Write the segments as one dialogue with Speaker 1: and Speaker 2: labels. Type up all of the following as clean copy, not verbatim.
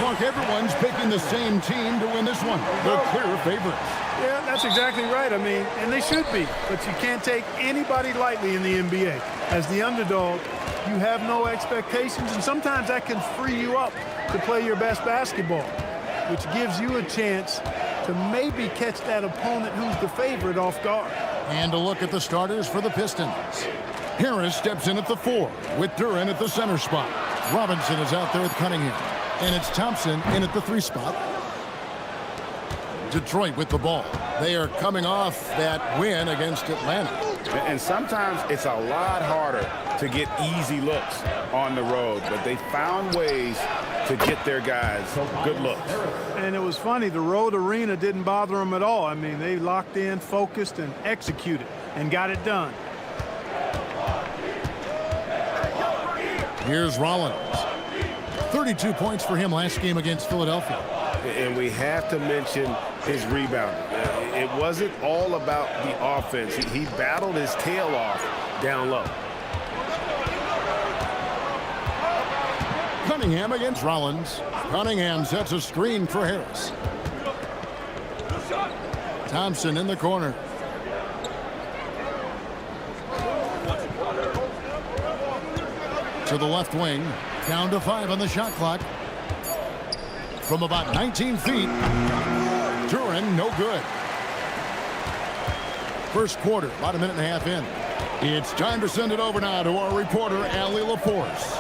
Speaker 1: Clark, everyone's picking the same team to win this one. They're clear favorites.
Speaker 2: Yeah, that's exactly right. I mean, and they should be. But you can't take anybody lightly in the NBA. As the underdog, you have no expectations, and sometimes that can free you up to play your best basketball, which gives you a chance to maybe catch that opponent who's the favorite off guard.
Speaker 1: And a look at the starters for the Pistons. Harris steps in at the 4 with Duren at the center spot. Robinson is out there with Cunningham. And it's Thompson in at the 3 spot. Detroit with the ball. They are coming off that win against Atlanta.
Speaker 3: And sometimes it's a lot harder to get easy looks on the road, but they found ways to get their guys good looks.
Speaker 2: And it was funny, the road arena didn't bother them at all. I mean, they locked in, focused, and executed, and got it done.
Speaker 1: Here's Rollins. 32 points for him last game against Philadelphia.
Speaker 3: And we have to mention his rebounding. It wasn't all about the offense. He battled his tail off down low.
Speaker 1: Cunningham against Rollins. Cunningham sets a screen for Harris. Thompson in the corner. To the left wing. Down to 5 on the shot clock. From about 19 feet. Duren, no good. First quarter, about a minute and a half in. It's time to send it over now to our reporter, Allie LaForce.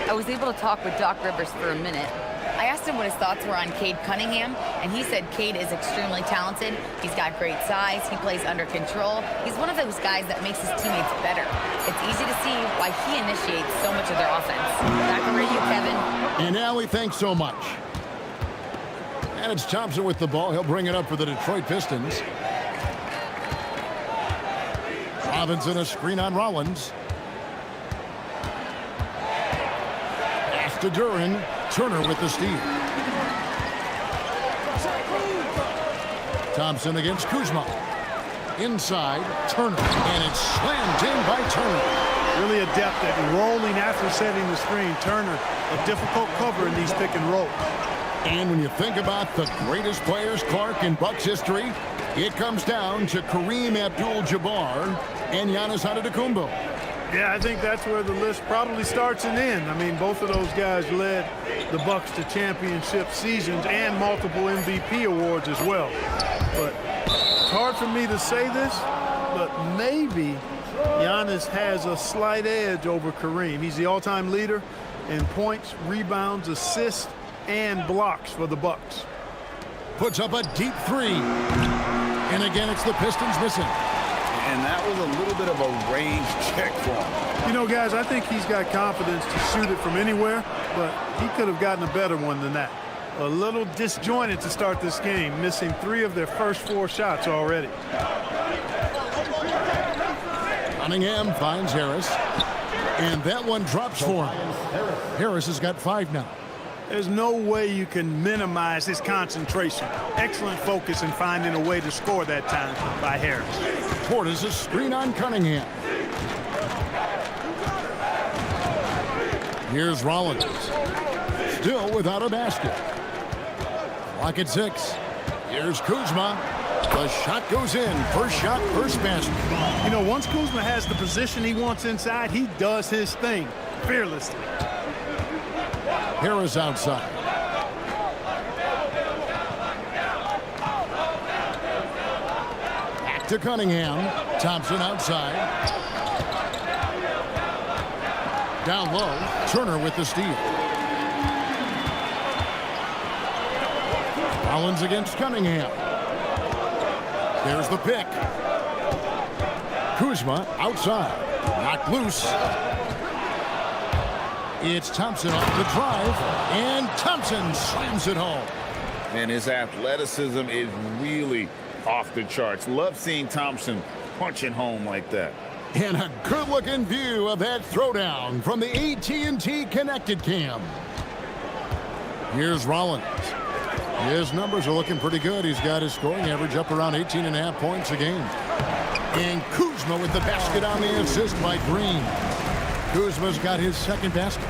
Speaker 4: I was able to talk with Doc Rivers for a minute. I asked him what his thoughts were on Cade Cunningham, and he said Cade is extremely talented. He's got great size. He plays under control. He's one of those guys that makes his teammates better. It's easy to see why he initiates so much of their offense. Back over to you, Kevin.
Speaker 1: And Allie, thanks so much. And it's Thompson with the ball. He'll bring it up for the Detroit Pistons. Robinson, a screen on Rollins. Pass to Duren. Turner with the steal. Thompson against Kuzma. Inside, Turner. And it's slammed in by Turner.
Speaker 2: Really adept at rolling after setting the screen. Turner, a difficult cover in these pick and rolls.
Speaker 1: And when you think about the greatest players, Clark, in Bucks history, it comes down to Kareem Abdul-Jabbar and Giannis Antetokounmpo.
Speaker 2: Yeah, I think that's where the list probably starts and ends. I mean, both of those guys led the Bucks to championship seasons and multiple MVP awards as well. But it's hard for me to say this, but maybe Giannis has a slight edge over Kareem. He's the all-time leader in points, rebounds, assists, and blocks for the Bucks.
Speaker 1: Puts up a deep 3. And again, it's the Pistons missing.
Speaker 3: And that was a little bit of a range check for him.
Speaker 2: You know, guys, I think he's got confidence to shoot it from anywhere, but he could have gotten a better one than that. A little disjointed to start this game, missing 3 of their first 4 shots already.
Speaker 1: Cunningham finds Harris. And that one drops for him. Harris has got 5 now.
Speaker 2: There's no way you can minimize his concentration. Excellent focus in finding a way to score that time by Harris.
Speaker 1: Portis a screen on Cunningham. Here's Rollins. Still without a basket. Clock at 6. Here's Kuzma. The shot goes in. First shot, first basket.
Speaker 2: You know, once Kuzma has the position he wants inside, he does his thing fearlessly.
Speaker 1: Harris outside. Back to Cunningham. Thompson outside. Down low. Turner with the steal. Rollins against Cunningham. There's the pick. Kuzma outside. Knocked loose. It's Thompson off the drive, and Thompson slams it home.
Speaker 3: And his athleticism is really off the charts. Love seeing Thompson punching home like that.
Speaker 1: And a good-looking view of that throwdown from the AT&T Connected Cam. Here's Rollins. His numbers are looking pretty good. He's got his scoring average up around 18.5 points a game. And Kuzma with the basket on the assist by Green. Kuzma's got his second basket.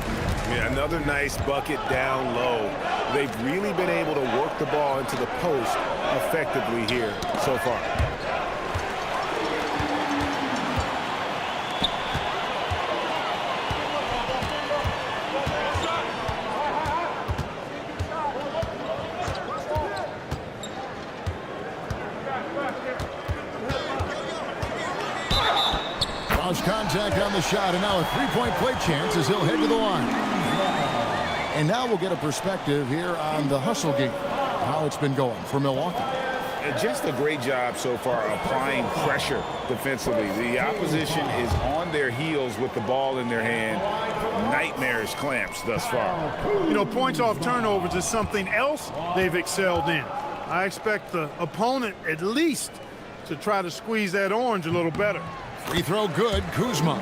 Speaker 3: Yeah, another nice bucket down low. They've really been able to work the ball into the post effectively here so far.
Speaker 1: Lost contact on the shot, and now a three-point play chance as he'll head to the line. And now we'll get a perspective here on the hustle game, how it's been going for Milwaukee.
Speaker 3: And just a great job so far applying pressure defensively. The opposition is on their heels with the ball in their hand. Nightmarish clamps thus far.
Speaker 2: You know, points off turnovers is something else they've excelled in. I expect the opponent at least to try to squeeze that orange a little better.
Speaker 1: Free throw good, Kuzma.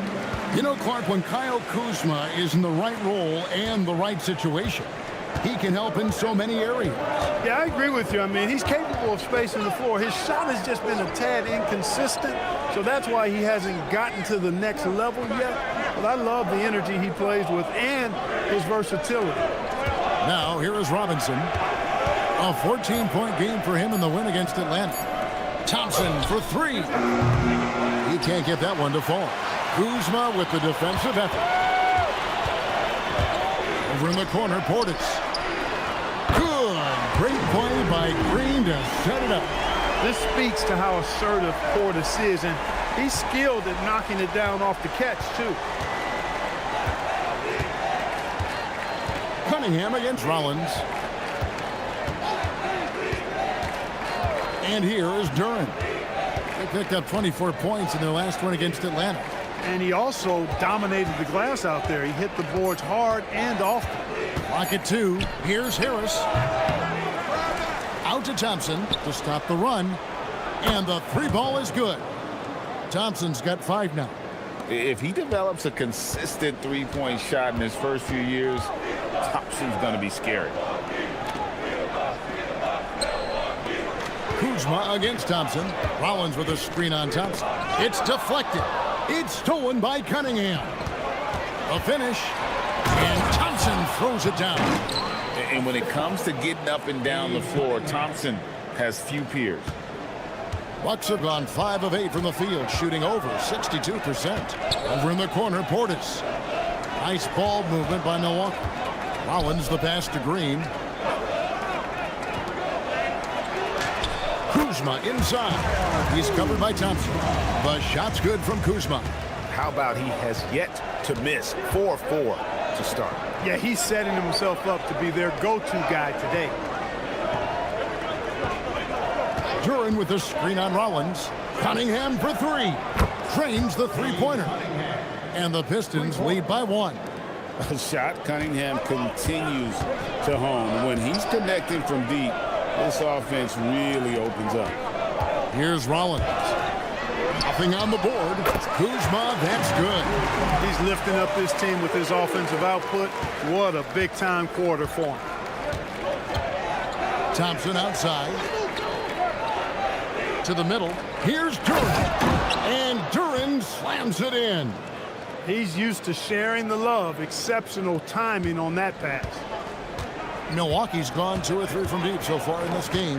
Speaker 1: You know, Clark, when Kyle Kuzma is in the right role and the right situation, he can help in so many areas.
Speaker 2: Yeah, I agree with you. I mean, he's capable of spacing the floor. His shot has just been a tad inconsistent, so that's why he hasn't gotten to the next level yet. But I love the energy he plays with and his versatility.
Speaker 1: Now, here is Robinson. A 14-point game for him in the win against Atlanta. Thompson for three. He can't get that one to fall. Kuzma with the defensive effort. Over in the corner, Portis. Good. Great play by Green to set it up.
Speaker 2: This speaks to how assertive Portis is, and he's skilled at knocking it down off the catch, too.
Speaker 1: Cunningham against Rollins. And here is Duren. They picked up 24 points in their last one against Atlanta.
Speaker 2: And he also dominated the glass out there. He hit the boards hard and often.
Speaker 1: Clock at 2. Here's Harris. Out to Thompson to stop the run. And the three ball is good. Thompson's got 5 now.
Speaker 3: If he develops a consistent three-point shot in his first few years, Thompson's going to be scary.
Speaker 1: Kuzma against Thompson. Rollins with a screen on Thompson. It's deflected. It's stolen by Cunningham. A finish. And Thompson throws it down.
Speaker 3: And when it comes to getting up and down the floor, Thompson has few peers.
Speaker 1: Bucks have gone 5 of 8 from the field, shooting over 62%. Over in the corner, Portis. Nice ball movement by Milwaukee. Rollins the pass to Green. Kuzma inside. He's covered by Thompson. The shot's good from Kuzma.
Speaker 3: How about he has yet to miss 4-4 to start?
Speaker 2: Yeah, he's setting himself up to be their go-to guy today.
Speaker 1: Duren with the screen on Rollins. Cunningham for 3. Drains the three-pointer. And the Pistons lead by 1.
Speaker 3: A shot Cunningham continues to hone. When he's connecting from deep, this offense really opens up.
Speaker 1: Here's Rollins. Nothing on the board. Kuzma, that's good.
Speaker 2: He's lifting up this team with his offensive output. What a big-time quarter for him.
Speaker 1: Thompson outside. To the middle. Here's Duren. And Duren slams it in.
Speaker 2: He's used to sharing the love. Exceptional timing on that pass.
Speaker 1: Milwaukee's gone 2 or 3 from deep so far in this game.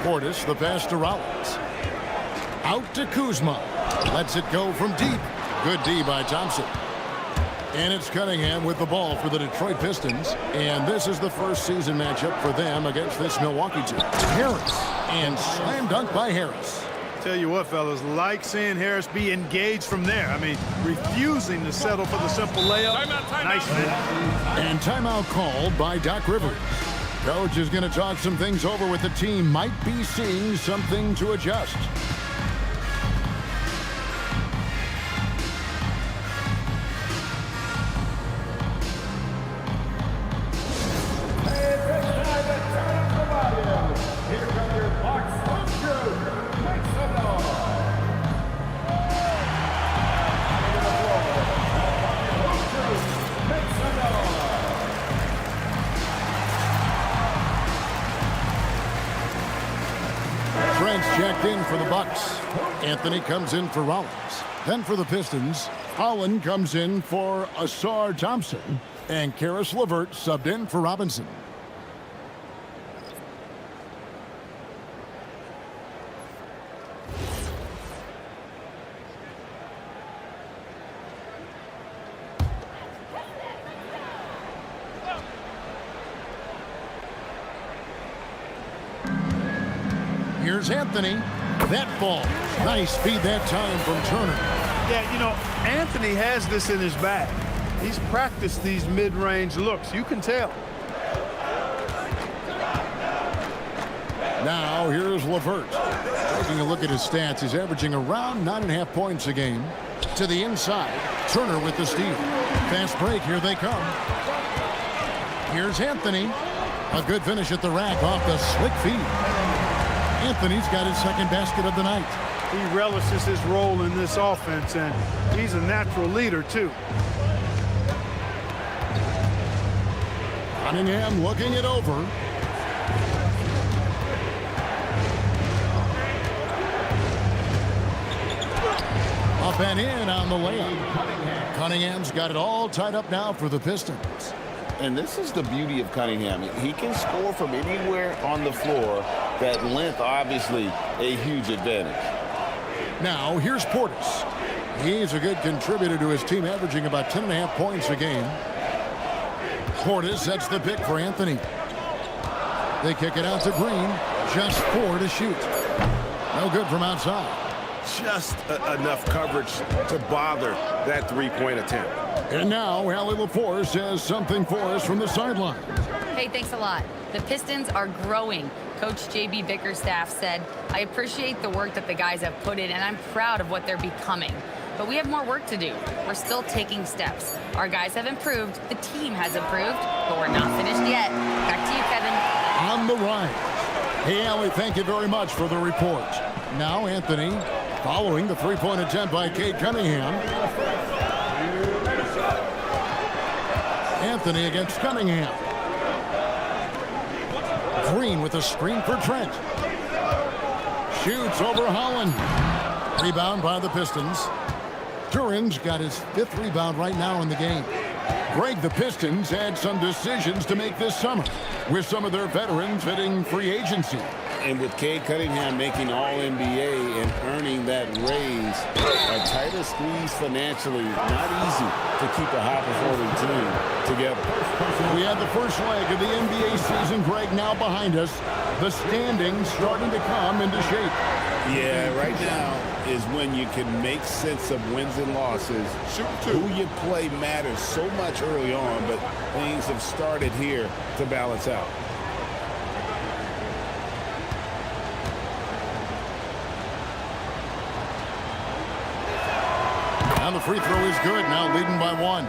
Speaker 1: Portis, the pass to Rollins. Out to Kuzma. Lets it go from deep. Good D by Thompson. And it's Cunningham with the ball for the Detroit Pistons. And this is the first season matchup for them against this Milwaukee team. Harris. And slam dunk by Harris.
Speaker 2: Tell you what, fellas, like seeing Harris be engaged from there. I mean, refusing to settle for the simple layup.
Speaker 3: Timeout.
Speaker 2: Nice fit.
Speaker 1: And timeout called by Doc Rivers. Coach is going to talk some things over with the team. Might be seeing something to adjust.
Speaker 5: Here come your Bucks home crew. Make some noise. Make some noise.
Speaker 1: Trent's checked in for the Bucks. Anthony comes in for Rollins. Then for the Pistons, Holland comes in for Asar Thompson, and Karis LeVert subbed in for Robinson. Here's Anthony. That ball. Nice feed that time from Turner.
Speaker 2: Yeah, you know, Anthony has this in his bag. He's practiced these mid-range looks. You can tell.
Speaker 1: Now, here's LeVert. Taking a look at his stats, he's averaging around 9.5 points a game. To the inside, Turner with the steal. Fast break, here they come. Here's Anthony. A good finish at the rack off the slick feed. Anthony's got his second basket of the night.
Speaker 2: He relishes his role in this offense, and he's a natural leader, too.
Speaker 1: Cunningham looking it over. Up and in on the layup. Cunningham's got it all tied up now for the Pistons.
Speaker 6: And this is the beauty of Cunningham. He can score from anywhere on the floor. That length, obviously, a huge advantage.
Speaker 1: Now, here's Portis. He's a good contributor to his team, averaging about 10.5 points a game. Portis sets the pick for Anthony. They kick it out to Green. Just 4 to shoot. No good from outside.
Speaker 7: Just enough coverage to bother that three-point attempt.
Speaker 1: And now, Allie LaForce has something for us from the sideline.
Speaker 4: Hey, thanks a lot. The Pistons are growing. Coach J.B. Bickerstaff said, I appreciate the work that the guys have put in, and I'm proud of what they're becoming. But we have more work to do. We're still taking steps. Our guys have improved. The team has improved, but we're not finished yet. Back to you, Kevin.
Speaker 1: On the rise. Hey, Allie, thank you very much for the report. Now, Anthony, following the three-point attempt by Cade Cunningham. Anthony against Cunningham. Green with a screen for Trent. Shoots over Holland. Rebound by the Pistons. Duran's got his 5th rebound right now in the game. Greg, the Pistons had some decisions to make this summer, with some of their veterans hitting free agency.
Speaker 6: And with Cade Cunningham making All-NBA and earning that raise, a tighter squeeze financially, not easy to keep a high-performing team together.
Speaker 1: We had the first leg of the NBA season, Greg, now behind us. The standings starting to come into shape.
Speaker 3: Yeah, right now is when you can make sense of wins and losses. Who you play matters so much early on, but things have started here to balance out.
Speaker 1: And the free throw is good, now leading by 1.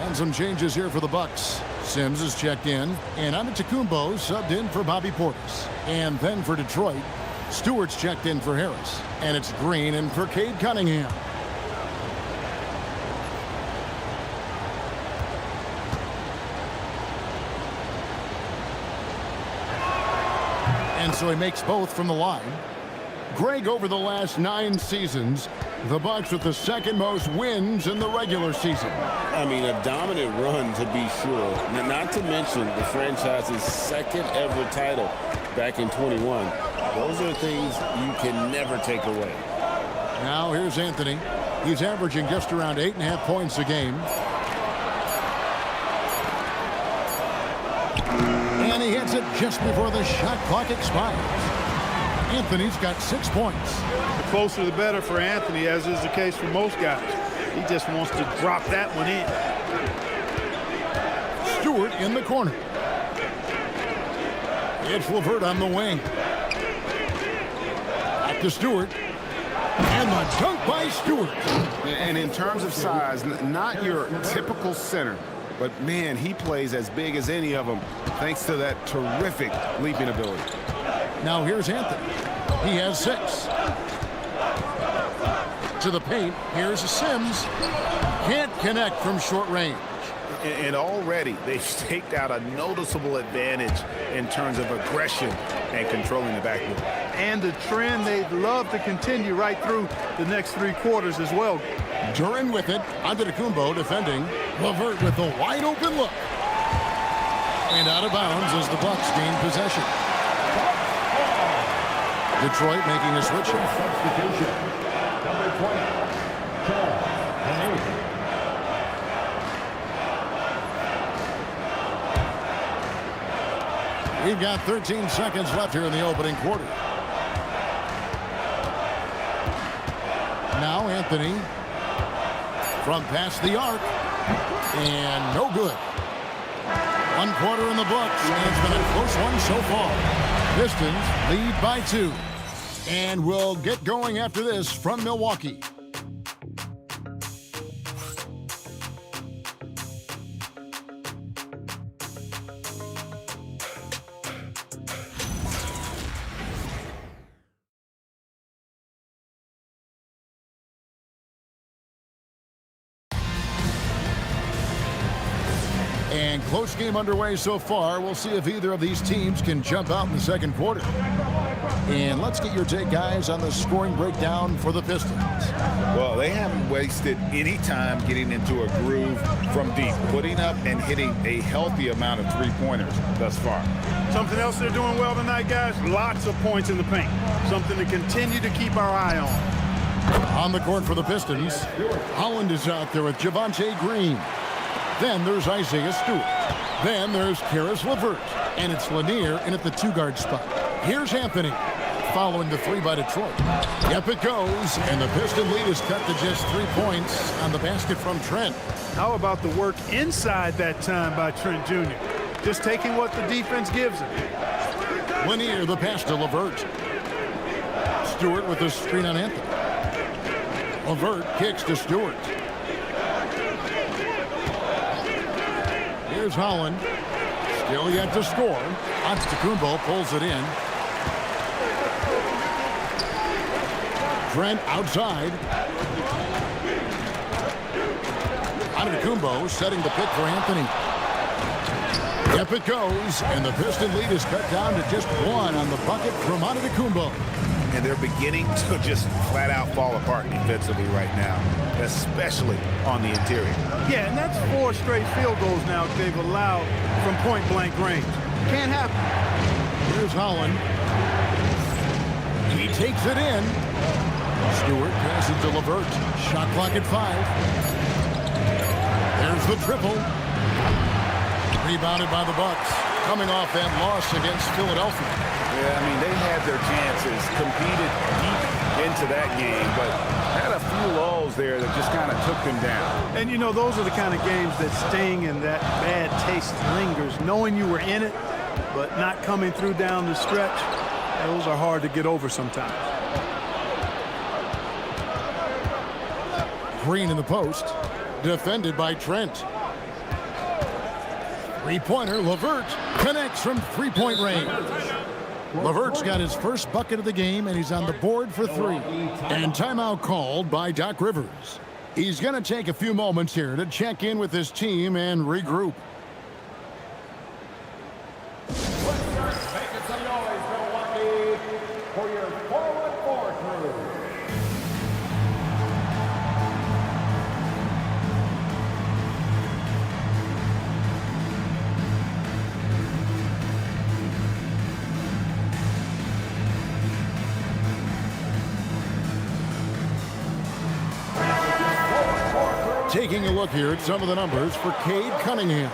Speaker 1: And some changes here for the Bucks. Sims is checked in, and Antetokounmpo subbed in for Bobby Portis. And then for Detroit, Stewart's checked in for Harris. And it's Green in for Cade Cunningham. And so he makes both from the line. Greg, over the last 9 seasons, the Bucks with the 2nd most wins in the regular season.
Speaker 6: I mean, a dominant run to be sure. Not to mention the franchise's 2nd ever title back in 21. Those are things you can never take away.
Speaker 1: Now here's Anthony. He's averaging just around 8.5 points a game. And he hits it just before the shot clock expires. Anthony's got 6 points.
Speaker 2: The closer the better for Anthony, as is the case for most guys. He just wants to drop that one in.
Speaker 1: Stewart in the corner. It's LeVert on the wing. Back to Stewart. And the dunk by Stewart.
Speaker 7: And in terms of size, not your typical center, but man, he plays as big as any of them thanks to that terrific leaping ability.
Speaker 1: Now here's Anthony. He has 6. To the paint. Here's Sims. Can't connect from short range.
Speaker 7: And already they've staked out a noticeable advantage in terms of aggression and controlling the backboard.
Speaker 2: and the trend they'd love to continue right through the next 3 quarters as well.
Speaker 1: Duran with it. Antetokounmpo defending. LeVert with a wide open look. And out of bounds as the Bucks gain possession. Detroit making a switch.
Speaker 5: Substitution. Number 20.
Speaker 1: We've got 13 seconds left here in the opening quarter. Now Anthony from past the arc. And no good. 1 quarter in the books, and it's been a close one so far. Pistons lead by 2. And we'll get going after this from Milwaukee. And close game underway so far. We'll see if either of these teams can jump out in the second quarter. And let's get your take, guys, on the scoring breakdown for the Pistons.
Speaker 3: Well, they haven't wasted any time getting into a groove from deep, putting up and hitting a healthy amount of three-pointers thus far.
Speaker 2: Something else they're doing well tonight, guys, lots of points in the paint. Something to continue to keep our eye on.
Speaker 1: On the court for the Pistons, Holland is out there with Javonte Green. Then there's Isaiah Stewart. Then there's Karis LeVert. And it's Lanier in at the 2-guard spot. Here's Anthony following the 3 by Detroit. Yep, it goes. And the Piston lead is cut to just 3 points on the basket from Trent.
Speaker 2: How about the work inside that time by Trent Jr.? Just taking what the defense gives him.
Speaker 1: Lanier, the pass to LeVert. Stewart with the screen on Anthony. LeVert kicks to Stewart. Here's Holland. Still yet to score. Antetokounmpo pulls it in. Trent outside. Antetokounmpo setting the pick for Anthony. Yep, it goes. And the Piston lead is cut down to just 1 on the bucket from Antetokounmpo.
Speaker 3: And they're beginning to just flat out fall apart defensively right now, especially on the interior.
Speaker 2: Yeah, and that's 4 straight field goals now they've allowed from point-blank range. Can't happen.
Speaker 1: Here's Holland. He takes it in. Stewart passes to LeVert. Shot clock at 5. There's the triple. Rebounded by the Bucks. Coming off that loss against Philadelphia.
Speaker 3: Yeah, I mean, they had their chances, competed deep into that game, but had a few lulls there that just kind of took them down.
Speaker 2: And, you know, those are the kind of games that sting and that bad taste lingers. Knowing you were in it, but not coming through down the stretch, those are hard to get over sometimes.
Speaker 1: Green in the post. Defended by Trent. 3-pointer, LeVert connects from 3-point range. LeVert's got his first bucket of the game, and he's on the board for 3. And timeout called by Doc Rivers. He's going to take a few moments here to check in with his team and regroup.
Speaker 5: Let's start making some noise, Milwaukee, for your forward 4 crew.
Speaker 1: Taking a look here at some of the numbers for Cade Cunningham.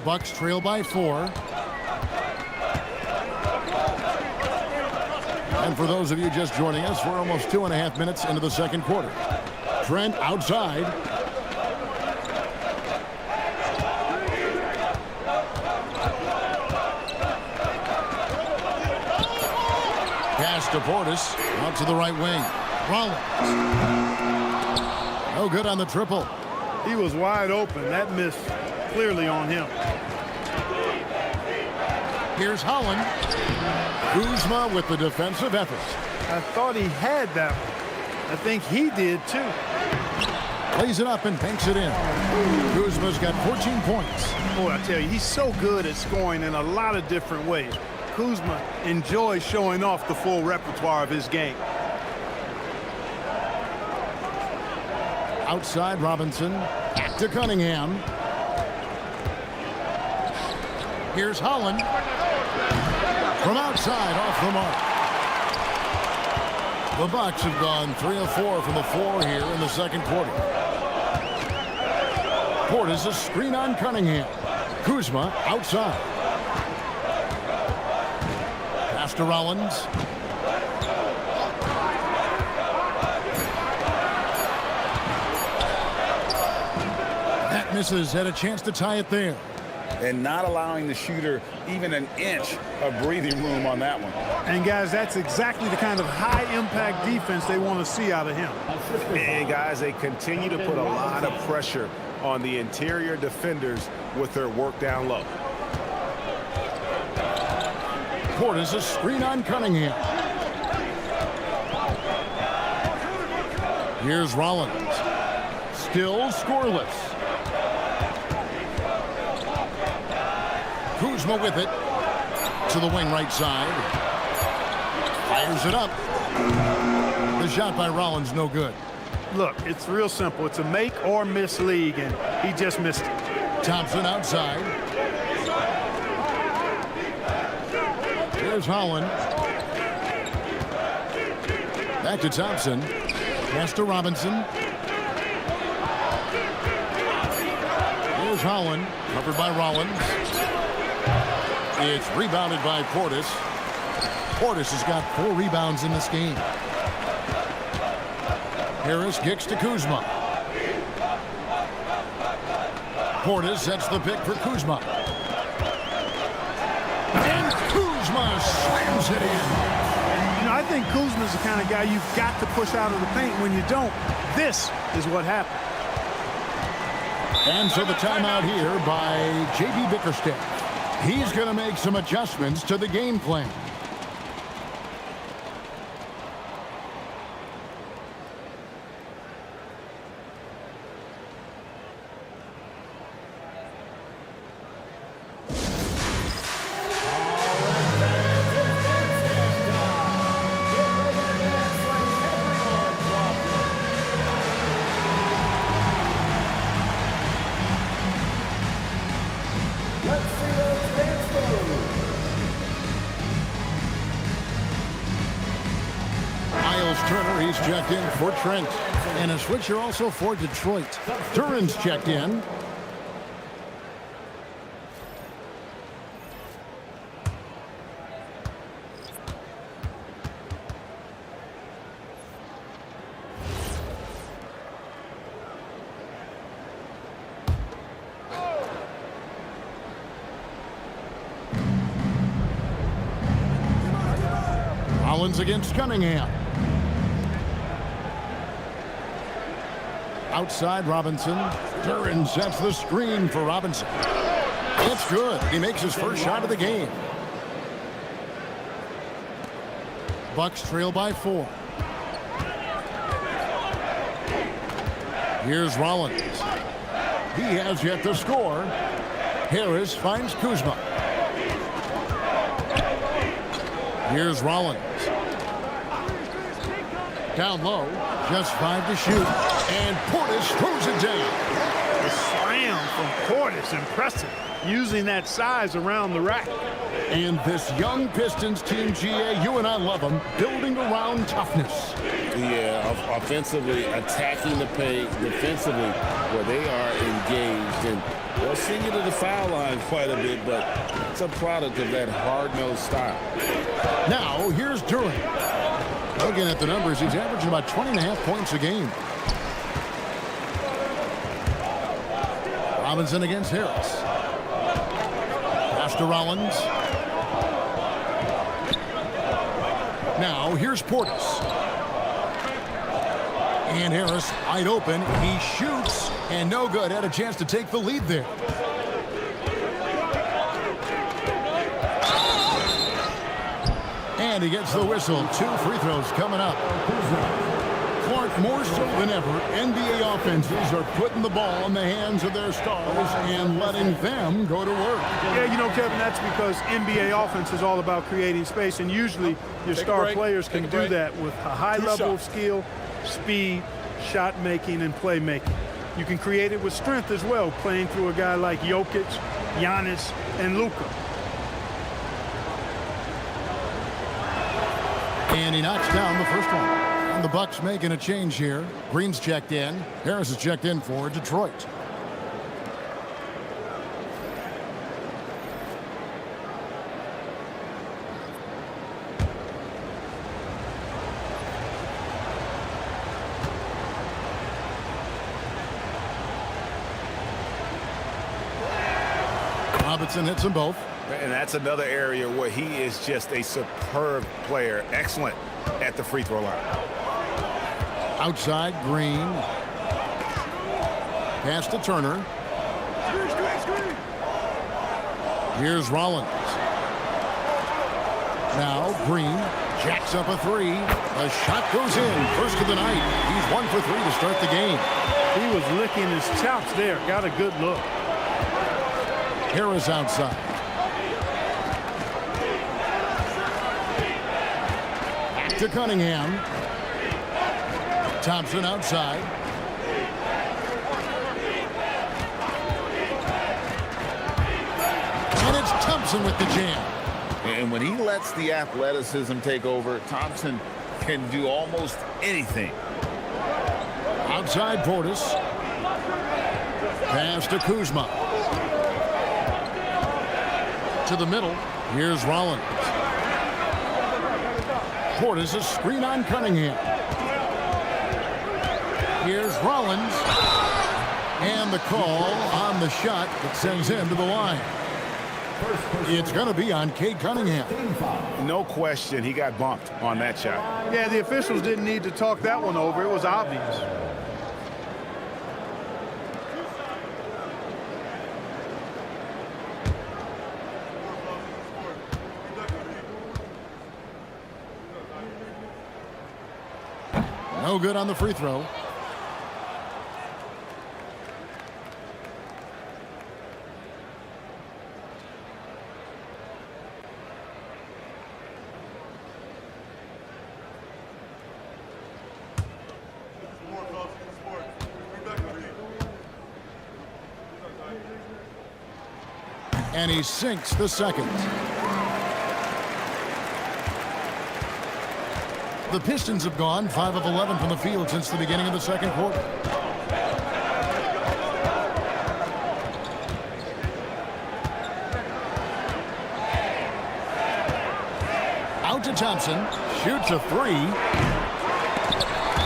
Speaker 1: Bucks trail by 4. And for those of you just joining us, we're almost 2.5 minutes into the second quarter. Trent outside. Pass to Portis, out to the right wing. Rollins. No good on the triple.
Speaker 2: He was wide open. That miss clearly on him.
Speaker 1: Here's Holland. Kuzma with the defensive effort.
Speaker 2: I thought he had that one. I think he did too.
Speaker 1: Plays it up and banks it in. Kuzma's got 14 points.
Speaker 2: Boy, I tell you, he's so good at scoring in a lot of different ways. Kuzma enjoys showing off the full repertoire of his game.
Speaker 1: Outside Robinson. Back to Cunningham. Here's Holland. From outside, off the mark. The Bucks have gone 3 of 4 from the floor here in the second quarter. Portis a screen on Cunningham. Kuzma outside. Pass to Rollins. That misses. Had a chance to tie it there.
Speaker 3: And not allowing the shooter even an inch of breathing room on that one.
Speaker 2: And guys, that's exactly the kind of high-impact defense they want to see out of him.
Speaker 7: And guys, they continue to put a lot of pressure on the interior defenders with their work down low.
Speaker 1: Portis a screen on Cunningham. Here's Rollins. Still scoreless. Kuzma with it. To the wing right side. Fires it up. The shot by Rollins no good.
Speaker 2: Look, it's real simple. It's a make or miss league, and he just missed it.
Speaker 1: Thompson outside. Here's Holland. Back to Thompson. Pass to Robinson. Here's Holland. Covered by Rollins. It's rebounded by Portis. Portis has got 4 rebounds in this game. Harris kicks to Kuzma. Portis sets the pick for Kuzma. And Kuzma slams it in.
Speaker 2: You know, I think Kuzma's the kind of guy you've got to push out of the paint. When you don't, this is what happens.
Speaker 1: And so the timeout here by J.B. Bickerstaff. He's going to make some adjustments to the game plan. He's checked in for Trent. And a switcher also for Detroit. Turin's checked in. Rollins against Cunningham. Outside Robinson. Turin sets the screen for Robinson. It's good. He makes his first shot of the game. Bucks trail by 4. Here's Rollins. He has yet to score. Harris finds Kuzma. Here's Rollins. Down low. Just 5 to shoot. And Portis throws it down.
Speaker 2: The slam from Portis, impressive. Using that size around the rack.
Speaker 1: And this young Pistons team, GA, you and I love them, building around toughness.
Speaker 6: Yeah, offensively, attacking the paint, defensively, where they are engaged. And they'll send you to the foul line quite a bit, but it's a product of that hard-nosed style.
Speaker 1: Now, here's Duran. Looking at the numbers, he's averaging about 20.5 points a game. Robinson against Harris. Pass to Rollins. Now, here's Portis. And Harris wide open. He shoots, and no good. Had a chance to take the lead there. And he gets the whistle. 2 free throws coming up. Clark, more so than ever, NBA offenses are putting the ball in the hands of their stars and letting them go to work.
Speaker 2: Yeah, you know, Kevin, that's because NBA offense is all about creating space, and usually your star players can do that with a high level of skill, speed, shot making, and playmaking. You can create it with strength as well, playing through a guy like Jokic, Giannis, and Luka.
Speaker 1: And he knocks down the first one. And the Bucks making a change here. Green's checked in. Harris is checked in for Detroit. Robinson hits them both.
Speaker 3: And that's another area where he is just a superb player. Excellent at the free throw line.
Speaker 1: Outside, Green. Pass to Turner. Here's Rollins. Now Green jacks up a 3. The shot goes in. First of the night. He's 1 for 3 to start the game.
Speaker 2: He was licking his chops there. Got a good look.
Speaker 1: Harris outside. Back to Cunningham. Thompson outside. And it's Thompson with the jam.
Speaker 3: And when he lets the athleticism take over, Thompson can do almost anything.
Speaker 1: Outside Portis. Pass to Kuzma. To the middle. Here's Rollins. Portis, a screen on Cunningham. Here's Rollins. And the call on the shot that sends him to the line. It's going to be on Cade Cunningham.
Speaker 3: No question, he got bumped on that shot.
Speaker 2: Yeah, the officials didn't need to talk that one over. It was obvious.
Speaker 1: No good on the free throw. And he sinks the second. The Pistons have gone 5 of 11 from the field since the beginning of the second quarter. Out to Thompson. Shoots a 3.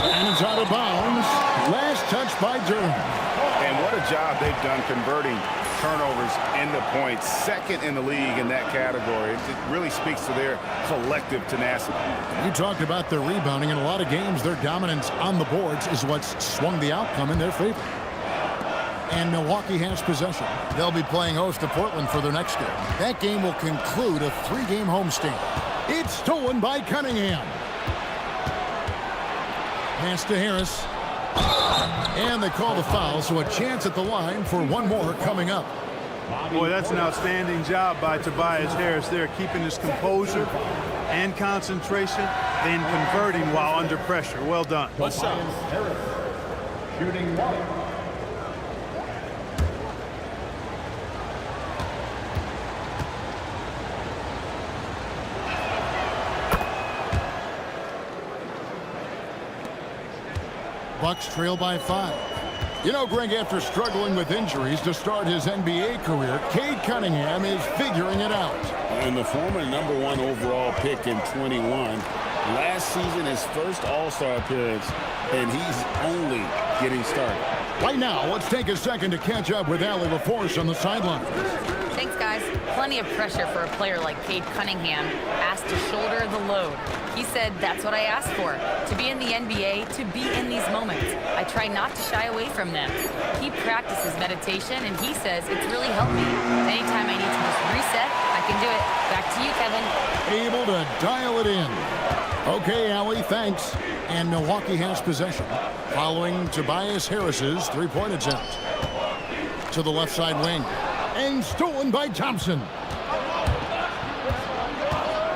Speaker 1: And it's out of bounds. Last touch by Durham.
Speaker 3: And what a job they've done converting turnovers into points. Second in the league in that category. It really speaks to their collective tenacity.
Speaker 1: You talked about their rebounding. In a lot of games, their dominance on the boards is what's swung the outcome in their favor. And Milwaukee has possession. They'll be playing host to Portland for their next game. That game will conclude a 3-game homestand. It's stolen by Cunningham. Pass to Harris. And they call the foul, so a chance at the line for one more coming up.
Speaker 2: Boy, that's an outstanding job by Tobias Harris there, keeping his composure and concentration, then converting while under pressure. Well done.
Speaker 5: Tobias Harris, shooting 1.
Speaker 1: Bucks trail by 5. You know, Greg, after struggling with injuries to start his NBA career, Cade Cunningham is figuring it out.
Speaker 6: And the former #1 overall pick in 21, last season his first All-Star appearance, and he's only getting started.
Speaker 1: Right now, let's take a second to catch up with Allie LaForce on the sideline.
Speaker 4: Thanks, guys. Plenty of pressure for a player like Cade Cunningham, asked to shoulder the load. He said, that's what I asked for, to be in the NBA, to be in these moments. I try not to shy away from them. He practices meditation, and he says it's really helped me. Anytime I need to just reset, I can do it. Back To you, Kevin.
Speaker 1: Able to dial it in. Okay, Allie, thanks. And Milwaukee has possession following Tobias Harris's three-point attempt. To the left side wing. And stolen by Thompson.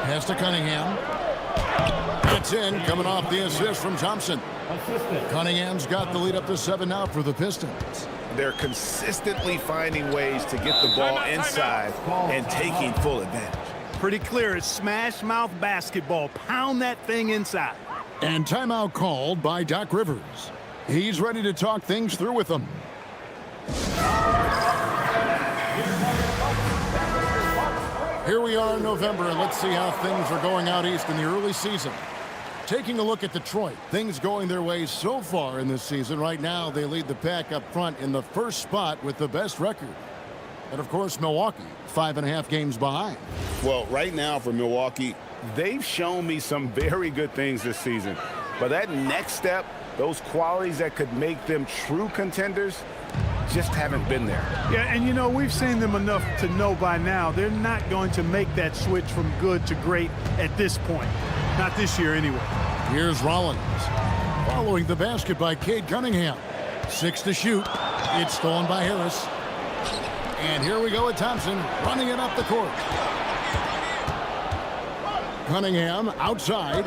Speaker 1: Pass to Cunningham. It's in, coming off the assist from Thompson. Cunningham's got the lead up to 7 now for the Pistons.
Speaker 3: They're consistently finding ways to get the ball inside and taking full advantage.
Speaker 2: Pretty clear. It's smash mouth basketball. Pound that thing inside.
Speaker 1: And timeout called by Doc Rivers. He's ready to talk things through with them. Here we are in November, and let's see how things are going out east in the early season. Taking a look at Detroit, things going their way so far in this season. Right now, they lead the pack up front in the first spot with the best record. And, of course, Milwaukee, 5.5 games behind.
Speaker 6: Well, right now for Milwaukee,
Speaker 3: They've shown me some very good things this season. But that next step, those qualities that could make them true contenders, just haven't been there.
Speaker 2: Yeah, and you know, we've seen them enough to know by now they're not going to make that switch from good to great at this point. Not this year anyway.
Speaker 1: Here's Rollins. Following the basket by Cade Cunningham. 6 to shoot. It's stolen by Harris. And here we go with Thompson running it up the court. Cunningham outside.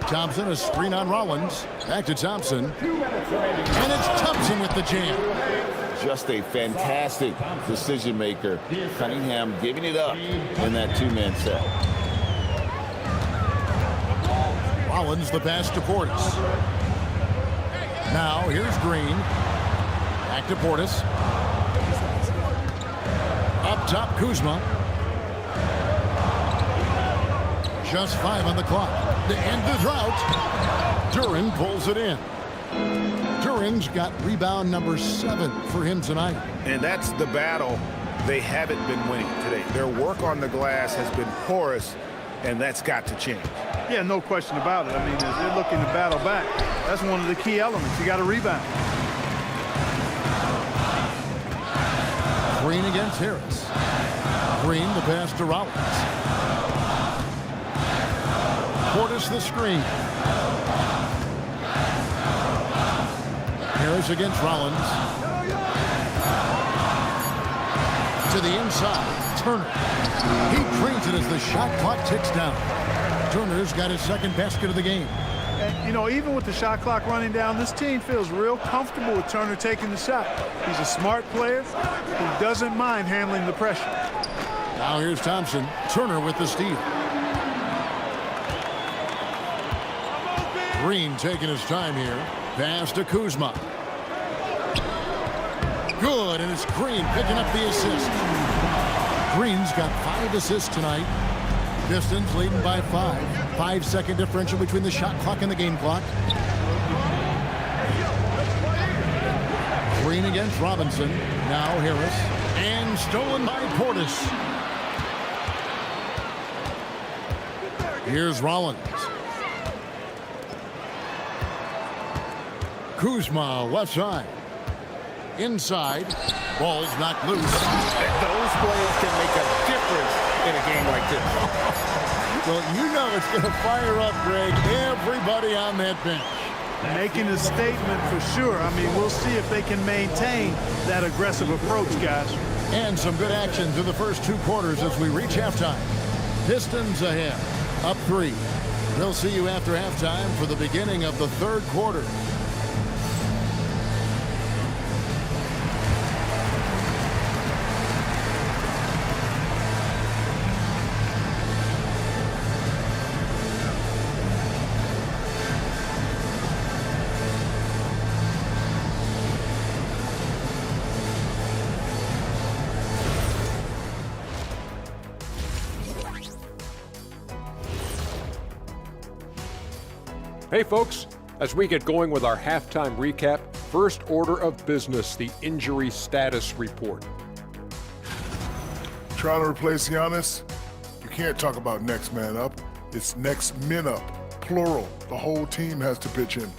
Speaker 1: Thompson, a screen on Rollins. Back to Thompson. And it's Thompson with the jam.
Speaker 6: just a fantastic decision maker. Cunningham giving it up in that two-man set.
Speaker 1: Rollins the pass to Portis. Now here's Green. Back to Portis. Up top Kuzma. Just 5 on the clock. To end the drought. Duran pulls it in. Duran's got rebound number 7 for him tonight.
Speaker 3: And that's the battle they haven't been winning today. Their work on the glass has been porous, and that's got to change.
Speaker 2: Yeah, no question about it. I mean, as they're looking to battle back, that's one of the key elements. You got to rebound.
Speaker 1: Green against Harris. Green the pass to Rollins. Portis the screen. Harris against Rollins. To the inside. Turner. He drains it as the shot clock ticks down. Turner's got his second basket of the game.
Speaker 2: And, you know, even with the shot clock running down, this team feels real comfortable with Turner taking the shot. He's a smart player who doesn't mind handling the pressure.
Speaker 1: Now here's Thompson. Turner with the steal. Green taking his time here. Pass to Kuzma. Good, and it's Green picking up the assist. Green's got 5 assists tonight. Pistons leading by 5. 5-second differential between the shot clock and the game clock. Green against Robinson. Now Harris. And stolen by Portis. Here's Rollins. Kuzma left side. Inside. Ball's knocked loose.
Speaker 3: Those plays can make a difference in a game like this.
Speaker 1: Well, you know it's going to fire up, Greg, everybody on that bench.
Speaker 2: Making a statement for sure. I mean, we'll see if they can maintain that aggressive approach, guys.
Speaker 1: And some good action through the first 2 quarters as we reach halftime. Pistons ahead, up 3. We'll see you after halftime for the beginning of the 3rd quarter.
Speaker 8: Hey folks, as we get going with our halftime recap, first order of business, the injury status report.
Speaker 9: Trying to replace Giannis, you can't talk about next man up. It's next men up, plural. The whole team has to pitch in.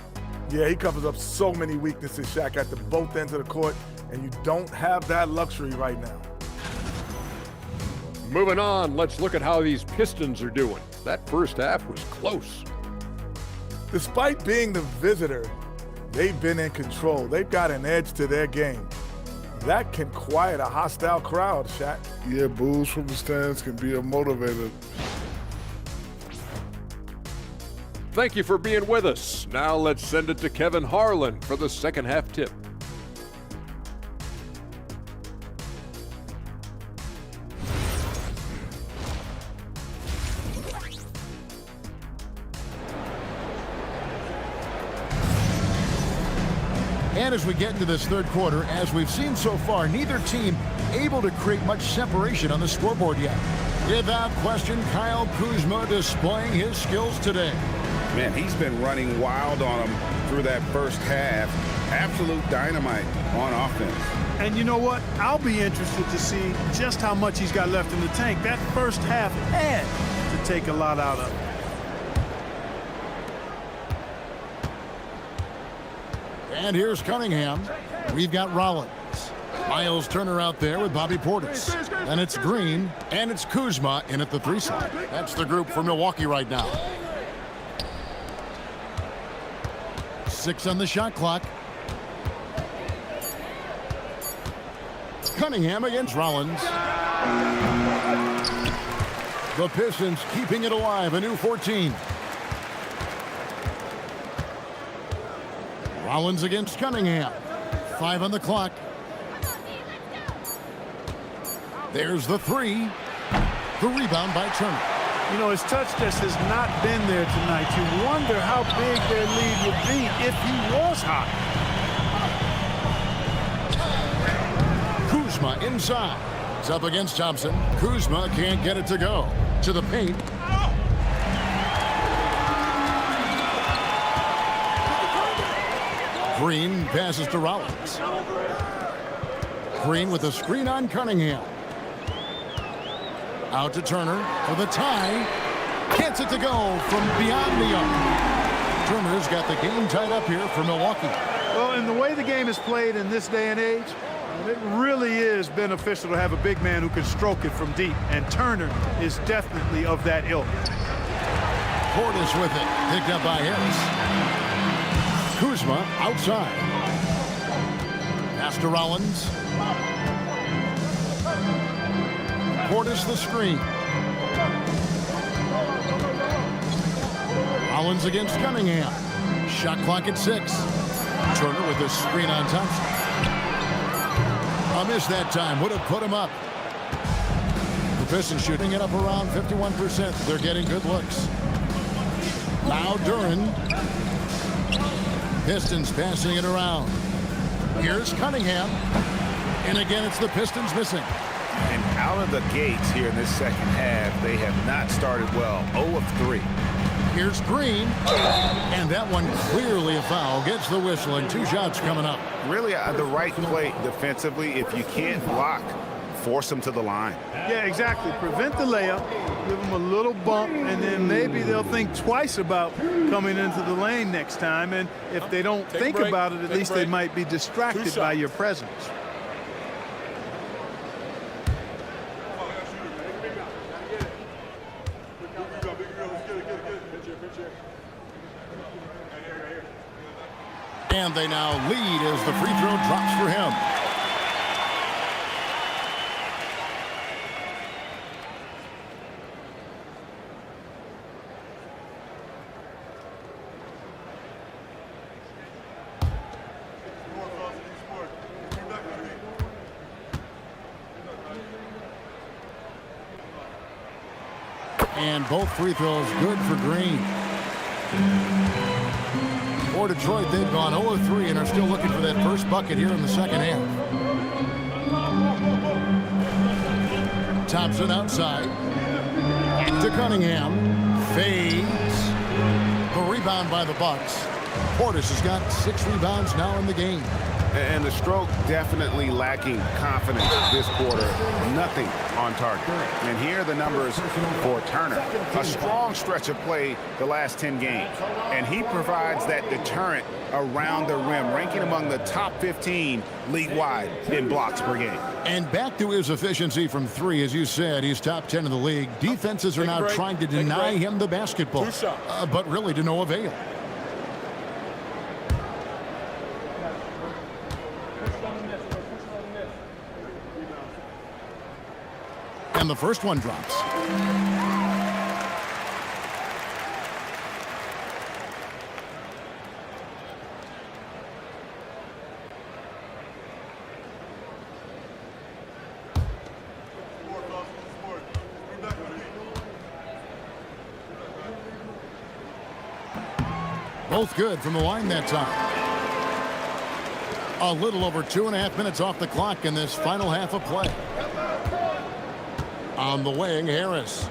Speaker 10: Yeah, he covers up so many weaknesses, Shaq, at both ends of the court, and you don't have that luxury right now.
Speaker 8: Moving on, let's look at how these Pistons are doing. That first half was close.
Speaker 10: Despite being the visitor, they've been in control. They've got an edge to their game. That can quiet a hostile crowd, Shaq.
Speaker 9: Yeah, boos from the stands can be a motivator.
Speaker 8: Thank you for being with us. Now let's send it to Kevin Harlan for the second half tip.
Speaker 1: And as we get into this third quarter, as we've seen so far, neither team able to create much separation on the scoreboard yet. Without question, Kyle Kuzma displaying his skills today.
Speaker 3: Man, he's been running wild on him through that first half. Absolute dynamite on offense.
Speaker 2: And you know what? I'll be interested to see just how much he's got left in the tank. That first half had to take a lot out of it.
Speaker 1: And here's Cunningham. We've got Rollins. Miles Turner out there with Bobby Portis. And it's Green, and it's Kuzma in at the 3 slot. That's the group for Milwaukee right now. 6 on the shot clock. Cunningham against Rollins. The Pistons keeping it alive, a new 14. Rollins against Cunningham. 5 on the clock. There's the 3. The rebound by Turner.
Speaker 2: You know, his touch just has not been there tonight. You wonder how big their lead would be if he was hot.
Speaker 1: Kuzma inside. It's up against Thompson. Kuzma can't get it to go. To the paint. Green passes to Rollins. Green with a screen on Cunningham. Out to Turner for the tie. Gets it to go from beyond the arc. Turner's got the game tied up here for Milwaukee.
Speaker 2: Well, in the way the game is played in this day and age, it really is beneficial to have a big man who can stroke it from deep. And Turner is definitely of that ilk.
Speaker 1: Portis with it. Picked up by Harris. Kuzma outside. Pass to Rollins. Portis the screen. Rollins against Cunningham. Shot clock at 6. Turner with the screen on Thompson. A miss that time. Would have put him up. The Pistons shooting it up around 51%. They're getting good looks. Now Duran. Pistons passing it around. Here's Cunningham. And again, it's the Pistons missing.
Speaker 3: And out of the gates here in this second half, they have not started well. 0 of 3.
Speaker 1: Here's Green. And that one clearly a foul. Gets the whistle and 2 shots coming up.
Speaker 3: Really the right play defensively. If you can't block, force them to the line.
Speaker 2: Yeah, exactly. Prevent the layup, give them a little bump, and then maybe they'll think twice about coming into the lane next time. And if they don't think about it, at least they might be distracted by your presence.
Speaker 1: And they now lead as the free throw drops for him. And both free throws good for Green. For Detroit, they've gone 0-3 and are still looking for that first bucket here in the second half. Thompson outside. Back to Cunningham. Fades. The rebound by the Bucks. Portis has got 6 rebounds now in the game.
Speaker 7: And the stroke definitely lacking confidence this quarter. Nothing on target. And here are the numbers for Turner. A strong stretch of play the last 10 games. And he provides that deterrent around the rim, ranking among the top 15 league-wide in blocks per game.
Speaker 1: And back to his efficiency from three, as you said, he's top 10 in the league. Defenses are now trying to deny him the basketball, but really to no avail. And the first one drops. Both good from the line that time. A little over 2.5 minutes off the clock in this final half of play. On the wing, Harris.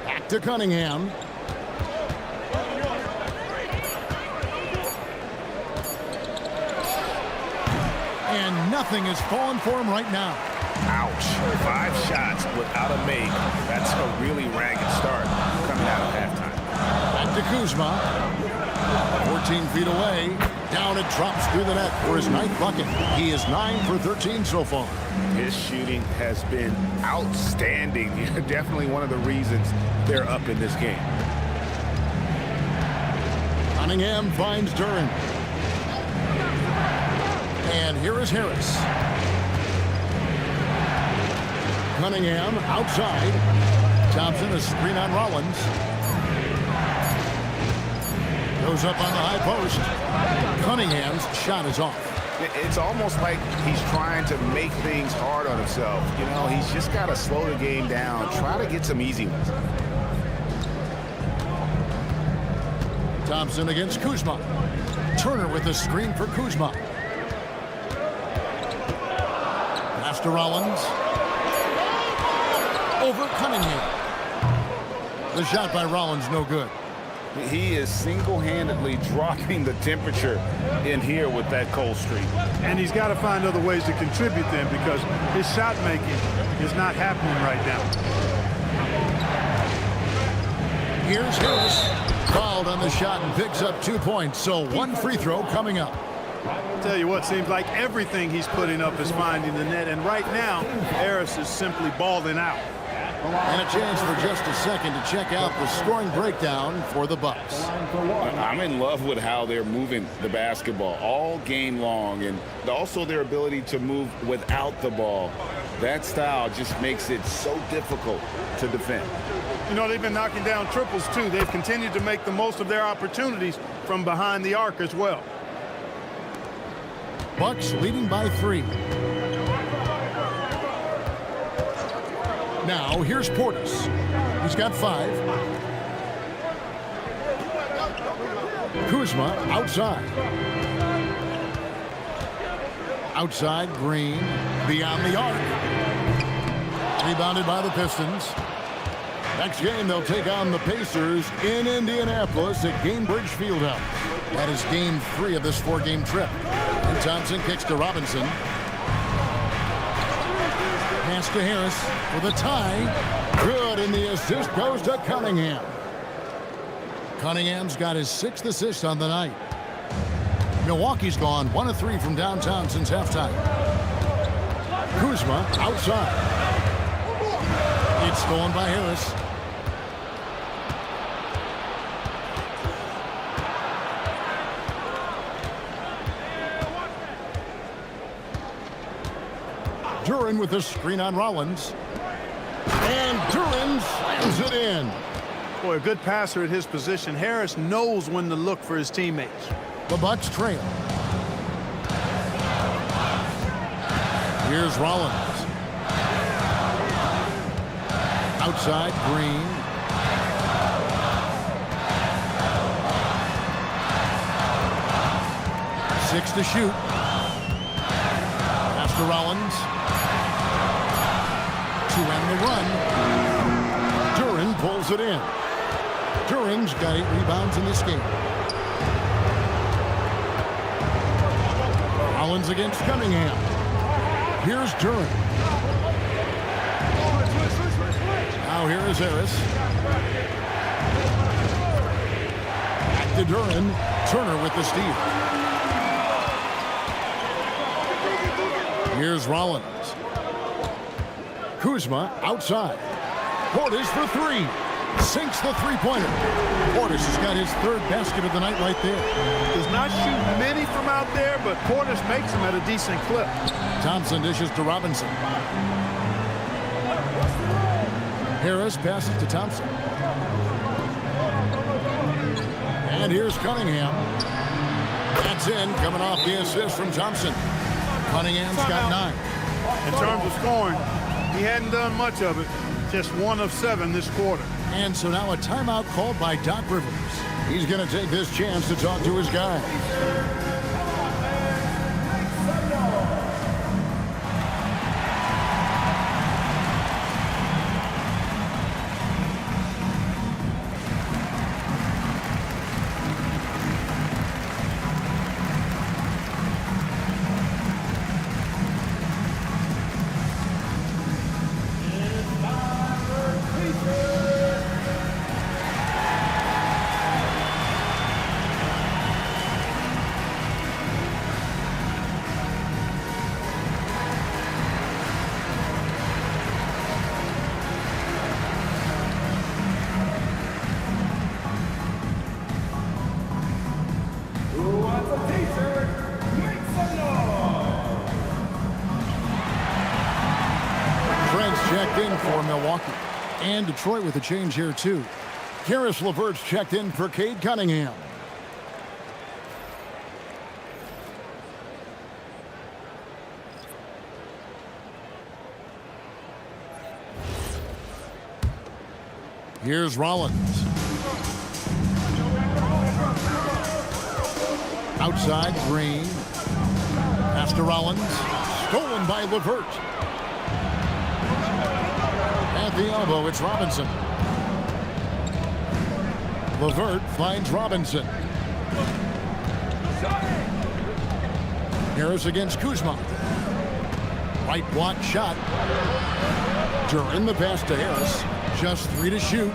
Speaker 1: Back to Cunningham. And nothing is falling for him right now.
Speaker 3: Ouch. 5 shots without a make. That's a really ragged start coming out of halftime.
Speaker 1: Back to Kuzma. 14 feet away. Down it drops through the net for his 9th bucket. He is 9 for 13 so far.
Speaker 3: His shooting has been outstanding. Definitely one of the reasons they're up in this game.
Speaker 1: Cunningham finds Duran. And here is Harris. Cunningham outside. Thompson, a screen on Rollins. Goes up on the high post. Cunningham's shot is off.
Speaker 3: It's almost like he's trying to make things hard on himself. You know, he's just got to slow the game down. Try to get some easy ones.
Speaker 1: Thompson against Kuzma. Turner with the screen for Kuzma. Pass to Rollins. Over Cunningham. The shot by Rollins no good.
Speaker 3: He is single-handedly dropping the temperature in here with that cold streak.
Speaker 2: And he's got to find other ways to contribute then, because his shot making is not happening right now.
Speaker 1: Here's Harris. Fouled on the shot and picks up 2 points. So 1 free throw coming up.
Speaker 2: I'll tell you what, seems like everything he's putting up is finding the net. And right now, Harris is simply balling out.
Speaker 1: And a chance for just a second to check out the scoring breakdown for the Bucks.
Speaker 3: I'm in love with how they're moving the basketball all game long, and also their ability to move without the ball. That style just makes it so difficult to defend.
Speaker 2: You know, they've been knocking down triples, too. They've continued to make the most of their opportunities from behind the arc as well.
Speaker 1: Bucks leading by 3. Now, here's Portis. He's got 5. Kuzma outside. Outside, Green. Beyond the arc. Rebounded by the Pistons. Next game, they'll take on the Pacers in Indianapolis at Gainbridge Fieldhouse. That is game 3 of this 4-game trip. And Thompson kicks to Robinson. Pass to Harris for the tie. Good, and the assist goes to Cunningham. Cunningham's got his 6th assist on the night. Milwaukee's gone 1 of 3 from downtown since halftime. Kuzma outside. It's stolen by Harris. Duran with the screen on Rollins. And Duran slams it in.
Speaker 2: Boy, a good passer at his position. Harris knows when to look for his teammates.
Speaker 1: The Bucks trail. Here's Rollins. Outside, Green. Six to shoot. Pass to Rollins. To end the run. drills it in. Duren's got 8 rebounds in this game. Rollins against Cunningham. Here's Duren. Now here is Harris. Back to Duren. Turner with the steal. Here's Rollins. Kuzma outside. Portis for 3. Sinks the three-pointer. Portis has got his 3rd basket of the night right there.
Speaker 2: Does not shoot many from out there, but Portis makes them at a decent clip.
Speaker 1: Thompson dishes to Robinson. Harris passes to Thompson. And here's Cunningham. That's in, coming off the assist from Thompson. Cunningham's got 9.
Speaker 2: In terms of scoring, he hadn't done much of it. Just 1 of 7 this quarter.
Speaker 1: And so now a timeout called by Doc Rivers. He's going to take this chance to talk to his guys. Checked in for Milwaukee. And Detroit with a change here, too. Karis LeVert's checked in for Cade Cunningham. Here's Rollins. Outside, Green. Pass to Rollins. Stolen by LeVert. At the elbow, it's Robinson. LeVert finds Robinson. Harris against Kuzma. Right block shot. Duren the pass to Harris. Just 3 to shoot.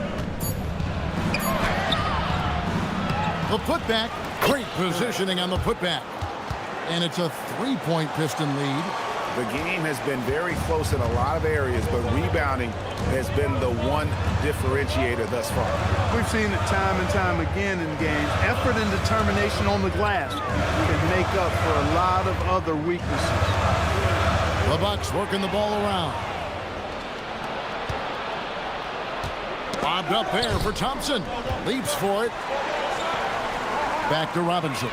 Speaker 1: The putback. Great positioning on the putback. And it's a 3-point Piston lead.
Speaker 7: The game has been very close in a lot of areas, but rebounding has been the one differentiator thus far.
Speaker 2: We've seen it time and time again in games. Effort and determination on the glass can make up for a lot of other weaknesses.
Speaker 1: The Bucks working the ball around. Bobbed up there for Thompson. Leaps for it. Back to Robinson.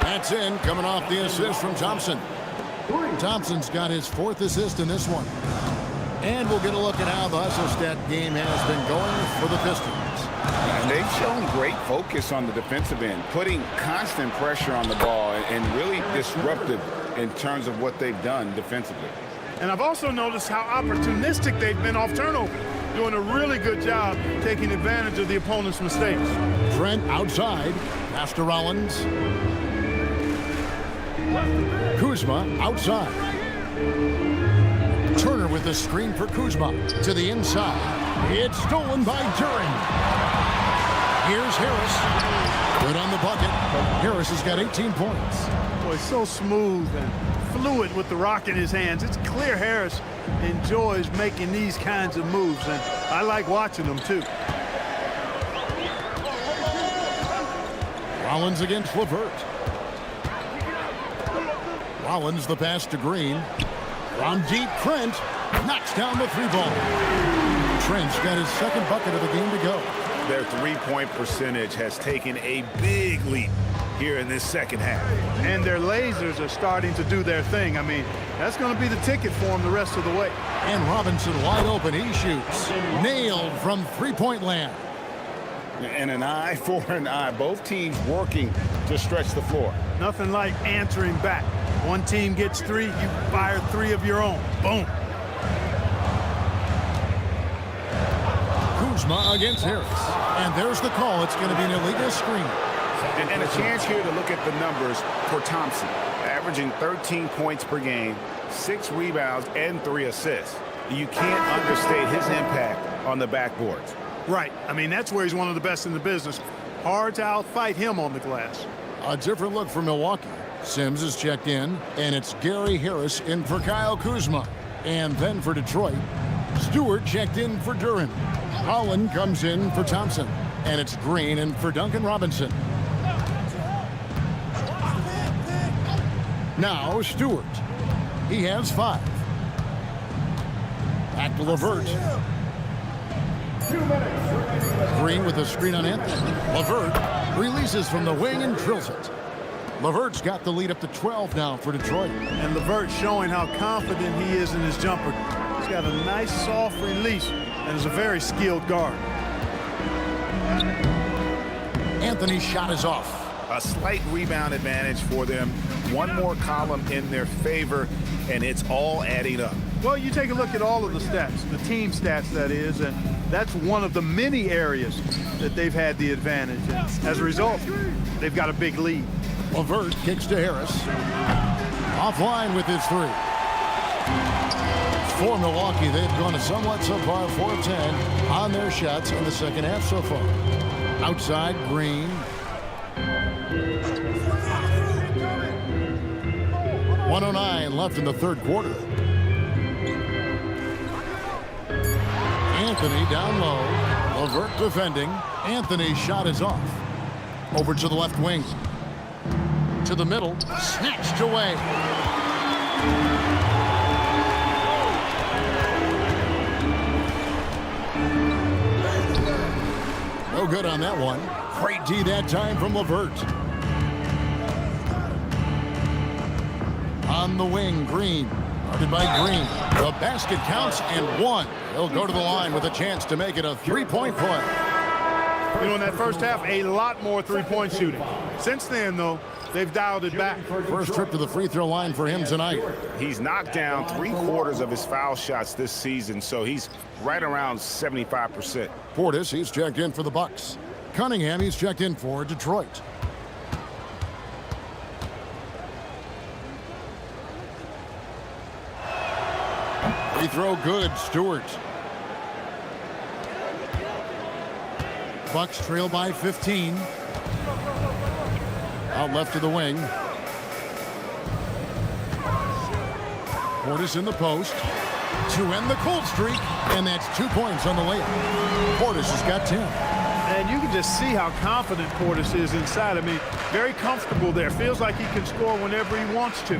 Speaker 1: That's in, coming off the assist from Thompson. Thompson's got his 4th assist in this one. And we'll get a look at how the hustle stat game has been going for the Pistons.
Speaker 3: And they've shown great focus on the defensive end, putting constant pressure on the ball and really disruptive in terms of what they've done defensively.
Speaker 2: And I've also noticed how opportunistic they've been off turnover, doing a really good job taking advantage of the opponent's mistakes.
Speaker 1: Trent outside, pass to Rollins. Kuzma outside. Turner with the screen for Kuzma to the inside. It's stolen by Duren. Here's Harris. Good on the bucket. Harris has got 18 points.
Speaker 2: Boy, so smooth and fluid with the rock in his hands. It's clear Harris enjoys making these kinds of moves, and I like watching them too.
Speaker 1: Rollins against LeVert. Rollins the pass to Green. From deep, Trent knocks down the 3-ball. Trent's got his 2nd bucket of the game to go.
Speaker 7: Their 3-point percentage has taken a big leap here in this 2nd half.
Speaker 2: And their lasers are starting to do their thing. I mean, that's going to be the ticket for them the rest of the way.
Speaker 1: And Robinson wide open. He shoots. Nailed from 3-point land.
Speaker 3: And an eye for an eye. Both teams working to stretch the floor.
Speaker 2: Nothing like answering back. One team gets 3, you fire 3 of your own. Boom.
Speaker 1: Kuzma against Harris. And there's the call. It's going to be an illegal screen.
Speaker 7: And a chance here to look at the numbers for Thompson. Averaging 13 points per game, 6 rebounds, and 3 assists. You can't understate his impact on the backboards.
Speaker 2: Right. I mean, that's where he's one of the best in the business. Hard to outfight him on the glass.
Speaker 1: A different look for Milwaukee. Sims is checked in, and it's Gary Harris in for Kyle Kuzma. And then for Detroit, Stewart checked in for Duren. Holland comes in for Thompson, and it's Green in for Duncan Robinson. Now Stewart. He has 5. Back to LeVert. Green with a screen on Anthony. LeVert releases from the wing and drills it. LeVert's got the lead up to 12 now for Detroit.
Speaker 2: And LeVert showing how confident he is in his jumper. He's got a nice soft release and is a very skilled guard.
Speaker 1: Anthony's shot is off.
Speaker 7: A slight rebound advantage for them. One more column in their favor, and it's all adding up.
Speaker 2: Well, you take a look at all of the stats, the team stats that is, and that's one of the many areas that they've had the advantage. And as a result, they've got a big lead.
Speaker 1: LeVert kicks to Harris. Offline with his 3. For Milwaukee, they've gone a somewhat subpar 4-10 on their shots in the second half so far. Outside, Green. 1:09 left in the third quarter. Anthony down low. LeVert defending. Anthony's shot is off. Over to the left wing. To the middle. Snatched away. No good on that one. Great D that time from LeVert. On the wing, Green. Guarded by Green. The basket counts and 1. He'll go to the line with a chance to make it a 3-point play.
Speaker 2: You know, in that first half, a lot more three-point shooting. Since then, though, they've dialed it back.
Speaker 1: First trip to the free throw line for him tonight.
Speaker 7: He's knocked down 3/4 of his foul shots this season, so he's right around 75%.
Speaker 1: Portis, he's checked in for the Bucks. Cunningham, he's checked in for Detroit. Free throw good, Stewart. Bucks trail by 15. Out left to the wing. Portis in the post to end the cold streak, and that's 2 points on the layup. Portis has got 10.
Speaker 2: And you can just see how confident Portis is inside. I mean, very comfortable there. Feels like he can score whenever he wants to.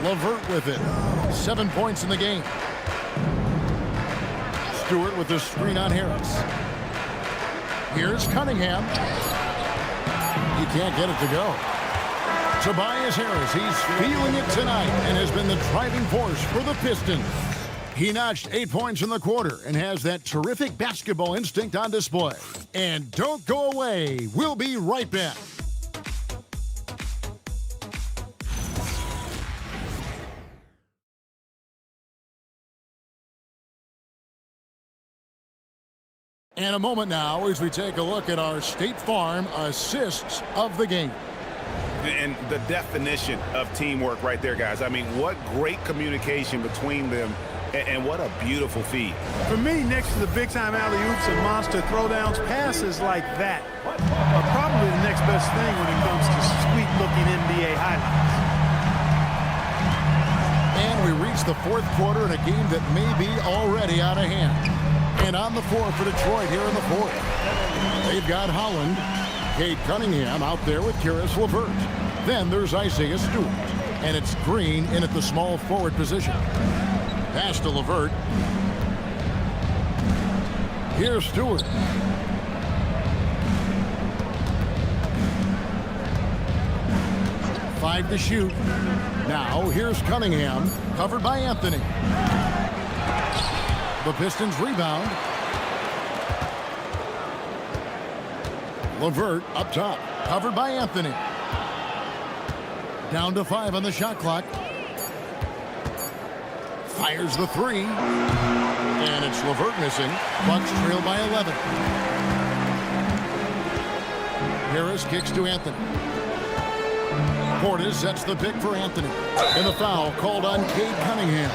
Speaker 1: LeVert with it. 7 points in the game. Stewart with the screen on Harris. Here's Cunningham. He can't get it to go. Tobias Harris, he's feeling it tonight and has been the driving force for the Pistons. He notched 8 points in the quarter and has that terrific basketball instinct on display. And don't go away. We'll be right back. And a moment now as we take a look at our State Farm assists of the game.
Speaker 7: And the definition of teamwork right there, guys. I mean, what great communication between them, and what a beautiful feed.
Speaker 2: For me, next to the big-time alley-oops and monster throwdowns, passes like that are probably the next best thing when it comes to sweet-looking NBA highlights.
Speaker 1: And we reach the fourth quarter in a game that may be already out of hand. And on the floor for Detroit here in the fourth. They've got Holland, Cade Cunningham out there with Karis LeVert. Then there's Isaiah Stewart. And it's Green in at the small forward position. Pass to LeVert. Here's Stewart. Five to shoot. Now here's Cunningham, covered by Anthony. The Pistons rebound. LeVert up top, covered by Anthony. Down to 5 on the shot clock. Fires the three. And it's LeVert missing. Bucks trail by 11. Harris kicks to Anthony. Portis sets the pick for Anthony. And the foul called on Cade Cunningham.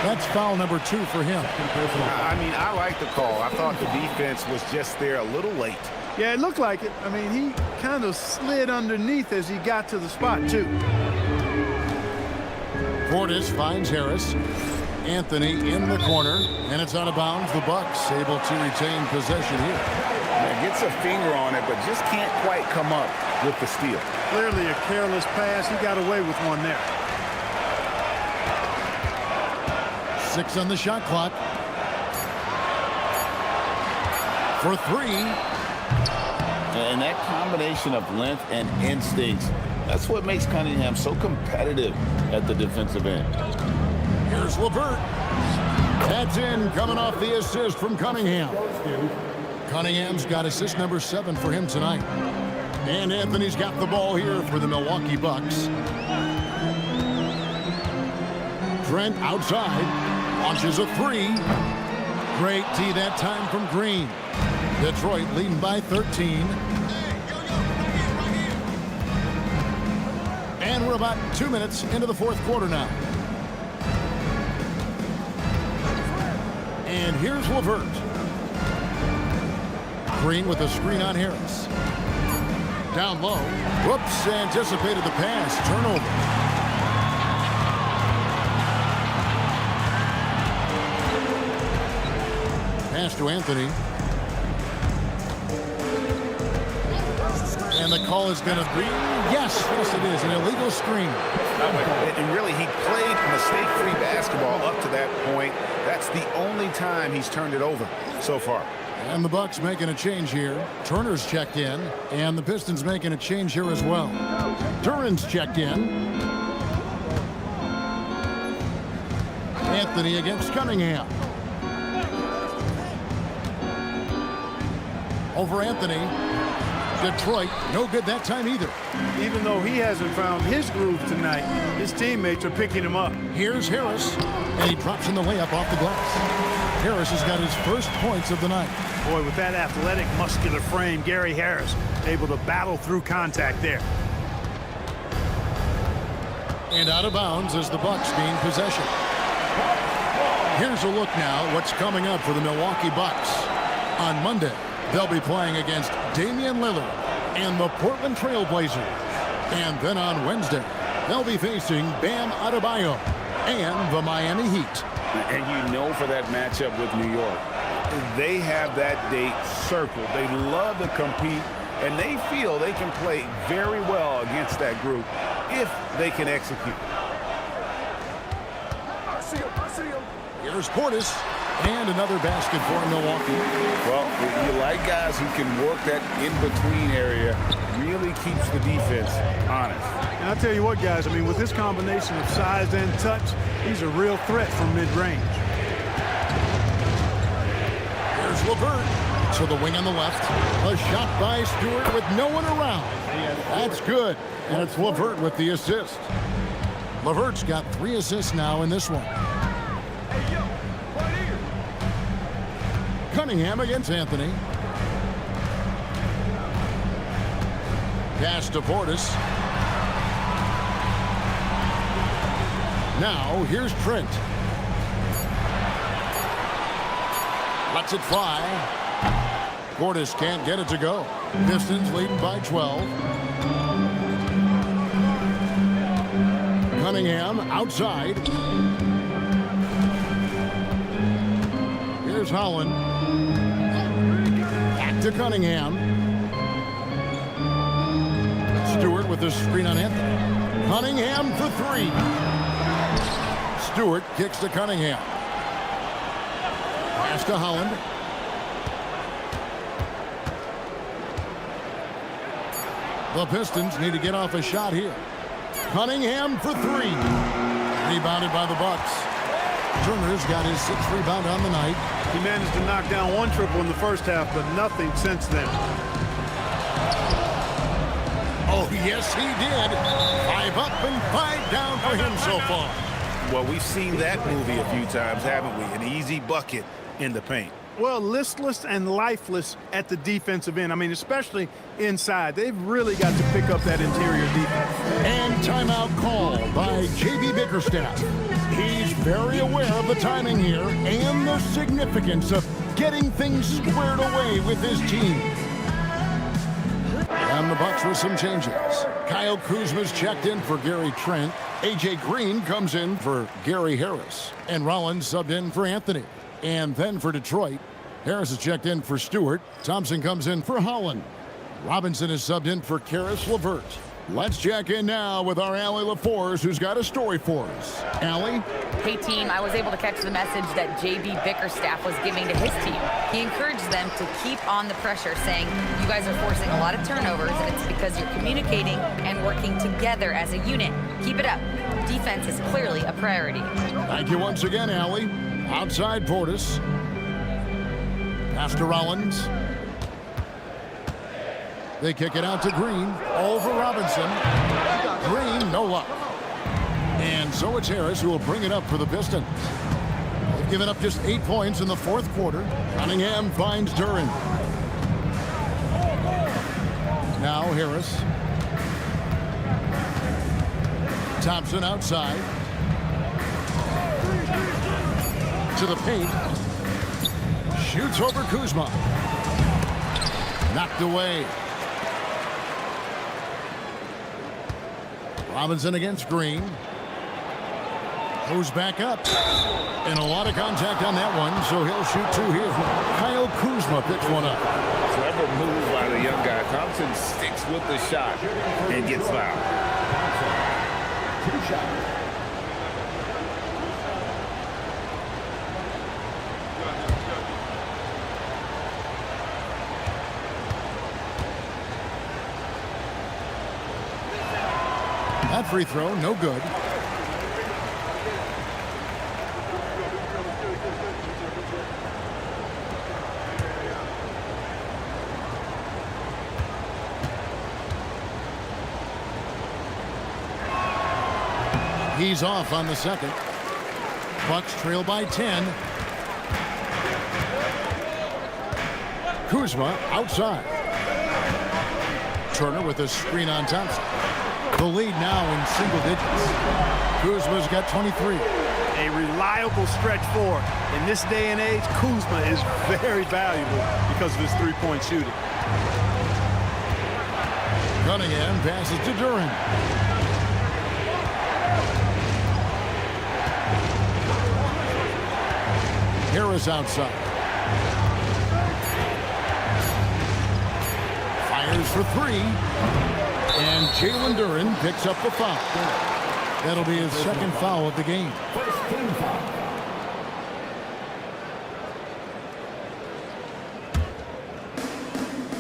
Speaker 1: That's foul number 2 for him.
Speaker 7: I mean, I like the call. I thought the defense was just there a little late.
Speaker 2: Yeah, it looked like it. I mean, he kind of slid underneath as he got to the spot, too.
Speaker 1: Portis finds Harris. Anthony in the corner, and it's out of bounds. The Bucks able to retain possession here.
Speaker 7: Yeah, gets a finger on it, but just can't quite come up with the steal.
Speaker 2: Clearly a careless pass. He got away with one there.
Speaker 1: 6 on the shot clock. For 3.
Speaker 6: And that combination of length and instincts, that's what makes Cunningham so competitive at the defensive end.
Speaker 1: Here's LeVert. That's in, coming off the assist from Cunningham. Cunningham's got assist number 7 for him tonight. And Anthony's got the ball here for the Milwaukee Bucks. Trent outside. Launches a 3. Great tee that time from Green. Detroit leading by 13. And we're about 2 minutes into the 4th quarter now. And here's LeVert. Green with a screen on Harris. Down low. Whoops, anticipated the pass. Turnover. Pass to Anthony. And the call is going to be, yes, it is, an illegal screen.
Speaker 7: And really, he played mistake-free basketball up to that point. That's the only time he's turned it over so far.
Speaker 1: And the Bucks making a change here. Turner's checked in, and the Pistons making a change here as well. Duran's checked in. Anthony against Cunningham. Over Anthony. Detroit, no good that time either.
Speaker 2: Even though he hasn't found his groove tonight, his teammates are picking him up.
Speaker 1: Here's Harris, and he drops in the layup off the glass. Harris has got his first points of the night.
Speaker 2: Boy, with that athletic, muscular frame, Gary Harris able to battle through contact there.
Speaker 1: And out of bounds as the Bucks gain possession. Here's a look now what's coming up for the Milwaukee Bucks. On Monday, they'll be playing against Damian Lillard and the Portland Trail Blazers. And then on Wednesday, they'll be facing Bam Adebayo and the Miami Heat.
Speaker 7: And you know, for that matchup with New York, they have that date circled. They love to compete, and they feel they can play very well against that group if they can execute.
Speaker 1: Here's Portis, and another basket for Milwaukee.
Speaker 3: Well, you like guys who can work that in-between area, really keeps the defense honest.
Speaker 2: And I'll tell you what, guys, I mean, with this combination of size and touch, he's a real threat from mid-range.
Speaker 1: Here's LeVert to the wing on the left. A shot by Stewart with no one around. That's good, and it's LeVert with the assist. LeVert's got 3 assists now in this one. Cunningham against Anthony. Pass to Portis. Now here's Trent. Lets it fly. Portis can't get it to go. Pistons leading by 12. Cunningham outside. Here's Holland. Back to Cunningham. Stewart with the screen on Anthony. Cunningham for 3. Stewart kicks to Cunningham. Pass to Holland. The Pistons need to get off a shot here. Cunningham for 3. Rebounded by the Bucks. Turner's got his 6th rebound on the night.
Speaker 2: He managed to knock down 1 triple in the first half, but nothing since then.
Speaker 1: Oh, yes, he did. 5 up and 5 down for him so far.
Speaker 7: Well, we've seen that movie a few times, haven't we? An easy bucket in the paint.
Speaker 2: Well, listless and lifeless at the defensive end. I mean, especially inside. They've really got to pick up that interior defense.
Speaker 1: And timeout called by J.B. Bickerstaff. He's very aware of the timing here and the significance of getting things squared away with his team. And the Bucks with some changes. Kyle Kuzma's checked in for Gary Trent. A.J. Green comes in for Gary Harris. And Rollins subbed in for Anthony. And then for Detroit, Harris is checked in for Stewart. Thompson comes in for Holland. Robinson is subbed in for Karis LeVert. Let's check in now with our Allie LaForce, who's got a story for us. Allie?
Speaker 4: Hey, team, I was able to catch the message that J.B. Bickerstaff was giving to his team. He encouraged them to keep on the pressure, saying, you guys are forcing a lot of turnovers, and it's because you're communicating and working together as a unit. Keep it up. Defense is clearly a priority.
Speaker 1: Thank you once again, Allie. Outside Portis. Pass to Rollins. They kick it out to Green. Over Robinson. Green, no luck. And so it's Harris who will bring it up for the Pistons. They've given up just 8 points in the fourth quarter. Cunningham finds Duren. Now Harris. Thompson outside. To the paint. Shoots over Kuzma. Knocked away. Robinson against Green. Goes back up. And a lot of contact on that one, so he'll shoot two here. Kyle Kuzma picks one up.
Speaker 3: Clever move by the young guy. Thompson sticks with the shot and gets fouled.
Speaker 5: Two shots.
Speaker 1: That free throw, no good. He's off on the second. Bucks trail by 10. Kuzma outside. Turner with a screen on Thompson. The lead now in single digits. Kuzma's got 23.
Speaker 2: A reliable stretch forward. In this day and age, Kuzma is very valuable because of his three-point shooting.
Speaker 1: Cunningham passes to Duren. Harris outside. Fires for three. And Jalen Duren picks up the foul. That'll be his second foul of the game.
Speaker 5: First team foul.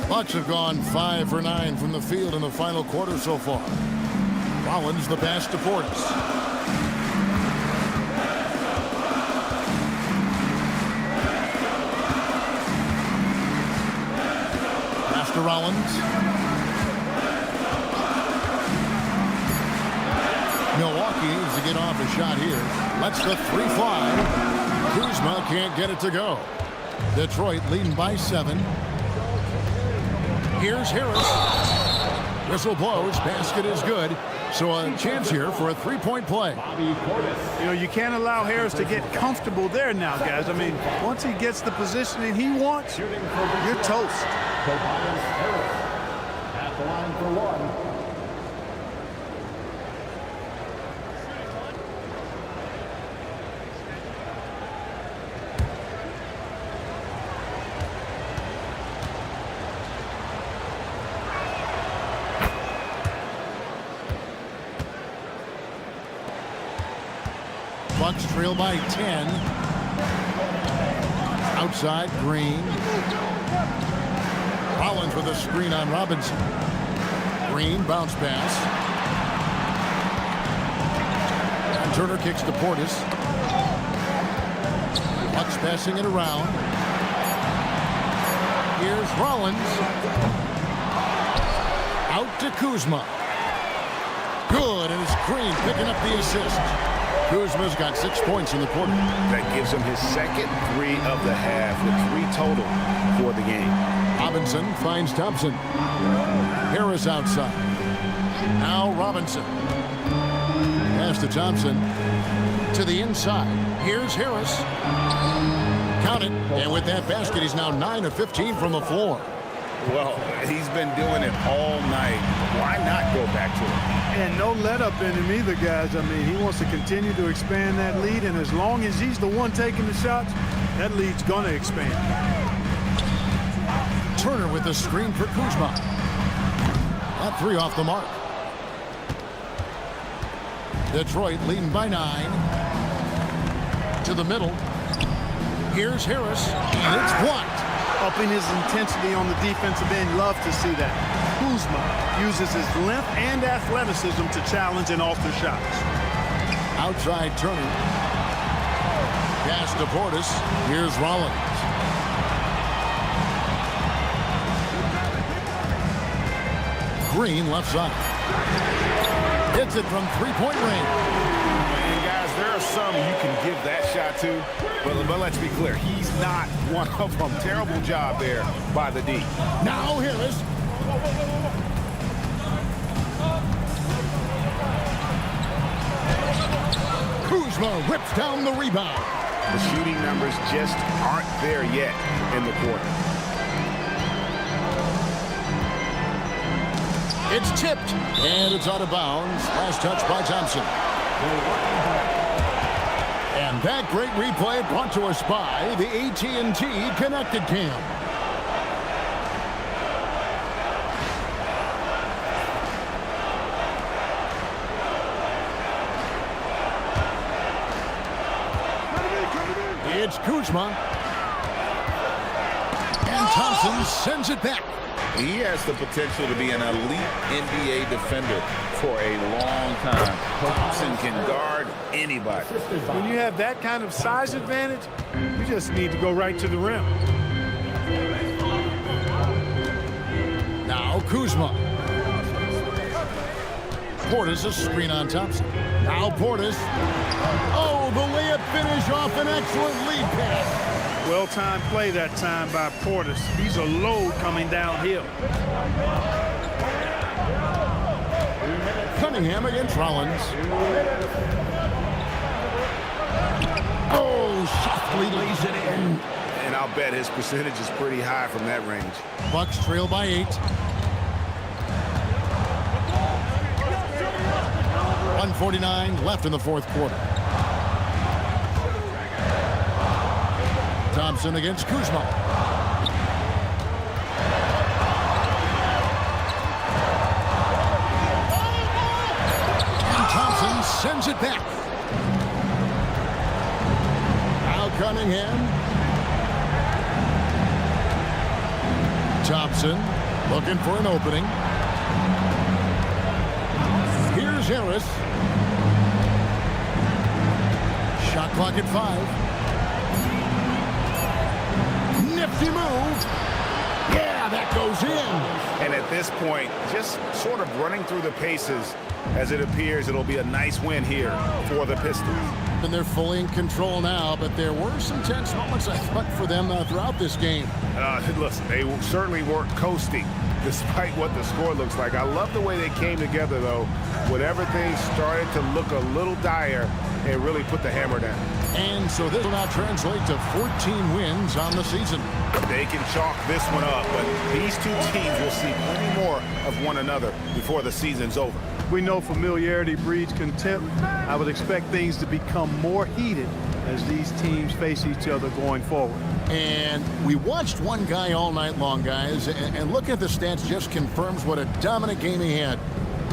Speaker 1: Bucks have gone 5 for 9 from the field in the final quarter so far. Rollins the pass to Portis. Pass to Rollins. Milwaukee needs to get off a shot here. Lets the three fly. Kuzma can't get it to go. Detroit leading by 7. Here's Harris. Whistle blows. Basket is good. So a chance here for a three-point play.
Speaker 2: You know, you can't allow Harris to get comfortable there now, guys. I mean, once he gets the positioning he wants, you're toast.
Speaker 5: Tobias Harris at the line for one.
Speaker 1: Bucks trail by 10. Outside, Green. Rollins with a screen on Robinson. Green, bounce pass. And Turner kicks to Portis. Bucks passing it around. Here's Rollins. Out to Kuzma. Good, and it's Green picking up the assist. Kuzma's got 6 points in the quarter.
Speaker 7: That gives him his second 3 of the half, with 3 total for the game.
Speaker 1: Robinson finds Thompson. Harris outside. Now Robinson. Pass to Thompson. To the inside. Here's Harris. Count it. And with that basket, he's now 9 of 15 from the floor.
Speaker 7: Well, he's been doing it all night. Why not go back to it?
Speaker 2: And no let up in him either, guys. I mean, he wants to continue to expand that lead, and as long as he's the one taking the shots, that lead's going to expand.
Speaker 1: Turner with the screen for Kuzma. That 3 off the mark. Detroit leading by 9. To the middle. Here's Harris, and it's blocked.
Speaker 2: Upping his intensity on the defensive end. Love to see that. Kuzma uses his length and athleticism to challenge and alter shots.
Speaker 1: Outside Turner. Pass to Portis. Here's Rollins. Green left side. Hits it from three-point range.
Speaker 7: And guys, there are some you can give that shot to, but let's be clear, he's not one of them. Terrible job there by the D.
Speaker 1: Now Harris. Kuzma rips down the rebound.
Speaker 7: The shooting numbers just aren't there yet in the quarter.
Speaker 1: It's tipped, and it's out of bounds. Last touch by Thompson. And that great replay brought to us by the AT&T Connected Cam. It's Kuzma. And Thompson sends it back.
Speaker 3: He has the potential to be an elite NBA defender for a long time. Thompson can guard anybody.
Speaker 2: When you have that kind of size advantage, you just need to go right to the rim.
Speaker 1: Now Kuzma. Portis a screen on Thompson. Now Portis. Oh, the layup finish off an excellent lead pass.
Speaker 2: Well-timed play that time by Portis. He's a load coming downhill.
Speaker 1: Cunningham against Rollins. Oh, softly lays it in.
Speaker 7: And I'll bet his percentage is pretty high from that range.
Speaker 1: Bucks trail by 8. 1:49 left in the fourth quarter. Thompson against Kuzma. And Thompson sends it back. Now Cunningham. Thompson looking for an opening. Here's Harris. Shot clock at 5. Nifty move. Yeah, that goes in.
Speaker 7: And at this point, just sort of running through the paces, as it appears it'll be a nice win here for the Pistons.
Speaker 1: And they're fully in control now, but there were some tense moments, I thought, for them throughout this game.
Speaker 7: Listen, they certainly weren't coasting, despite what the score looks like. I love the way they came together, though. Whenever things started to look a little dire, it really put the hammer down.
Speaker 1: And so this will now translate to 14 wins on the season.
Speaker 7: They can chalk this one up, but these two teams will see plenty more of one another before the season's over.
Speaker 2: We know familiarity breeds contempt. I would expect things to become more heated as these teams face each other going forward.
Speaker 1: And we watched one guy all night long, guys, and looking at the stats just confirms what a dominant game he had.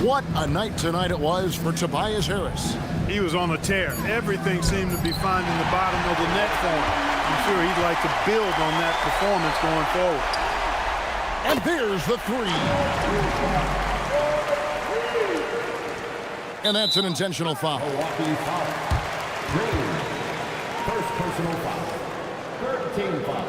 Speaker 1: What a night tonight it was for Tobias Harris.
Speaker 2: He was on a tear. Everything seemed to be finding the bottom of the net for him. I'm sure he'd like to build on that performance going forward.
Speaker 1: And there's the 3. And that's an intentional foul.
Speaker 5: Milwaukee foul. Green. First personal foul. Third team foul.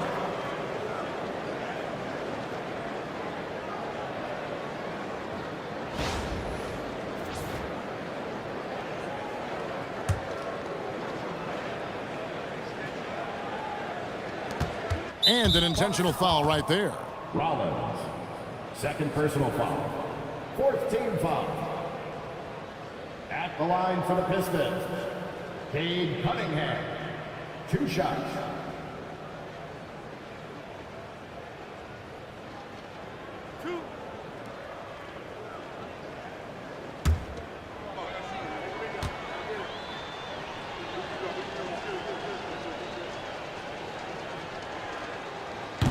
Speaker 1: And an intentional foul right there.
Speaker 5: Rollins, second personal foul. Fourth team foul. At the line for the Pistons, Cade Cunningham. 2 shots.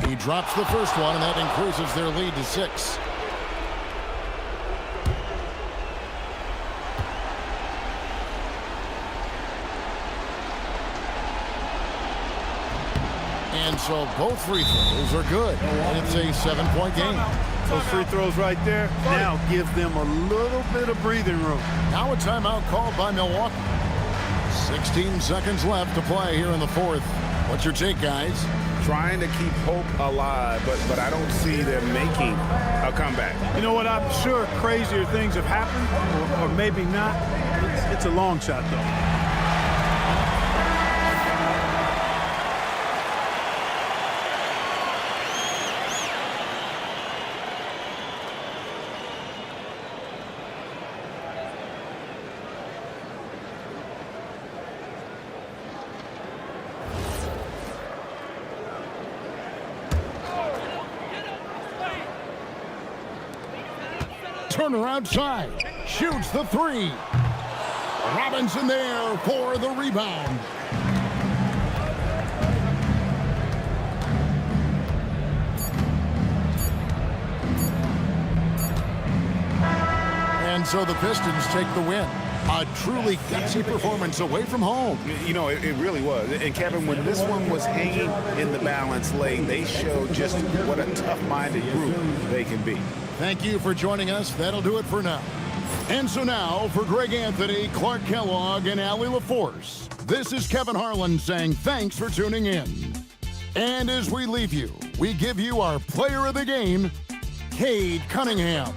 Speaker 1: He drops the first one, and that increases their lead to 6. And so both free throws are good. And it's a 7-point game.
Speaker 2: Those free throws right there now give them a little bit of breathing room.
Speaker 1: Now a timeout called by Milwaukee. 16 seconds left to play here in the fourth. What's your take, guys?
Speaker 7: Trying to keep hope alive, but I don't see them making a comeback.
Speaker 2: You know what? I'm sure crazier things have happened, or maybe not. It's a long shot, though.
Speaker 1: Turner outside, shoots the 3. Robinson there for the rebound. And so the Pistons take the win. A truly gutsy performance away from home.
Speaker 7: You know, it really was. And Kevin, when this one was hanging in the balance lane, they showed just what a tough-minded group they can be.
Speaker 1: Thank you for joining us. That'll do it for now. And so now, for Greg Anthony, Clark Kellogg, and Allie LaForce, this is Kevin Harlan saying thanks for tuning in. And as we leave you, we give you our player of the game, Cade Cunningham.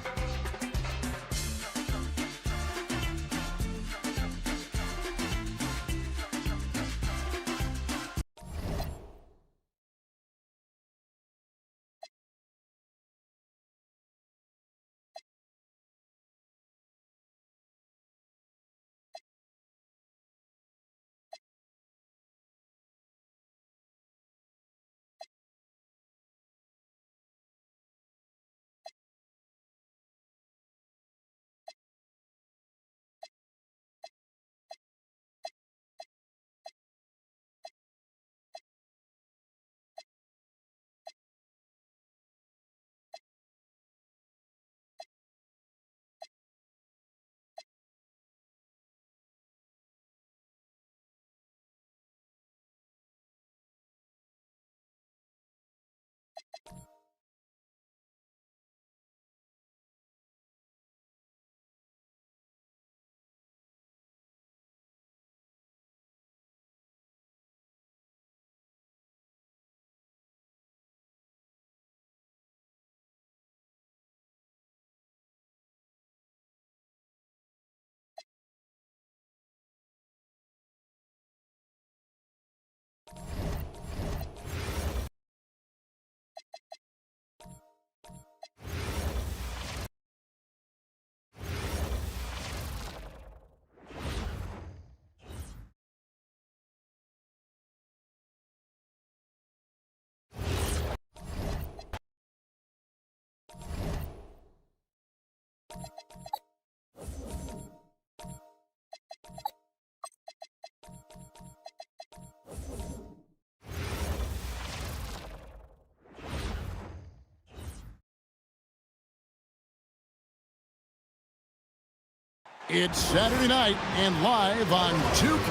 Speaker 1: It's Saturday night and live on Duke.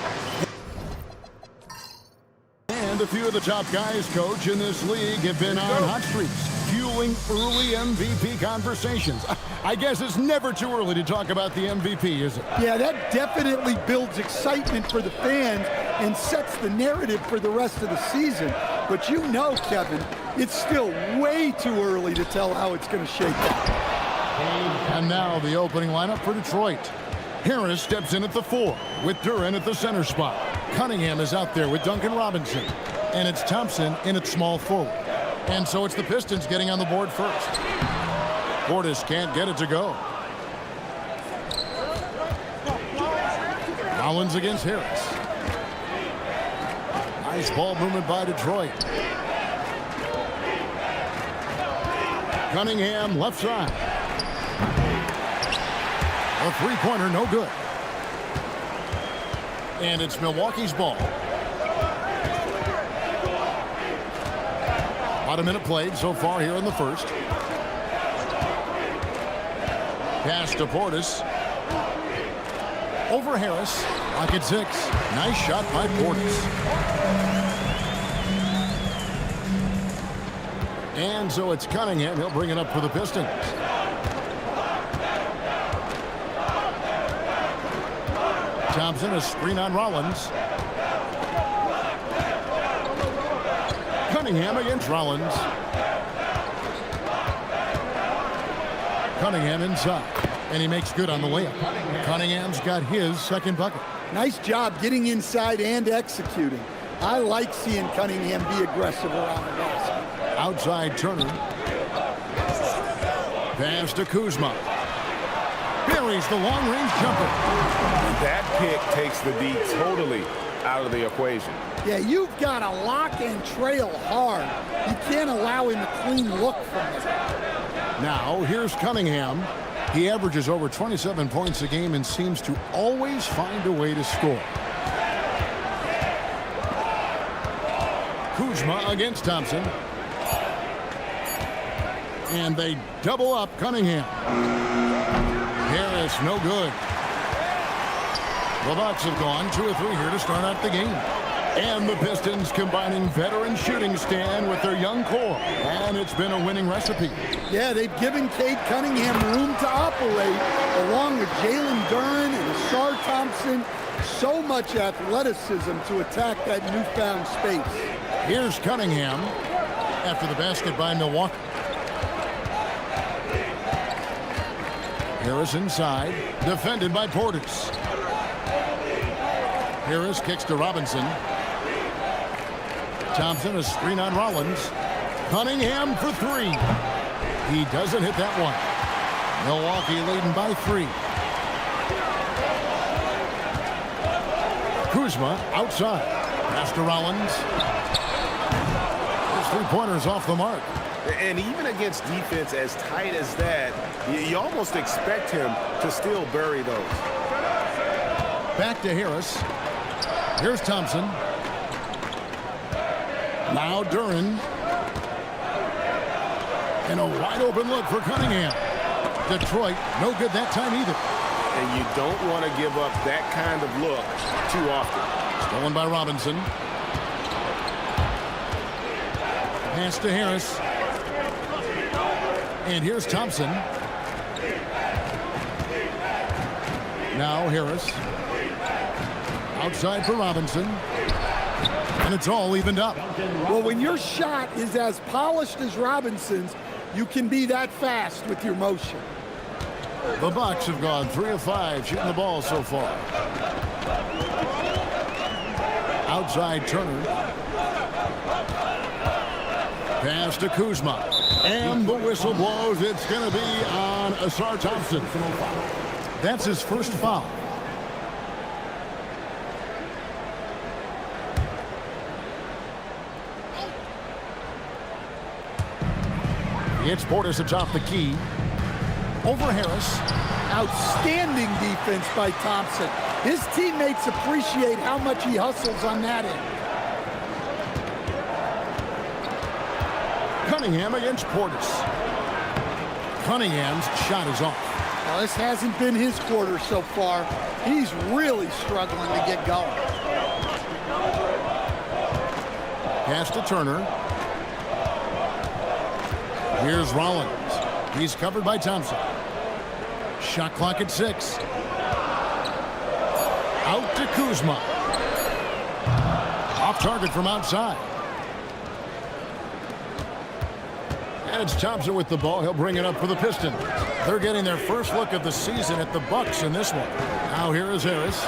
Speaker 1: And a few of the top guys, Coach, in this league have been on hot streaks, fueling early MVP conversations. I guess it's never too early to talk about the MVP, is it?
Speaker 11: Yeah, that definitely builds excitement for the fans and sets the narrative for the rest of the season. But you know, Kevin, it's still way too early to tell how it's going to shake out.
Speaker 1: And now the opening lineup for Detroit. Harris steps in at the 4 with Duran at the center spot. Cunningham is out there with Duncan Robinson. And it's Thompson in at small forward. And so it's the Pistons getting on the board first. Portis can't get it to go. Rollins against Harris. Nice ball movement by Detroit. Cunningham left side. A three-pointer, no good. And it's Milwaukee's ball. About a minute played so far here in the first. Pass to Portis. Over Harris. Lock at 6. Nice shot by Portis. And so it's Cunningham. He'll bring it up for the Pistons. Thompson, a screen on Rollins. Cunningham against Rollins. Cunningham inside. And he makes good on the layup. Cunningham's got his second bucket.
Speaker 11: Nice job getting inside and executing. I like seeing Cunningham be aggressive around the basket.
Speaker 1: Outside Turner. Pass to Kuzma. Buries the long-range jumper.
Speaker 7: That pick takes the D totally out of the equation.
Speaker 11: Yeah, you've got to lock and trail hard. You can't allow him a clean look from it.
Speaker 1: Now, here's Cunningham. He averages over 27 points a game and seems to always find a way to score. Kuzma against Thompson. And they double up Cunningham. Harris, no good. The Bucks have gone 2 of 3 here to start out the game. And the Pistons combining veteran shooting stand with their young core. And it's been a winning recipe.
Speaker 11: Yeah, they've given Cade Cunningham room to operate, along with Jalen Duren and Asar Thompson. So much athleticism to attack that newfound space.
Speaker 1: Here's Cunningham after the basket by Milwaukee. Harris inside, defended by Portis. Harris kicks to Robinson. Thompson, a screen on Rollins. Cunningham for 3. He doesn't hit that one. Milwaukee leading by 3. Kuzma outside. Pass to Rollins. His three-pointer's off the mark.
Speaker 7: And even against defense as tight as that, you almost expect him to still bury those.
Speaker 1: Back to Harris. Here's Thompson. Now Duren. And a wide open look for Cunningham. Detroit, no good that time either.
Speaker 7: And you don't want to give up that kind of look too often.
Speaker 1: Stolen by Robinson. Pass to Harris. And here's Thompson. Now Harris. Outside for Robinson. And it's all evened up.
Speaker 11: Well, when your shot is as polished as Robinson's, you can be that fast with your motion.
Speaker 1: The Bucks have gone 3 of 5 shooting the ball so far. Outside Turner. Pass to Kuzma. And the whistle blows. It's going to be on Asar Thompson. That's his first foul. It's Portis atop the key. Over Harris.
Speaker 11: Outstanding defense by Thompson. His teammates appreciate how much he hustles on that end.
Speaker 1: Cunningham against Portis. Cunningham's shot is off.
Speaker 11: Well, this hasn't been his quarter so far. He's really struggling to get going.
Speaker 1: Pass to Turner. Here's Rollins. He's covered by Thompson. Shot clock at 6. Out to Kuzma. Off target from outside. And it's Thompson with the ball. He'll bring it up for the Pistons. They're getting their first look of the season at the Bucks in this one. Now here is Harris.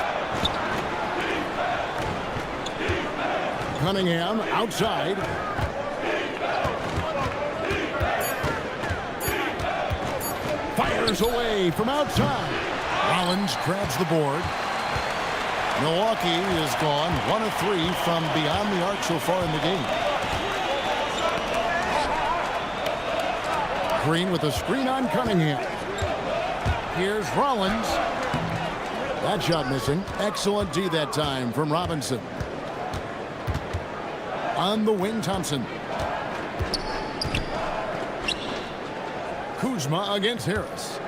Speaker 1: Cunningham outside. Fires away from outside. Rollins grabs the board. Milwaukee is gone 1 of 3 from beyond the arc so far in the game. Green with a screen on Cunningham. Here's Rollins. That shot missing. Excellent D that time from Robinson. On the wing, Thompson. Kuzma against Harris.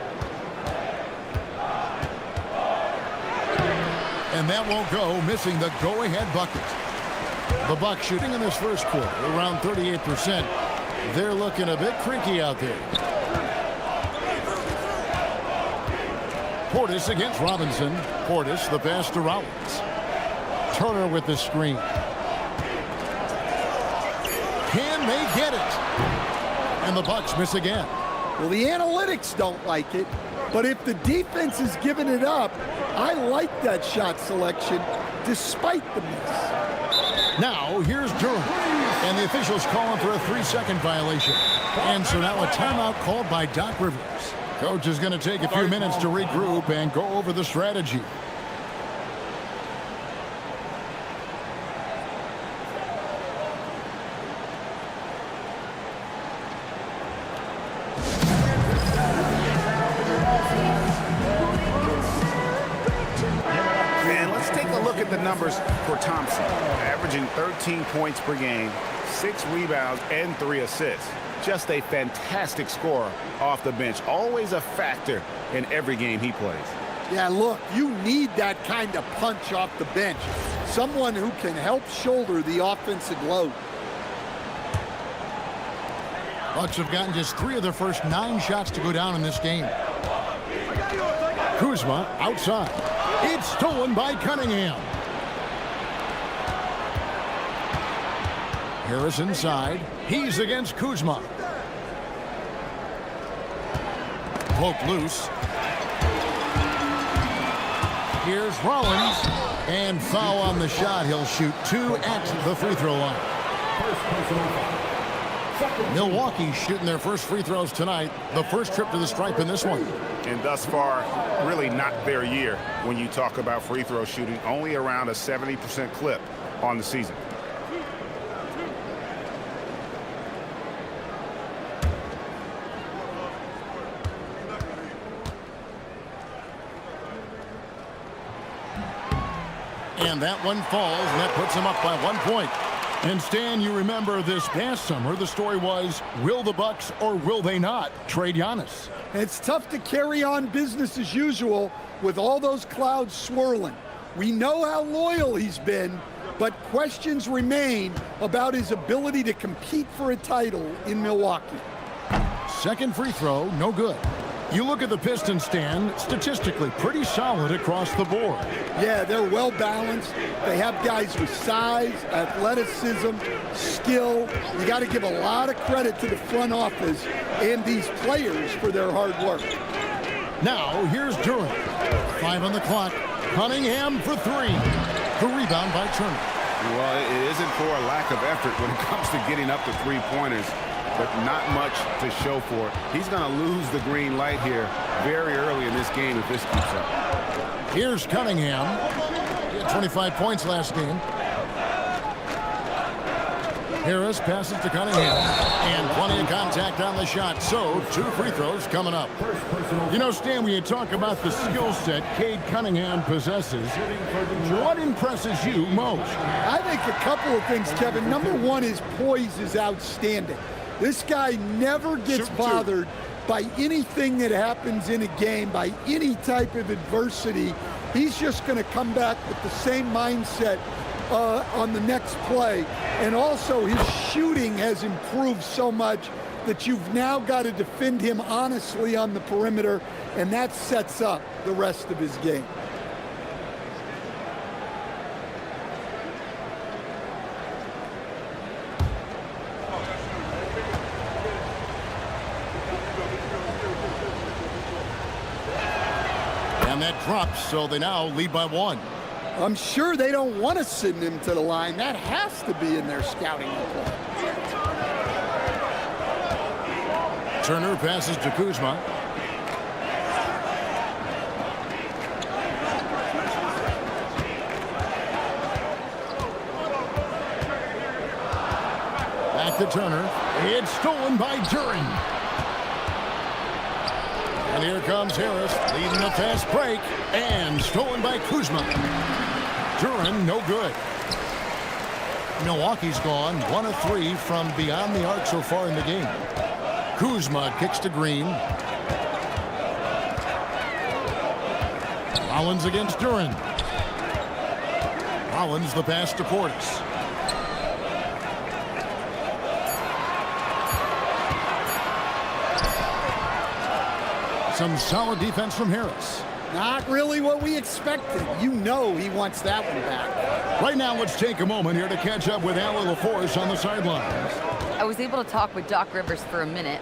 Speaker 1: And that won't go, missing the go-ahead bucket. The Bucks shooting in this first quarter around 38%. They're looking a bit creaky out there. Portis against Robinson. Portis, the pass to Rollins. Turner with the screen. Can they get it? And the Bucks miss again.
Speaker 11: Well, the analytics don't like it, but if the defense is giving it up, I like that shot selection despite the miss.
Speaker 1: Now, here's Durham. And the officials calling for a 3-second violation. And so now a timeout called by Doc Rivers. Coach is going to take a few minutes to regroup and go over the strategy.
Speaker 7: The numbers for Thompson, averaging 13 points per game, 6 rebounds, and 3 assists. Just a fantastic scorer off the bench. Always a factor in every game he plays.
Speaker 11: Yeah, look, you need that kind of punch off the bench. Someone who can help shoulder the offensive load.
Speaker 1: Bucks have gotten just 3 of their first 9 shots to go down in this game. Kuzma outside. It's stolen by Cunningham. Harris inside. He's against Kuzma. Poke loose. Here's Rollins. And foul on the shot. He'll shoot 2 at the free throw line. Milwaukee shooting their first free throws tonight. The first trip to the stripe in this one.
Speaker 7: And thus far, really not their year when you talk about free throw shooting. Only around a 70% clip on the season.
Speaker 1: And that one falls, and that puts them up by 1 point. And Stan, you remember this past summer, the story was, will the Bucks or will they not trade Giannis?
Speaker 11: It's tough to carry on business as usual with all those clouds swirling. We know how loyal he's been, but questions remain about his ability to compete for a title in Milwaukee.
Speaker 1: Second free throw, no good. You look at the Pistons, Stan, statistically pretty solid across the board.
Speaker 11: Yeah, they're well balanced. They have guys with size, athleticism, skill. You got to give a lot of credit to the front office and these players for their hard work.
Speaker 1: Now, here's Durham. 5 on the clock. Cunningham for 3. The rebound by Turner.
Speaker 7: Well, it isn't for a lack of effort when it comes to getting up to 3-pointers. But not much to show for it. He's going to lose the green light here very early in this game if this keeps up.
Speaker 1: Here's Cunningham. He had 25 points last game. Harris passes to Cunningham. And plenty of contact on the shot. So, 2 free throws coming up. You know, Stan, when you talk about the skill set Cade Cunningham possesses, what impresses you most?
Speaker 11: I think a couple of things, Kevin. Number one, his poise is outstanding. This guy never gets bothered by anything that happens in a game, by any type of adversity. He's just going to come back with the same mindset on the next play. And also, his shooting has improved so much that you've now got to defend him honestly on the perimeter, and that sets up the rest of his game.
Speaker 1: And that drops, so they now lead by 1.
Speaker 11: I'm sure they don't want to send him to the line. That has to be in their scouting report.
Speaker 1: Turner passes to Kuzma. Back to Turner. It's stolen by Duren. And here comes Harris leading the fast break. And stolen by Kuzma. Duren, no good. Milwaukee's gone 1 of 3 from beyond the arc so far in the game. Kuzma kicks to Green. Rollins against Duren. Rollins the pass to Portis. Some solid defense from Harris.
Speaker 11: Not really what we expected. You know he wants that one back.
Speaker 1: Right now, let's take a moment here to catch up with Allie LaForce on the sidelines.
Speaker 4: I was able to talk with Doc Rivers for a minute.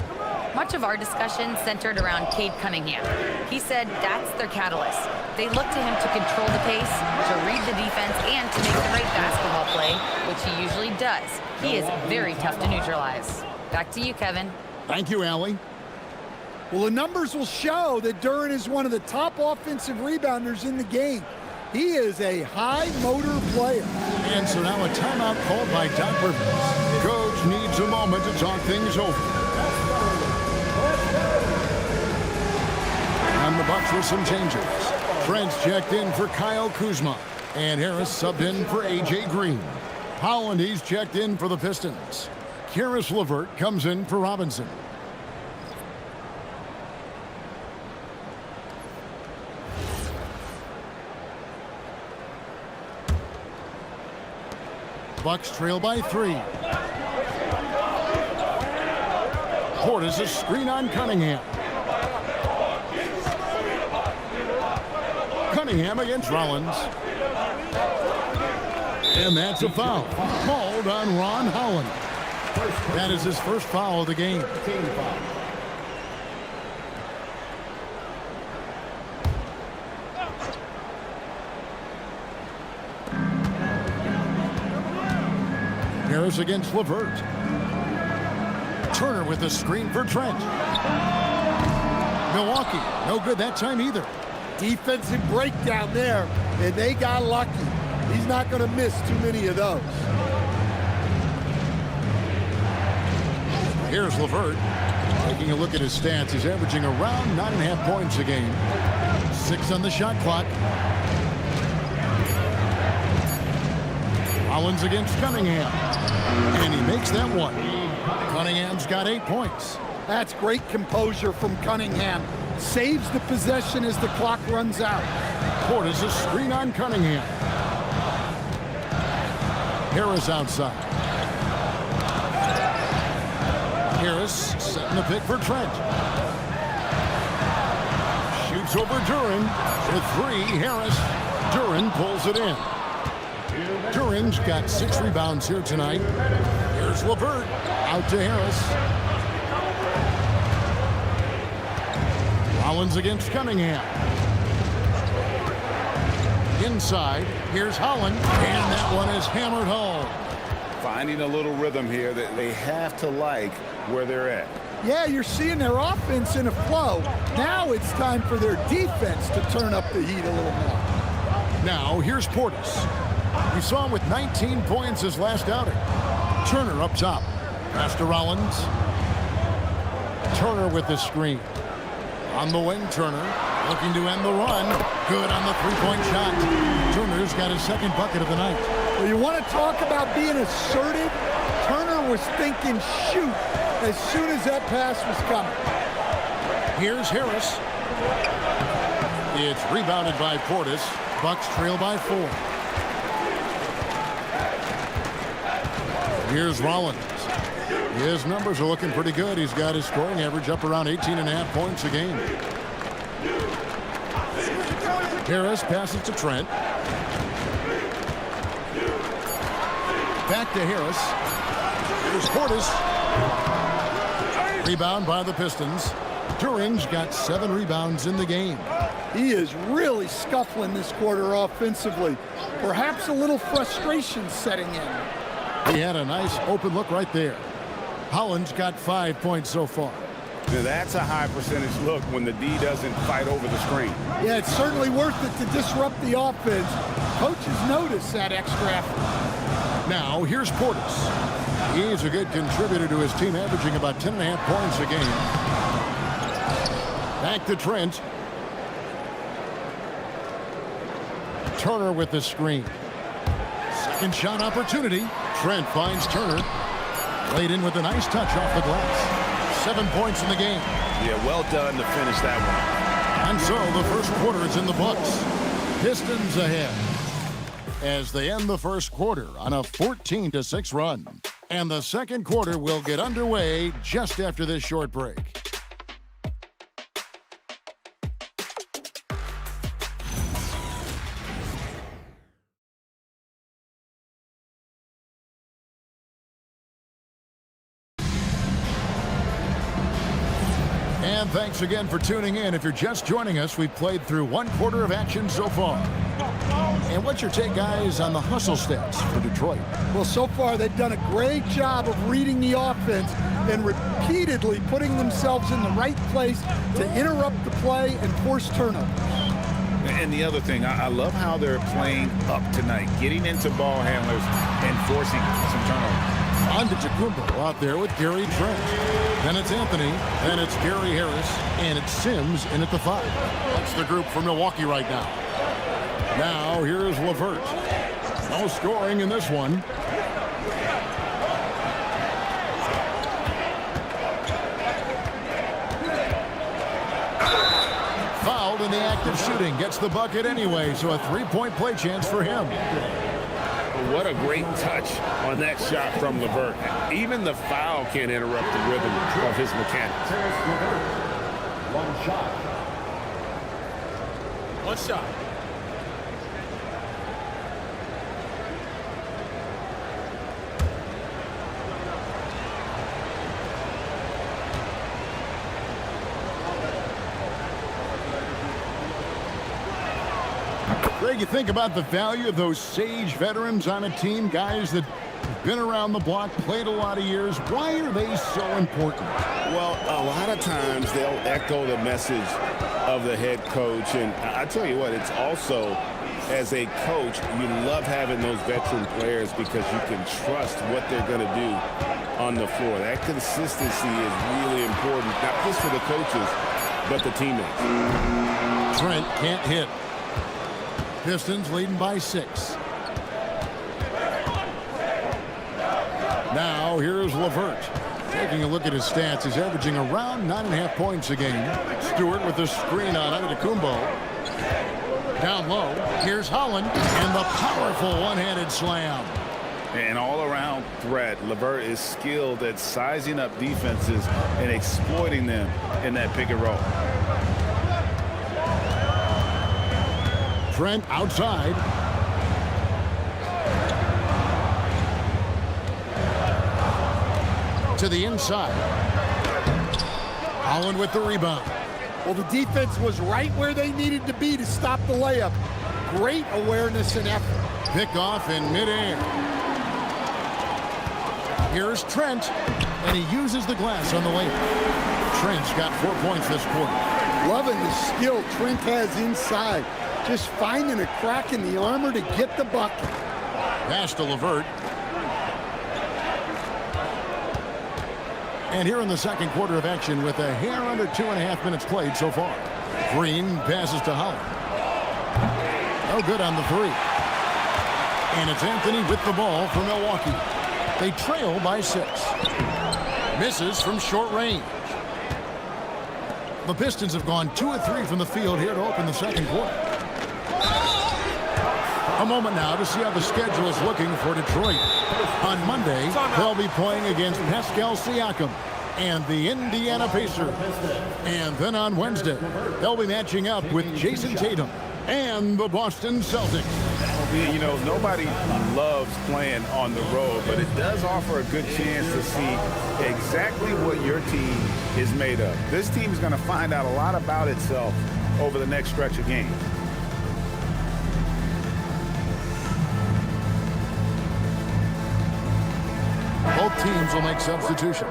Speaker 4: Much of our discussion centered around Cade Cunningham. He said that's their catalyst. They look to him to control the pace, to read the defense, and to make the right basketball play, which he usually does. He is very tough to neutralize. Back to you, Kevin.
Speaker 1: Thank you, Allie.
Speaker 11: Well, the numbers will show that Duren is one of the top offensive rebounders in the game. He is a high motor player.
Speaker 1: And so now a timeout called by Doc Rivers. Coach needs a moment to talk things over. And the Bucks with some changes. Trent's checked in for Kyle Kuzma. And Harris subbed in for A.J. Green. Holland, he's checked in for the Pistons. Karis LeVert comes in for Robinson. Bucks trail by 3. Portis a screen on Cunningham. Cunningham against Rollins. And that's a foul. Called on Ron Holland. That is his first foul of the game. Harris against LeVert. Turner with the screen for Trent. Milwaukee, no good that time either.
Speaker 11: Defensive breakdown there, and they got lucky. He's not going to miss too many of those.
Speaker 1: Here's LeVert. Taking a look at his stats, he's averaging around 9.5 points a game. 6 on the shot clock. Rollins against Cunningham. And he makes that one. Cunningham's got 8 points.
Speaker 11: That's great composure from Cunningham. Saves the possession as the clock runs out.
Speaker 1: Portis a screen on Cunningham. Harris outside. Harris setting the pick for Trent. Shoots over Duren. To 3, Harris. Duren pulls it in. Duren's got 6 rebounds here tonight. Here's LeVert. Out to Harris. Rollins against Cunningham. Inside. Here's Holland. And that one is hammered home.
Speaker 3: Finding a little rhythm here that they have to like where they're at.
Speaker 11: Yeah, you're seeing their offense in a flow. Now it's time for their defense to turn up the heat a little more.
Speaker 1: Now, here's Portis. We saw him with 19 points his last outing. Turner up top. Pass to Rollins. Turner with the screen. On the wing, Turner. Looking to end the run. Good on the three-point shot. Turner's got his second bucket of the night.
Speaker 11: Well, you want to talk about being assertive? Turner was thinking shoot as soon as that pass was coming.
Speaker 1: Here's Harris. It's rebounded by Portis. Bucks trail by 4. Here's Rollins. His numbers are looking pretty good. He's got his scoring average up around 18.5 points a game. Harris passes to Trent. Back to Harris. Here's Portis. Rebound by the Pistons. Duren's got 7 rebounds in the game.
Speaker 11: He is really scuffling this quarter offensively. Perhaps a little frustration setting in.
Speaker 1: He had a nice open look right there. Holland's got 5 points so far.
Speaker 7: Now, that's a high percentage look when the D doesn't fight over the screen.
Speaker 11: Yeah, it's certainly worth it to disrupt the offense. Coaches notice that extra effort.
Speaker 1: Now, here's Portis. He's a good contributor to his team, averaging about 10.5 points a game. Back to Trent. Turner with the screen. Second shot opportunity. Trent finds Turner. Laid in with a nice touch off the glass. 7 points in the game.
Speaker 7: Yeah, well done to finish that one.
Speaker 1: And so the first quarter is in the books. Pistons ahead as they end the first quarter on a 14-6 run. And the second quarter will get underway just after this short break. And thanks again for tuning in. If you're just joining us, we've played through one quarter of action so far. And what's your take, guys, on the hustle stats for Detroit?
Speaker 11: Well, so far they've done a great job of reading the offense and repeatedly putting themselves in the right place to interrupt the play and force turnovers.
Speaker 7: And the other thing, I love how they're playing up tonight, getting into ball handlers and forcing some turnovers.
Speaker 1: On to Antetokounmpo out there with Gary Trent. Then it's Anthony, then it's Gary Harris, and it's Sims in at the 5. That's the group for Milwaukee right now. Now here's LeVert. No scoring in this one. Fouled in the act of shooting. Gets the bucket anyway, so a 3-point play chance for him.
Speaker 6: What a great touch on that shot from LeVert. Even the foul can't interrupt the rhythm of his mechanics.
Speaker 5: One shot.
Speaker 8: One shot.
Speaker 1: Greg, you think about the value of those sage veterans on a team, guys that have been around the block, played a lot of years. Why are they so important?
Speaker 6: Well, a lot of times they'll echo the message of the head coach. And I tell you what, it's also, as a coach, you love having those veteran players because you can trust what they're going to do on the floor. That consistency is really important, not just for the coaches, but the teammates.
Speaker 1: Trent can't hit. Pistons leading by 6. Now here's LeVert. Taking a look at his stats, he's averaging around 9.5 points a game. Stewart with the screen on Antetokounmpo. Down low, here's Holland, and the powerful one-handed slam.
Speaker 7: An all-around threat. LeVert is skilled at sizing up defenses and exploiting them in that pick and roll.
Speaker 1: Trent outside. To the inside. Holland with the rebound.
Speaker 11: Well, the defense was right where they needed to be to stop the layup. Great awareness and effort.
Speaker 1: Pick off in midair. Here's Trent, and he uses the glass on the layup. Trent's got 4 points this quarter.
Speaker 11: Loving the skill Trent has inside. Just finding a crack in the armor to get the bucket.
Speaker 1: Pass to LeVert. And here in the second quarter of action with a hair under 2.5 minutes played so far. Green passes to Holland. No good on the 3. And it's Anthony with the ball for Milwaukee. They trail by 6. Misses from short range. The Pistons have gone 2 of 3 from the field here to open the second quarter. A moment now to see how the schedule is looking for Detroit. On Monday, they'll be playing against Pascal Siakam and the Indiana Pacers. And then on Wednesday, they'll be matching up with Jason Tatum and the Boston Celtics.
Speaker 7: You know, nobody loves playing on the road, but it does offer a good chance to see exactly what your team is made of. This team is going to find out a lot about itself over the next stretch of games.
Speaker 1: Both teams will make substitutions.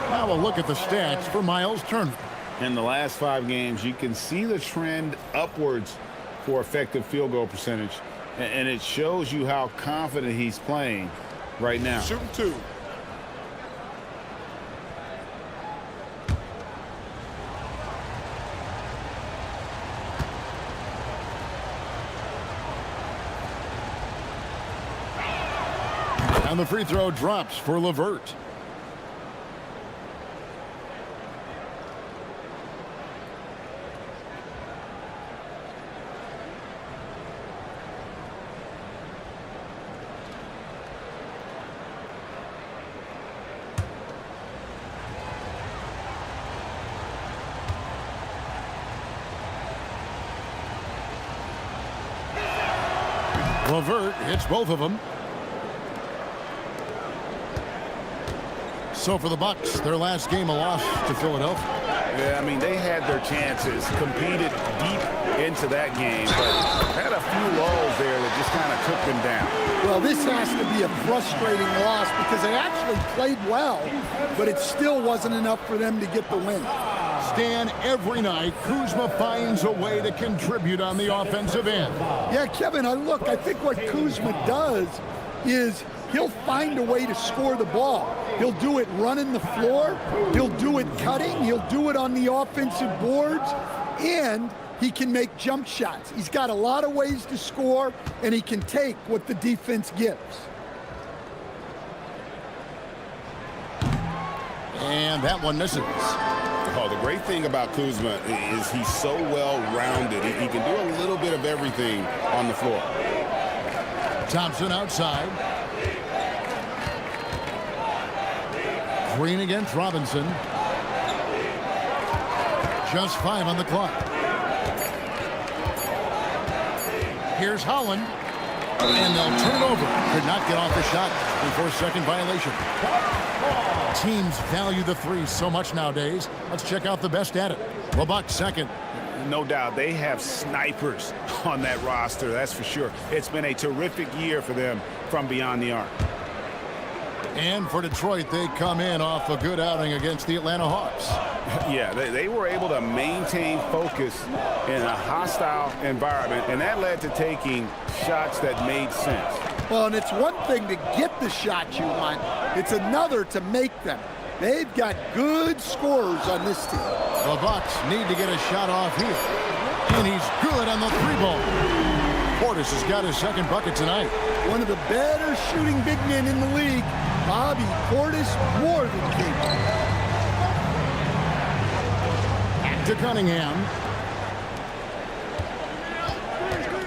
Speaker 1: Now a look at the stats for Miles Turner.
Speaker 3: In the last 5 games, you can see the trend upwards for effective field goal percentage, and it shows you how confident he's playing right now.
Speaker 9: Shooting 2.
Speaker 1: And the free throw drops for LeVert. LeVert hits both of them. So for the Bucks, their last game a loss to Philadelphia.
Speaker 7: Yeah, I mean, they had their chances, competed deep into that game, but had a few lulls there that just kind of took them down.
Speaker 11: Well, this has to be a frustrating loss because they actually played well, but it still wasn't enough for them to get the win.
Speaker 1: Stan, every night, Kuzma finds a way to contribute on the offensive end.
Speaker 11: Yeah, Kevin, I think what Kuzma does is he'll find a way to score the ball. He'll do it running the floor. He'll do it cutting. He'll do it on the offensive boards. And he can make jump shots. He's got a lot of ways to score, and he can take what the defense gives.
Speaker 1: And that one misses.
Speaker 6: Oh, the great thing about Kuzma is he's so well-rounded. He can do a little bit of everything on the floor.
Speaker 1: Thompson outside. Green against Robinson. Just 5 on the clock. Here's Holland. And they'll turn it over. Could not get off the shot before second violation. Teams value the 3 so much nowadays. Let's check out the best at it. The Bucks second.
Speaker 7: No doubt they have snipers on that roster, that's for sure. It's been a terrific year for them from beyond the arc.
Speaker 1: And for Detroit, they come in off a good outing against the Atlanta Hawks.
Speaker 7: Yeah, they were able to maintain focus in a hostile environment, and that led to taking shots that made sense.
Speaker 11: Well, and it's one thing to get the shots you want. It's another to make them. They've got good scorers on this team.
Speaker 1: The Bucks need to get a shot off here. And he's good on the 3-ball. Portis has got his second bucket tonight.
Speaker 11: One of the better shooting big men in the league, Bobby Portis, more than capable.
Speaker 1: Back to Cunningham.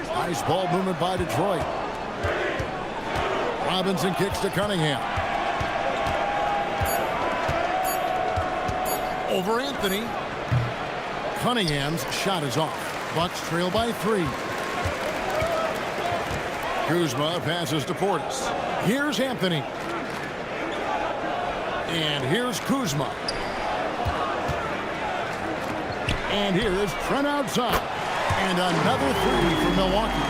Speaker 1: Nice ball movement by Detroit. Robinson kicks to Cunningham. Over Anthony. Cunningham's shot is off. Bucks trail by 3. Kuzma passes to Portis. Here's Anthony. And here's Kuzma. And here's Trent outside. And another 3 for Milwaukee.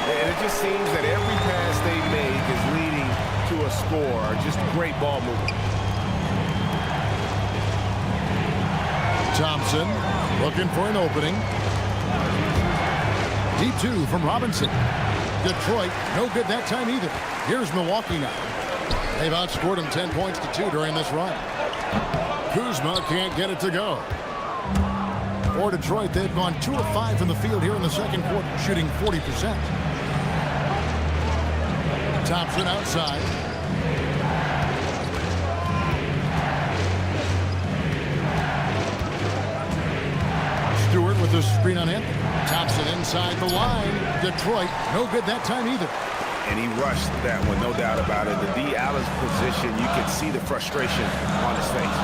Speaker 7: And it just seems that every pass they make is leading to a score. Just great ball movement.
Speaker 1: Thompson looking for an opening. Deep 2 from Robinson. Detroit, no good that time either. Here's Milwaukee now. They've outscored them 10 points to 2 during this run. Kuzma can't get it to go. For Detroit, they've gone 2 of 5 from the field here in the second quarter, shooting 40%. Thompson outside. Stewart with the screen on him. Thompson inside the line. Detroit, no good that time either.
Speaker 7: And he rushed that one, no doubt about it. The D out of position, you can see the frustration on his face.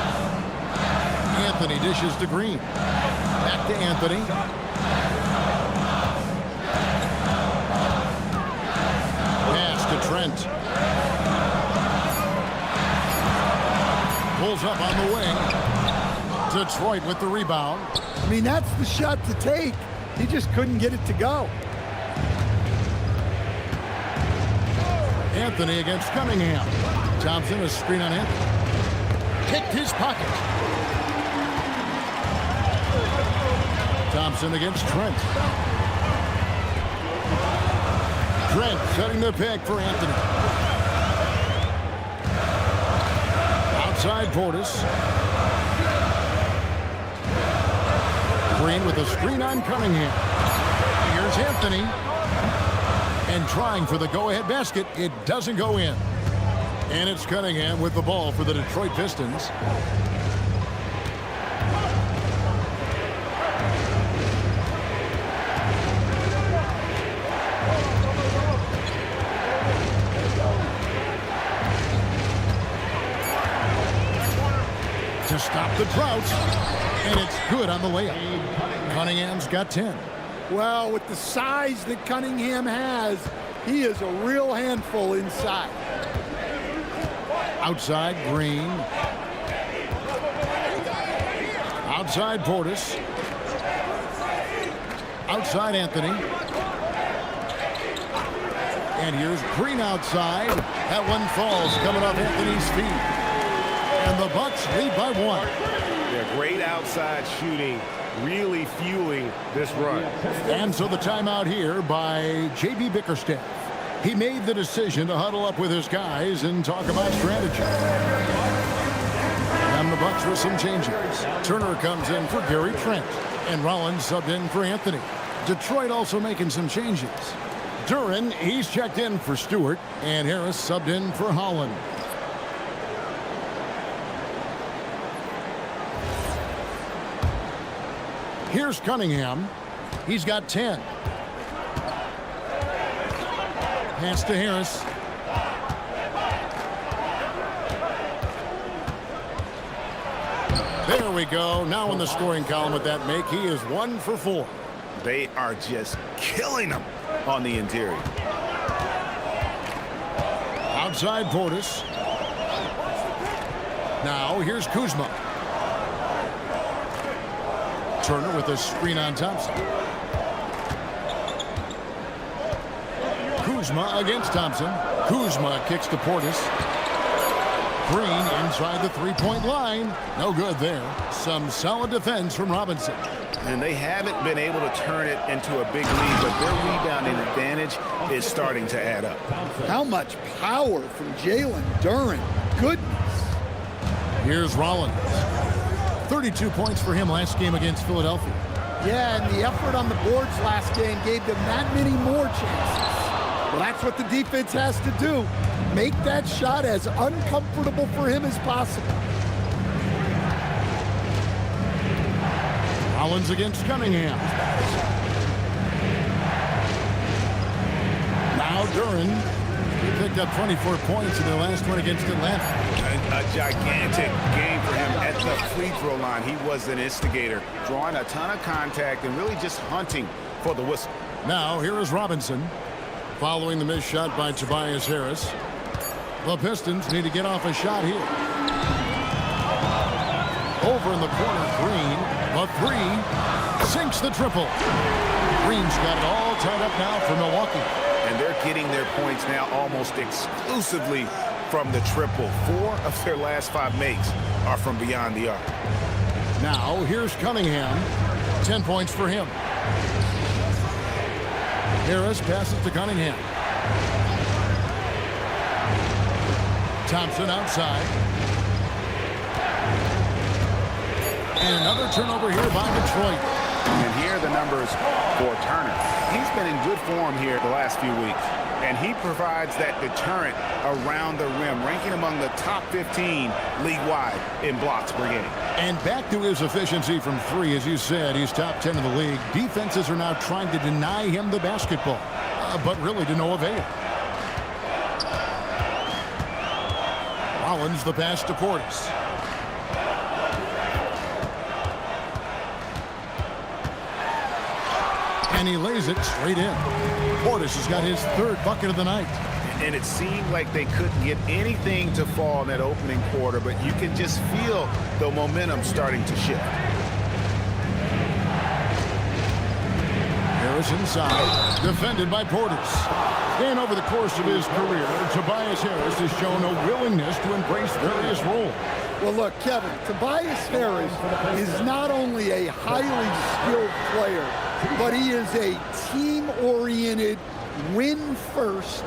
Speaker 1: Anthony dishes to Green. Back to Anthony. Pass to Trent. Pulls up on the wing. Detroit with the rebound.
Speaker 11: I mean, that's the shot to take. He just couldn't get it to go.
Speaker 1: Anthony against Cunningham. Thompson, a screen on Anthony. Kicked his pocket. Thompson against Trent. Trent setting the pick for Anthony. Outside Portis. Green with a screen on Cunningham. Here's Anthony. And trying for the go-ahead basket. It doesn't go in. And it's Cunningham with the ball for the Detroit Pistons. To stop the drought. And it's good on the layup. Cunningham's got 10.
Speaker 11: Well, with the size that Cunningham has, he is a real handful inside.
Speaker 1: Outside Green. Outside Portis. Outside Anthony. And here's Green outside. That one falls coming off Anthony's feet. And the Bucks lead by 1.
Speaker 7: Yeah, great outside shooting, really fueling this run.
Speaker 1: And so the timeout here by J.B. Bickerstaff. He made the decision to huddle up with his guys and talk about strategy. And the Bucks with some changes. Turner comes in for Gary Trent. And Rollins subbed in for Anthony. Detroit also making some changes. Duran, he's checked in for Stewart. And Harris subbed in for Holland. Here's Cunningham. He's got 10. Pass to Harris. There we go. Now in the scoring column with that make, he is 1 for 4.
Speaker 7: They are just killing them on the interior.
Speaker 1: Outside Portis. Now here's Kuzma. Turner with a screen on Thompson. Kuzma against Thompson. Kuzma kicks to Portis. Green inside the three-point line. No good there. Some solid defense from Robinson.
Speaker 7: And they haven't been able to turn it into a big lead, but their rebounding advantage is starting to add up.
Speaker 11: How much power from Jalen Duran. Goodness.
Speaker 1: Here's Rollins. 32 points for him last game against Philadelphia.
Speaker 11: Yeah, and the effort on the boards last game gave them that many more chances. Well, that's what the defense has to do. Make that shot as uncomfortable for him as possible.
Speaker 1: Rollins against Cunningham. Now Duran. He picked up 24 points in their last one against Atlanta.
Speaker 7: A gigantic game for him at the free throw line. He was an instigator, drawing a ton of contact and really just hunting for the whistle.
Speaker 1: Now here is Robinson. Following the missed shot by Tobias Harris. The Pistons need to get off a shot here. Over in the corner, Green. A three. Sinks the triple. Green's got it all tied up now for Milwaukee.
Speaker 7: And they're getting their points now almost exclusively from the triple. 4 of their last 5 makes are from beyond the arc.
Speaker 1: Now here's Cunningham. 10 points for him. Harris passes to Cunningham. Thompson outside. And another turnover here by Detroit.
Speaker 7: And here are the numbers for Turner. He's been in good form here the last few weeks. And he provides that deterrent around the rim, ranking among the top 15 league-wide in blocks per game.
Speaker 1: And back to his efficiency from 3, as you said, he's top 10 in the league. Defenses are now trying to deny him the basketball, but really to no avail. Rollins the pass to Portis. And he lays it straight in. Portis has got his 3rd bucket of the night.
Speaker 7: And it seemed like they couldn't get anything to fall in that opening quarter, but you can just feel the momentum starting to shift.
Speaker 1: Harris inside, defended by Portis. And over the course of his career, Tobias Harris has shown a willingness to embrace various roles.
Speaker 11: Well, look, Kevin, Tobias Harris is not only a highly skilled player, but he is a team-oriented, win-first,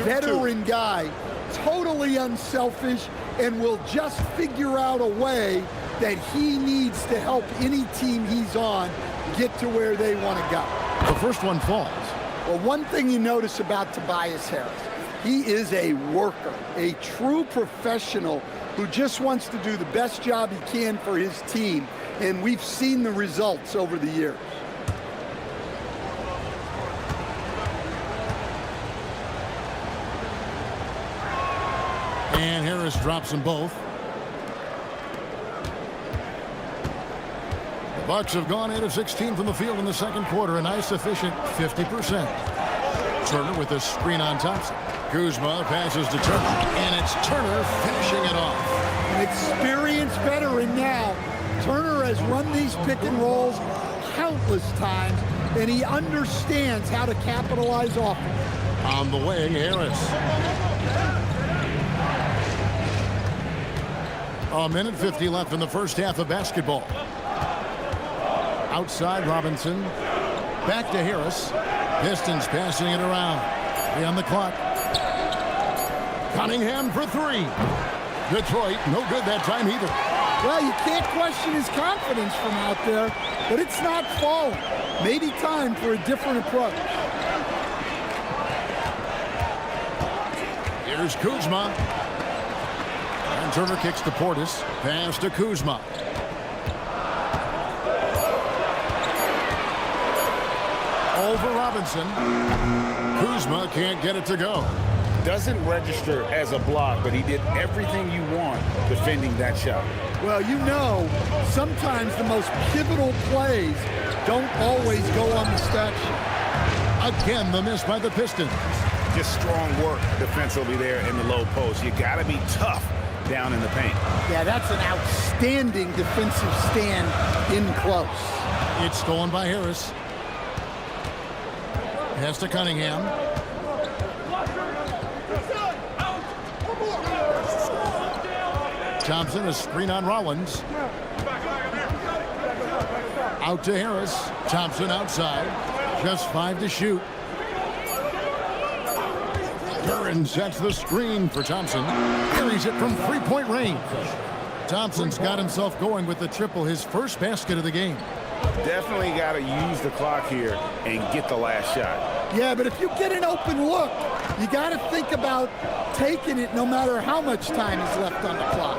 Speaker 11: veteran guy, totally unselfish, and will just figure out a way that he needs to help any team he's on get to where they want to go.
Speaker 1: The first one falls.
Speaker 11: Well, one thing you notice about Tobias Harris, he is a worker, a true professional who just wants to do the best job he can for his team, and we've seen the results over the years.
Speaker 1: And Harris drops them both. The Bucks have gone 8 of 16 from the field in the second quarter, a nice efficient 50%. Turner with a screen on Thompson. Kuzma passes to Turner, and it's Turner finishing it off.
Speaker 11: An experienced veteran now. Turner has run these pick and rolls countless times, and he understands how to capitalize off it.
Speaker 1: On the wing, Harris. A minute 50 left in the first half of basketball. Outside Robinson. Back to Harris. Pistons passing it around. 3 on the clock. Cunningham for 3. Detroit, no good that time either.
Speaker 11: Well, you can't question his confidence from out there, but it's not falling. Maybe time for a different approach.
Speaker 1: Here's Kuzma. And Turner kicks to Portis. Pass to Kuzma. Over Robinson. Kuzma can't get it to go.
Speaker 3: Doesn't register as a block, but he did everything you want defending that shot.
Speaker 11: Well, you know, sometimes the most pivotal plays don't always go on the stat sheet.
Speaker 1: Again, the miss by the Pistons.
Speaker 7: Just strong work defensively there in the low post. You got to be tough down in the paint.
Speaker 11: Yeah, that's an outstanding defensive stand in close.
Speaker 1: It's stolen by Harris. Pass to Cunningham. Thompson, a screen on Rollins. Out to Harris. Thompson outside. Just 5 to shoot. Curran sets the screen for Thompson. Carries it from 3-point range. Thompson's got himself going with the triple, his first basket of the game.
Speaker 7: Definitely got to use the clock here and get the last shot.
Speaker 11: Yeah, but if you get an open look, you got to think about taking it no matter how much time is left on the clock.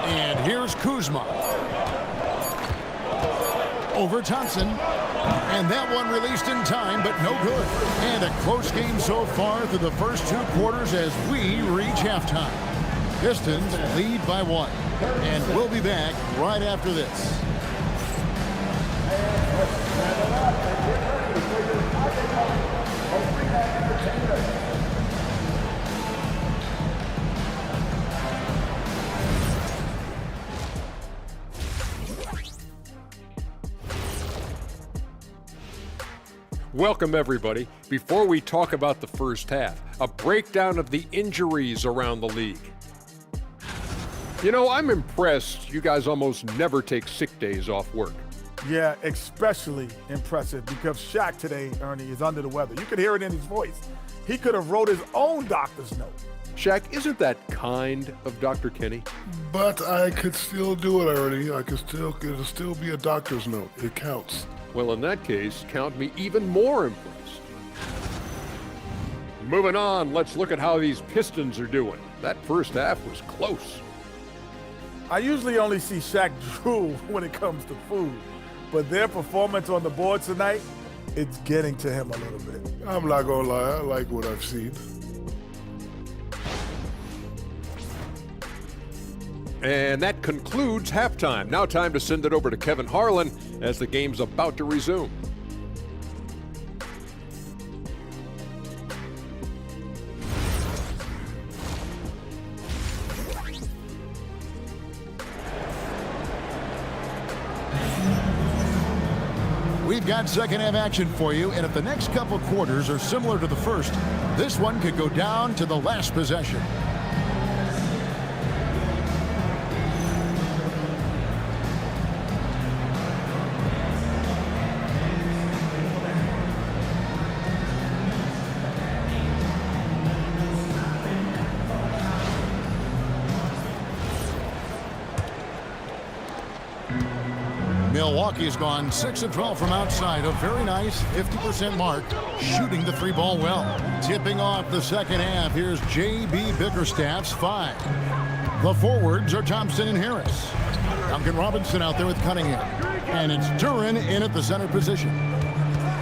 Speaker 1: And here's Kuzma. Over Thompson. And that one released in time, but no good. And a close game so far through the first 2 quarters as we reach halftime. Pistons lead by 1. And we'll be back right after this.
Speaker 8: Welcome, everybody. Before we talk about the first half, a breakdown of the injuries around the league. You know, I'm impressed you guys almost never take sick days off work.
Speaker 10: Yeah, especially impressive because Shaq today, Ernie, is under the weather. You could hear it in his voice. He could have wrote his own doctor's note.
Speaker 8: Shaq, isn't that kind of Dr. Kenny?
Speaker 9: But I could still do it, Ernie. It'll still be a doctor's note. It counts.
Speaker 8: Well, in that case, count me even more impressed. Moving on, let's look at how these Pistons are doing. That first half was close.
Speaker 10: I usually only see Shaq drool when it comes to food, but their performance on the board tonight, it's getting to him a little bit.
Speaker 9: I'm not going to lie. I like what I've seen.
Speaker 8: And that concludes halftime. Now time to send it over to Kevin Harlan as the game's about to resume.
Speaker 1: got second half action for you, and if the next couple quarters are similar to the first, this one could go down to the last possession. Milwaukee's gone 6 of 12 from outside. A very nice 50% mark, shooting the three ball well. Tipping off the second half, here's J.B. Bickerstaff's 5. The forwards are Thompson and Harris. Duncan Robinson out there with Cunningham. And it's Duren in at the center position.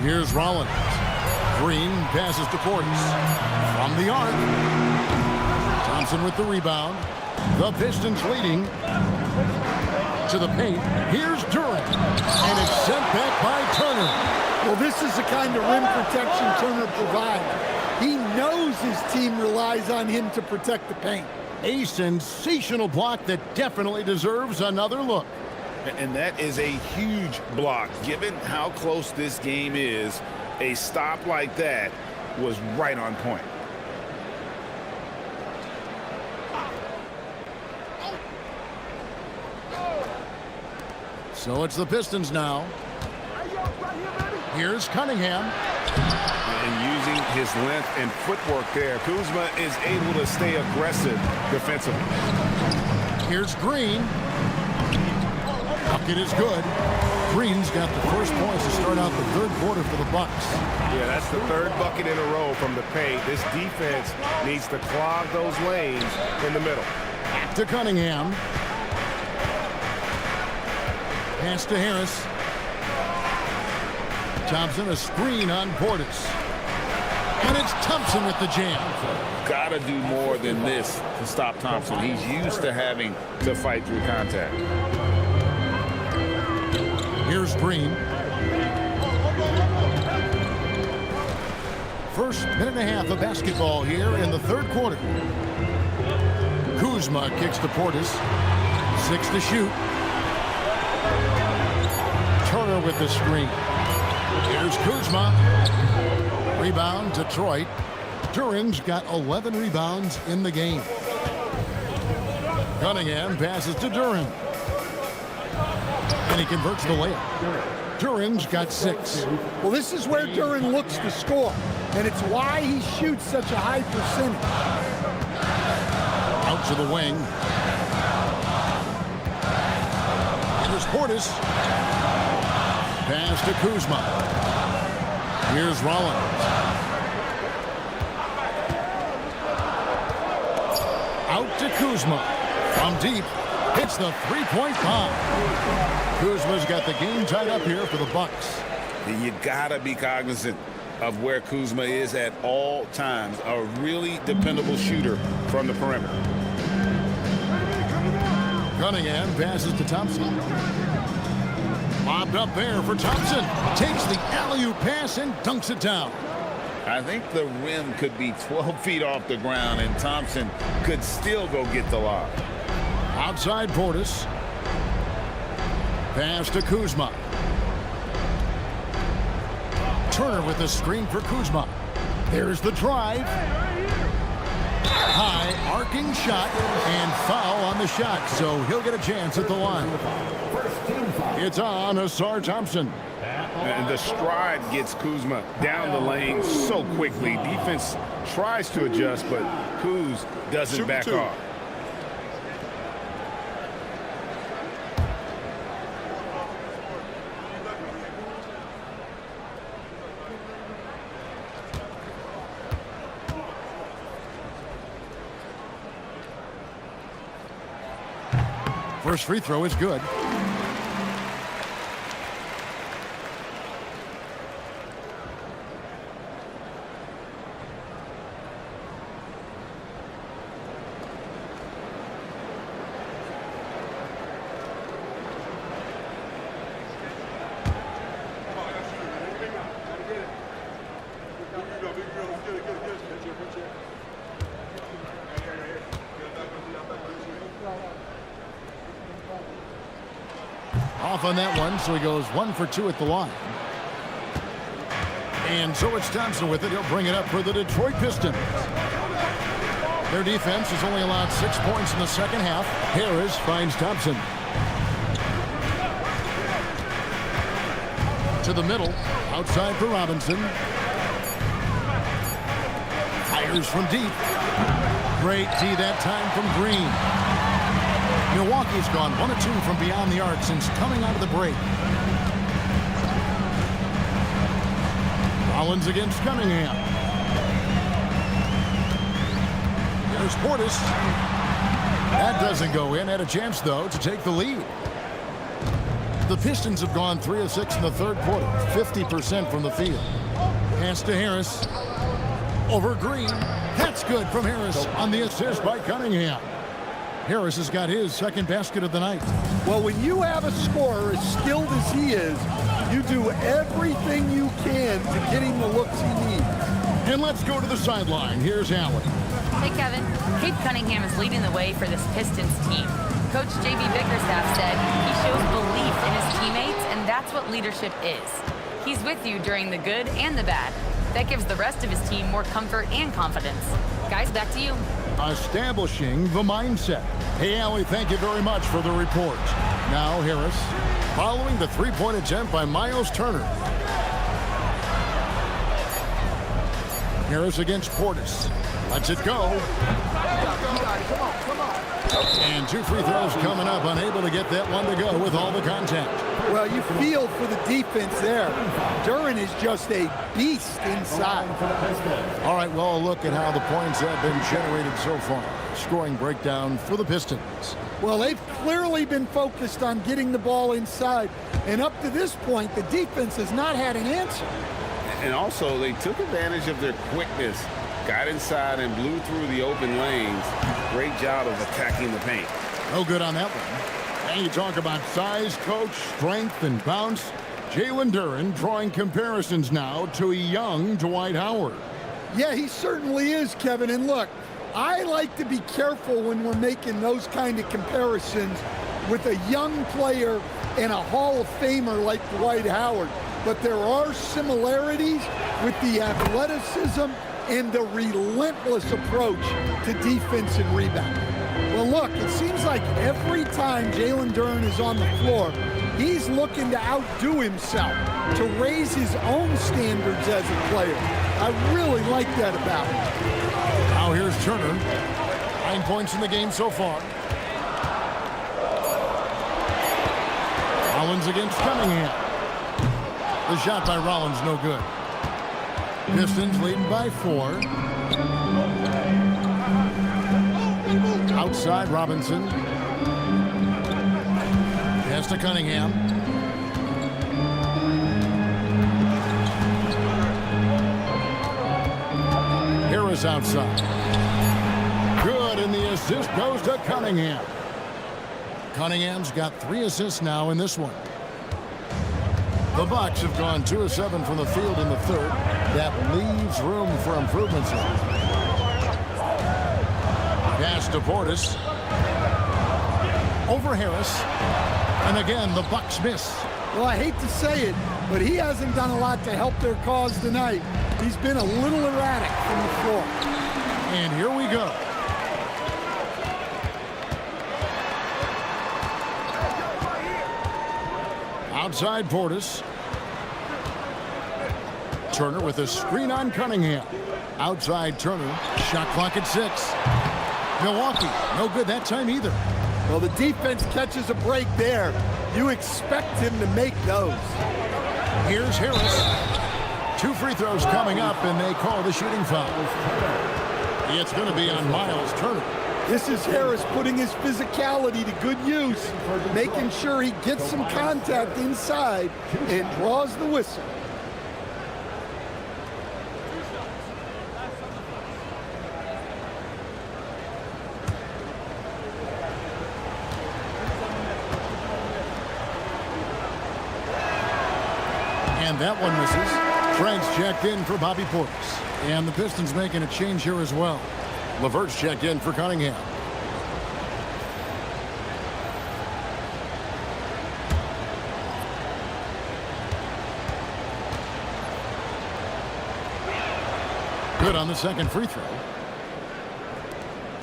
Speaker 1: Here's Rollins. Green passes to Portis. From the arc. Thompson with the rebound. The Pistons leading. To the paint. Here's Duren. And it's sent back by Turner.
Speaker 11: Well, this is the kind of rim protection Turner provides. He knows his team relies on him to protect the paint.
Speaker 1: A sensational block that definitely deserves another look.
Speaker 7: And that is a huge block. Given how close this game is, a stop like that was right on point.
Speaker 1: So it's the Pistons now. Here's Cunningham.
Speaker 7: And using his length and footwork there, Kuzma is able to stay aggressive defensively.
Speaker 1: Here's Green. Bucket is good. Green's got the first points to start out the third quarter for the Bucks.
Speaker 7: Yeah, that's the third bucket in a row from the paint. This defense needs to clog those lanes in the middle.
Speaker 1: Back to Cunningham. Pass to Harris. Thompson, a screen on Portis. And it's Thompson with the jam.
Speaker 3: Gotta do more than this to stop Thompson. He's used to having to fight through contact.
Speaker 1: Here's Green. First minute and a half of basketball here in the third quarter. Kuzma kicks to Portis. 6 to shoot. Turner with the screen. Here's Kuzma. Rebound, Detroit. Duren's got 11 rebounds in the game. Cunningham passes to Duren. And he converts the layup. Duren's got 6.
Speaker 11: Well, this is where Duren looks to score, and it's why he shoots such a high percentage.
Speaker 1: Out to the wing. Here's Portis. Pass to Kuzma. Here's Rollins. Out to Kuzma. From deep. Hits the three-point bomb. Kuzma's got the game tied up here for the Bucks.
Speaker 3: You gotta be cognizant of where Kuzma is at all times. A really dependable shooter from the perimeter.
Speaker 1: Cunningham passes to Thompson. Lobbed up there for Thompson. Takes the alley-oop pass and dunks it down.
Speaker 3: I think the rim could be 12 feet off the ground, and Thompson could still go get the lob.
Speaker 1: Outside Portis. Pass to Kuzma. Turner with the screen for Kuzma. There's the drive. High arcing shot and foul on the shot, so he'll get a chance at the line. It's on Asar Thompson.
Speaker 7: And the stride gets Kuzma down the lane so quickly. Defense tries to adjust, but Kuz doesn't back off.
Speaker 1: First free throw is good. Off on that one, so he goes 1 for 2 at the line. And so it's Thompson with it. He'll bring it up for the Detroit Pistons. Their defense has only allowed 6 points in the second half. Harris finds Thompson. To the middle, outside for Robinson. Fires from deep. Great D that time from Green. Milwaukee's gone 1 of 2 from beyond the arc since coming out of the break. Rollins against Cunningham. There's Portis. That doesn't go in. Had a chance, though, to take the lead. The Pistons have gone 3 of 6 in the third quarter, 50% from the field. Pass to Harris. Over Green. That's good from Harris on the assist by Cunningham. Harris has got his second basket of the night.
Speaker 11: Well, when you have a scorer as skilled as he is, you do everything you can to get him the looks he needs.
Speaker 1: And let's go to the sideline. Here's Allen.
Speaker 4: Hey, Kevin. Cade Cunningham is leading the way for this Pistons team. Coach J.B. Bickerstaff said he shows belief in his teammates, and that's what leadership is. He's with you during the good and the bad. That gives the rest of his team more comfort and confidence. Guys, back to you.
Speaker 1: Establishing the mindset. Hey, Allie, thank you very much for the report. Now, Harris, following the three-point attempt by Miles Turner. Harris against Portis. Lets it go. And 2 free throws coming up, unable to get that one to go with all the contact.
Speaker 11: Well, you feel for the defense there. Duren is just a beast inside.
Speaker 1: All right, well, look at how the points have been generated so far. Scoring breakdown for the Pistons.
Speaker 11: Well, they've clearly been focused on getting the ball inside. And up to this point, the defense has not had an answer.
Speaker 3: And also, they took advantage of their quickness, got inside and blew through the open lanes. Great job of attacking the paint.
Speaker 1: No good on that one. And you talk about size, coach, strength, and bounce. Jalen Duren drawing comparisons now to a young Dwight Howard.
Speaker 11: Yeah, he certainly is, Kevin. And look, I like to be careful when we're making those kind of comparisons with a young player and a Hall of Famer like Dwight Howard. But there are similarities with the athleticism and the relentless approach to defense and rebound. Well, look, it seems like every time Jalen Duren is on the floor, he's looking to outdo himself, to raise his own standards as a player. I really like that about him.
Speaker 1: Now here's Turner. 9 points in the game so far. Rollins against Cunningham. The shot by Rollins, no good. Pistons leading by 4. Outside Robinson. Pass to Cunningham. Harris outside. Good, and the assist goes to Cunningham. Cunningham's got 3 assists now in this one. The Bucks have gone 2 of 7 from the field in the third. That leaves room for improvements here. Pass to Portis. Over Harris. And again, the Bucks miss.
Speaker 11: Well, I hate to say it, but he hasn't done a lot to help their cause tonight. He's been a little erratic from the floor.
Speaker 1: And here we go. Outside Portis. Turner with a screen on Cunningham. Outside Turner. Shot clock at 6. Milwaukee, no good that time either.
Speaker 11: Well, the defense catches a break there. You expect him to make those.
Speaker 1: Here's Harris. 2 free throws coming up, and they call the shooting foul. It's going to be on Miles Turner.
Speaker 11: This is Harris putting his physicality to good use, making sure he gets some contact inside and draws the whistle.
Speaker 1: And that one misses. Trent's checked in for Bobby Portis. And the Pistons making a change here as well. LeVert's checked in for Cunningham. Good on the second free throw.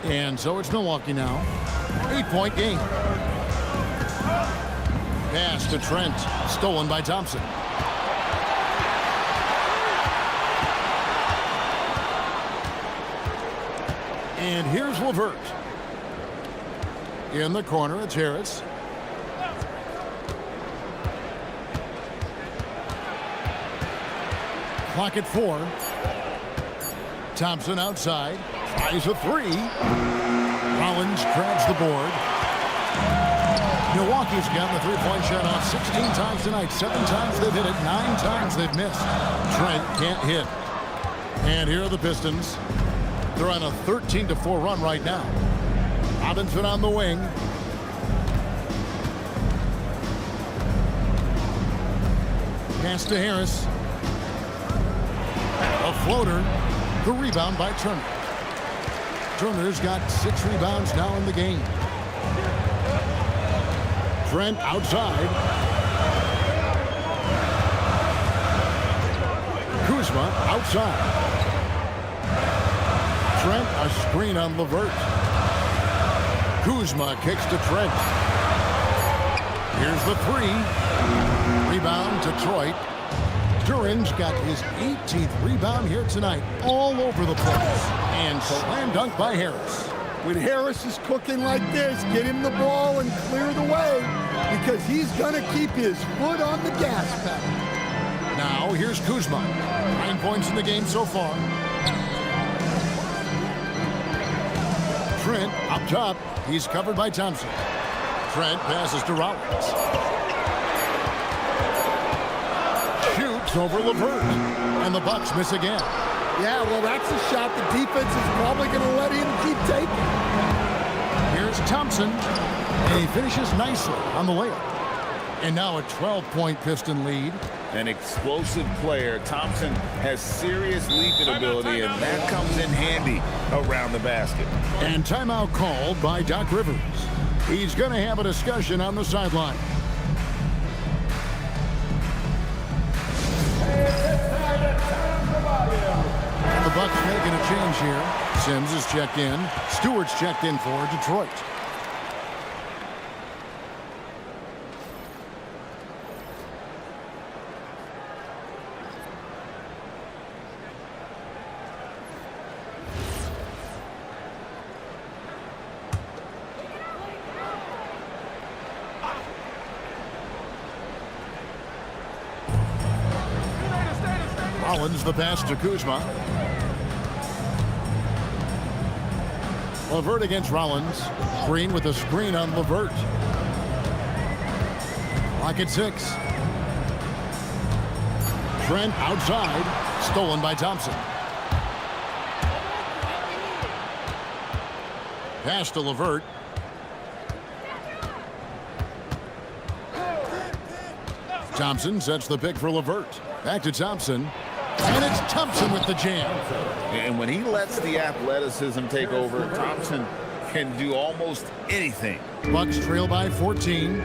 Speaker 1: And so it's Milwaukee now. 8-point game. Pass to Trent. Stolen by Thompson. And here's LeVert. In the corner, it's Harris. Clock at 4. Thompson outside. Tries a 3. Rollins grabs the board. Milwaukee's gotten the three-point shot off 16 times tonight. 7 times they've hit it. 9 times they've missed. Trent can't hit. And here are the Pistons. They're on a 13-4 run right now. Robinson on the wing. Pass to Harris. A floater. The rebound by Turner. Turner's got 6 rebounds now in the game. Trent outside. Kuzma outside. Trent, a screen on LeVert. Kuzma kicks to Trent. Here's the 3. Rebound Detroit. Duran's got his 18th rebound here tonight. All over the place. And slam dunk by Harris.
Speaker 11: When Harris is cooking like this, get him the ball and clear the way, because he's going to keep his foot on the gas pedal.
Speaker 1: Now here's Kuzma. 9 points in the game so far. Trent up top. He's covered by Thompson. Trent passes to Rollins. Shoots over LeVert. And the Bucks miss again.
Speaker 11: Yeah, well, that's a shot the defense is probably going to let him keep taking.
Speaker 1: Here's Thompson. And he finishes nicely on the layup. And now a 12-point Piston lead.
Speaker 3: An explosive player. Thompson has serious leaping ability, and that comes in handy around the basket.
Speaker 1: And timeout called by Doc Rivers. He's going to have a discussion on the sideline. And the Bucks making a change here. Sims is checked in. Stewart's checked in for Detroit. Rollins the pass to Kuzma. LeVert against Rollins. Green with a screen on LeVert. Clock at 6. Trent outside. Stolen by Thompson. Pass to LeVert. Thompson sets the pick for LeVert. Back to Thompson. And it's Thompson with the jam.
Speaker 3: And when he lets the athleticism take over, Thompson can do almost anything.
Speaker 1: Bucks trail by 14.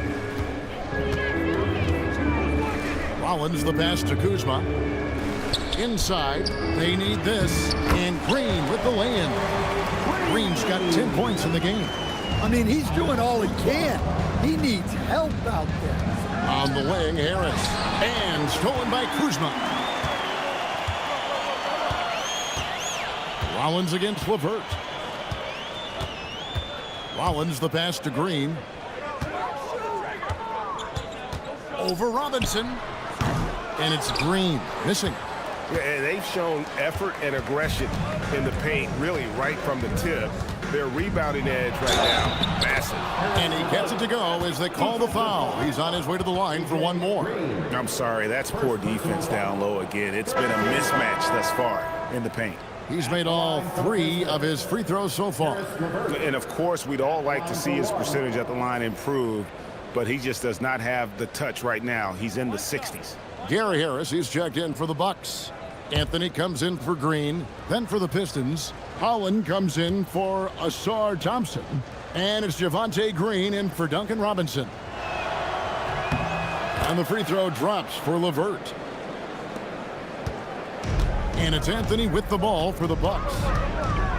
Speaker 1: Rollins the pass to Kuzma. Inside. They need this. And Green with the lay-in. Green's got 10 points in the game.
Speaker 11: I mean, he's doing all he can. He needs help out there.
Speaker 1: On the wing, Harris. And stolen by Kuzma. Rollins against LeVert. Rollins the pass to Green. Over Robinson. And it's Green missing.
Speaker 7: Yeah, they've shown effort and aggression in the paint, really right from the tip. Their rebounding edge right now, massive.
Speaker 1: And he gets it to go as they call the foul. He's on his way to the line for one more.
Speaker 7: I'm sorry, that's poor defense down low again. It's been a mismatch thus far in the paint.
Speaker 1: He's made all 3 of his free throws so far.
Speaker 7: And of course, we'd all like to see his percentage at the line improve, but he just does not have the touch right now. He's in the 60s.
Speaker 1: Gary Harris, he's checked in for the Bucks. Anthony comes in for Green, then for the Pistons. Holland comes in for Asar Thompson. And it's Javonte Green in for Duncan Robinson. And the free throw drops for LeVert. And it's Anthony with the ball for the Bucks.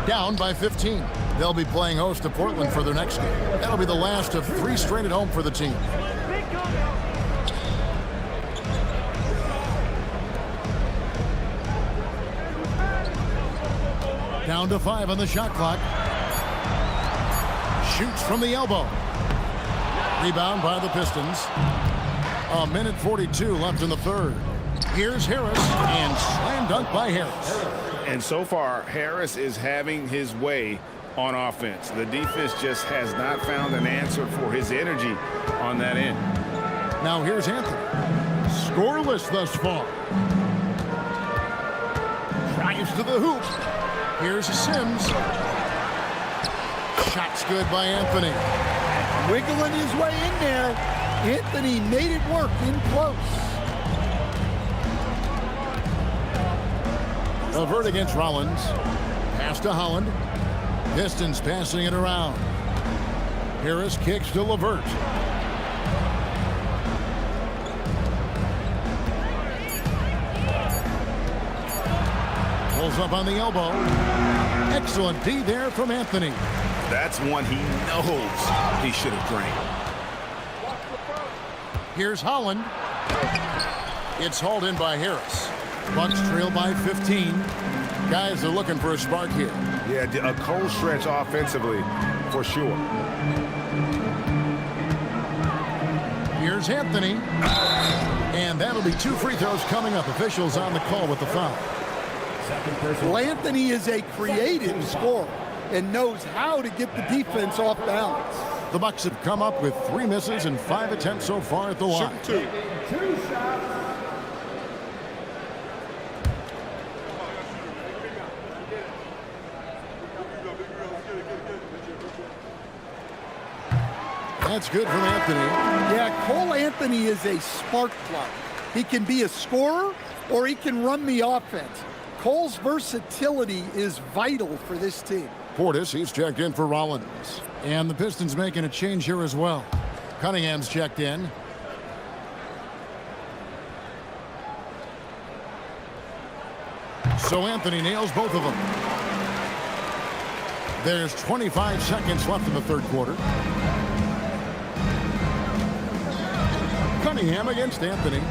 Speaker 1: Down by 15. They'll be playing host to Portland for their next game. That'll be the last of 3 straight at home for the team. Down to 5 on the shot clock. Shoots from the elbow. Rebound by the Pistons. 1:42 left in the third. Here's Harris, and slam dunk by Harris.
Speaker 7: And so far, Harris is having his way on offense. The defense just has not found an answer for his energy on that end.
Speaker 1: Now here's Anthony. Scoreless thus far. Drives to the hoop. Here's Sims. Shot's good by Anthony.
Speaker 11: Wiggling his way in there. Anthony made it work in close.
Speaker 1: LeVert against Rollins. Pass to Holland. Pistons passing it around. Harris kicks to LeVert. Pulls up on the elbow. Excellent D there from Anthony.
Speaker 7: That's one he knows he should have drained.
Speaker 1: Here's Holland. It's hauled in by Harris. Bucks trail by 15. Guys are looking for a spark here.
Speaker 7: Yeah, a cold stretch offensively for sure.
Speaker 1: Here's Anthony. And that'll be 2 free throws coming up. Officials on the call with the foul.
Speaker 11: Well, Anthony is a creative scorer and knows how to get the defense off balance.
Speaker 1: The Bucks have come up with 3 misses and 5 attempts so far at the line.
Speaker 5: Two shots.
Speaker 1: That's good from Anthony.
Speaker 11: Yeah, Cole Anthony is a spark plug. He can be a scorer or he can run the offense. Cole's versatility is vital for this team.
Speaker 1: Portis, he's checked in for Rollins. And the Pistons making a change here as well. Cunningham's checked in. So Anthony nails both of them. There's 25 seconds left in the third quarter. Cunningham against Anthony.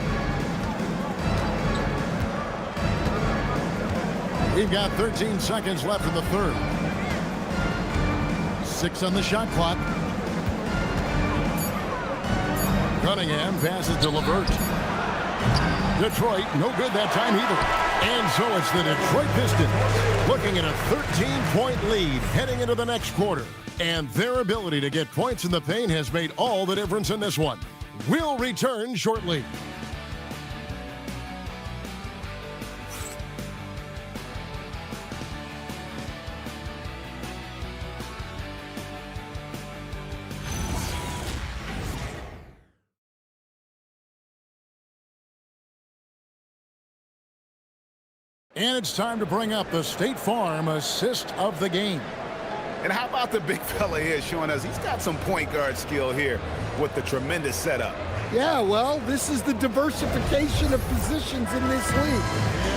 Speaker 1: We've got 13 seconds left in the third. 6 on the shot clock. Cunningham passes to LeVert. Detroit, no good that time either. And so it's the Detroit Pistons looking at a 13-point lead heading into the next quarter. And their ability to get points in the paint has made all the difference in this one. We'll return shortly. And it's time to bring up the State Farm assist of the game.
Speaker 7: And how about the big fella here showing us he's got some point guard skill here with the tremendous setup.
Speaker 11: Yeah, well, this is the diversification of positions in this league.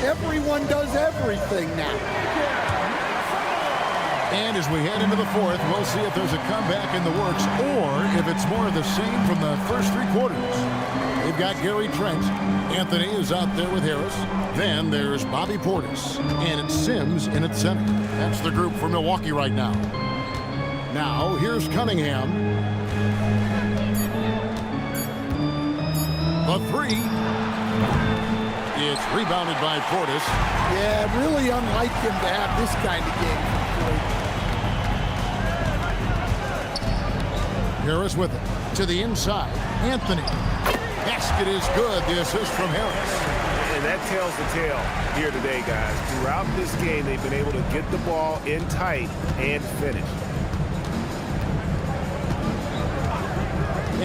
Speaker 11: Everyone does everything now.
Speaker 1: And as we head into the fourth, we'll see if there's a comeback in the works or if it's more of the same from the first 3 quarters. We've got Gary Trent. Anthony is out there with Harris. Then there's Bobby Portis. And it's Sims in at center. That's the group for Milwaukee right now. Now, here's Cunningham. A 3. It's rebounded by Portis.
Speaker 11: Yeah, really unlike him to have this kind of game.
Speaker 1: Harris with it. To the inside. Anthony. Basket is good. The assist from Harris.
Speaker 7: And that tells the tale here today, guys. Throughout this game, they've been able to get the ball in tight and finish.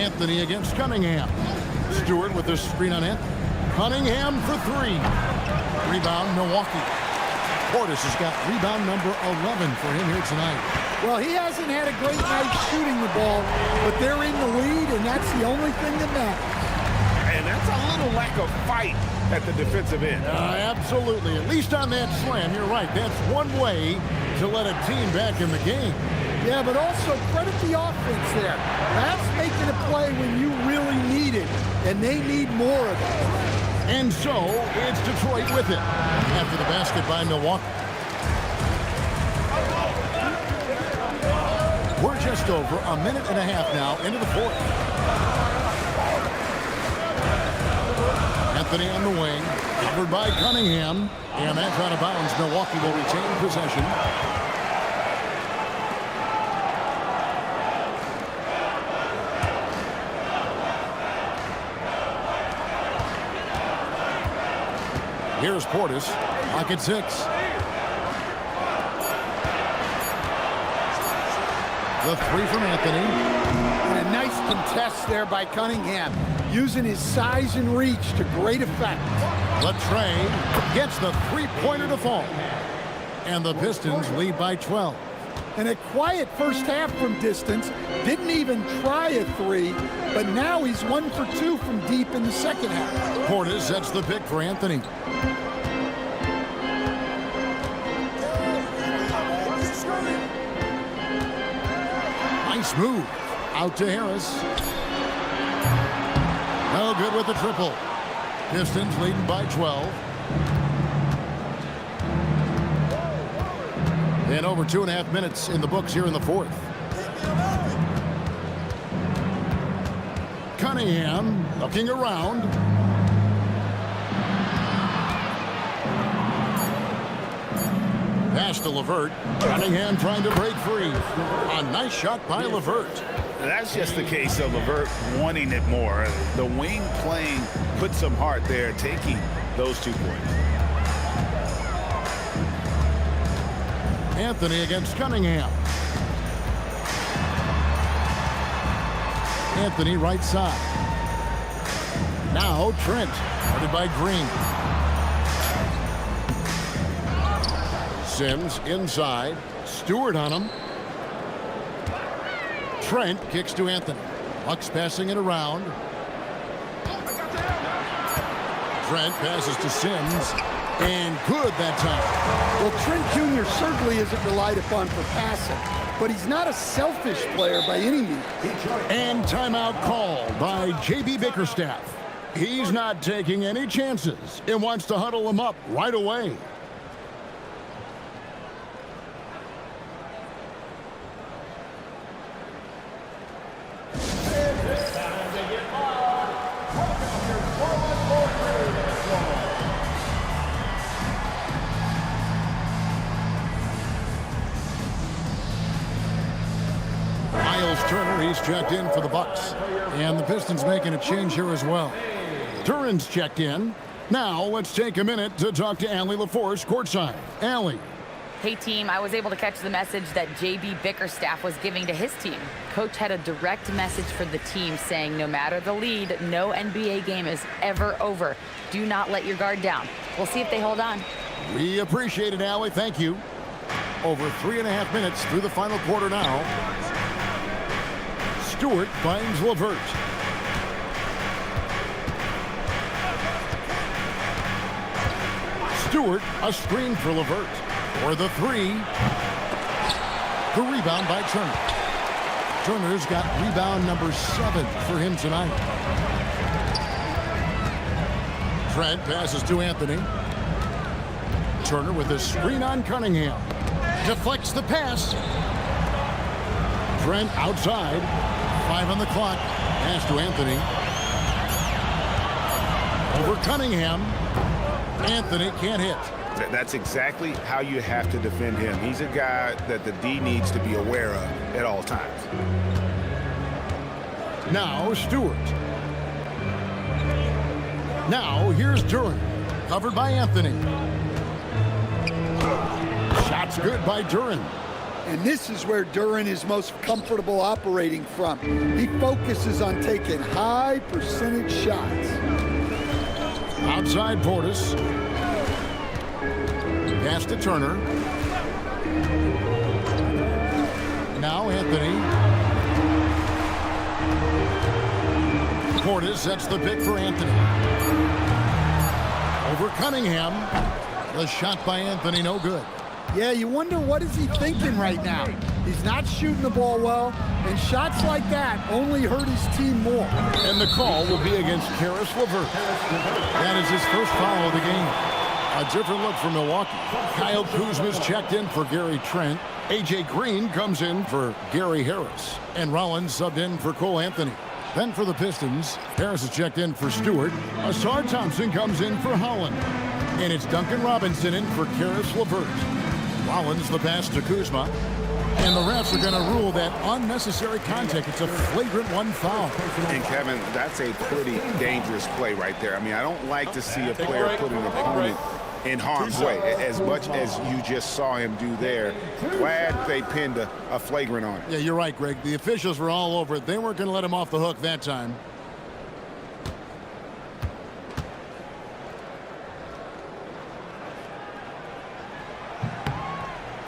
Speaker 1: Anthony against Cunningham. Stewart with the screen on Anthony. Cunningham for 3. Rebound, Milwaukee. Portis has got rebound number 11 for him here tonight.
Speaker 11: Well, he hasn't had a great night shooting the ball, but they're in the lead, and that's the only thing that matters.
Speaker 7: And that's a little lack of fight at the defensive end.
Speaker 1: Absolutely. At least on that slam, you're right. That's one way to let a team back in the game.
Speaker 11: Yeah, but also credit the offense there. That's making a play when you really need it, and they need more of it.
Speaker 1: And so, it's Detroit with it after the basket by Milwaukee. We're just over a minute and a half now into the fourth. Anthony on the wing, covered by Cunningham, and that's out of bounds. Milwaukee will retain possession. Here's Portis, pocket 6. The 3 from Anthony.
Speaker 11: And a nice contest there by Cunningham, using his size and reach to great effect.
Speaker 1: Latrey gets the three-pointer to fall. And the Pistons lead by 12.
Speaker 11: And a quiet first half from distance. Didn't even try a 3, but now he's 1 for 2 from deep in the second half.
Speaker 1: Portis sets the pick for Anthony. Nice move. Out to Harris. No good with the triple. Pistons leading by 12. And over 2.5 minutes in the books here in the fourth. Cunningham looking around. Pass to LeVert. Cunningham trying to break free. A nice shot by LeVert.
Speaker 7: That's just the case of LeVert wanting it more. The wing playing put some heart there, taking those 2 points.
Speaker 1: Anthony against Cunningham. Anthony right side. Now Trent, guarded by Green. Sims inside. Stewart on him. Trent kicks to Anthony. Bucks passing it around. Trent passes to Sims. And good that time.
Speaker 11: Well, Trent Jr. certainly isn't relied upon for passing, but he's not a selfish player by any means.
Speaker 1: And timeout called by J.B. Bickerstaff. He's not taking any chances and wants to huddle him up right away. Turner, he's checked in for the Bucks. And the Pistons making a change here as well. Duran's checked in. Now let's take a minute to talk to Allie LaForce courtside. Allie.
Speaker 4: Hey team, I was able to catch the message that J.B. Bickerstaff was giving to his team. Coach had a direct message for the team saying no matter the lead, no NBA game is ever over. Do not let your guard down. We'll see if they hold on.
Speaker 1: We appreciate it, Allie. Thank you. Over 3.5 minutes through the final quarter now. Stewart finds LeVert. Stewart, a screen for LeVert. For the 3. The rebound by Turner. Turner's got rebound number 7 for him tonight. Trent passes to Anthony. Turner with a screen on Cunningham. Deflects the pass. Trent outside. 5 on the clock. Pass to Anthony. Over Cunningham. Anthony can't hit.
Speaker 7: That's exactly how you have to defend him. He's a guy that the D needs to be aware of at all times.
Speaker 1: Now Stewart. Now here's Duran. Covered by Anthony. Shot's good by Duran.
Speaker 11: And this is where Duran is most comfortable operating from. He focuses on taking high percentage shots.
Speaker 1: Outside Portis. Pass to Turner. Now Anthony. Portis sets the pick for Anthony. for Cunningham. The shot by Anthony, no good.
Speaker 11: Yeah, you wonder what is he thinking right now. He's not shooting the ball well, and shots like that only hurt his team more.
Speaker 1: And the call will be against Karis LeVert. That is his first foul of the game. A different look for Milwaukee. Kyle Kuzma's checked in for Gary Trent. A.J. Green comes in for Gary Harris. And Rollins subbed in for Cole Anthony. Then for the Pistons, Harris is checked in for Stewart. Asar Thompson comes in for Holland. And it's Duncan Robinson in for Karis LeVert. Rollins the pass to Kuzma. And the refs are going to rule that unnecessary contact. It's a flagrant one foul.
Speaker 7: And Kevin, that's a pretty dangerous play right there. I mean, I don't like to see a player put an opponent in harm's way as much as you just saw him do there. Glad they pinned a flagrant on it.
Speaker 1: Yeah, you're right, Greg. The officials were all over it. They weren't going to let him off the hook that time.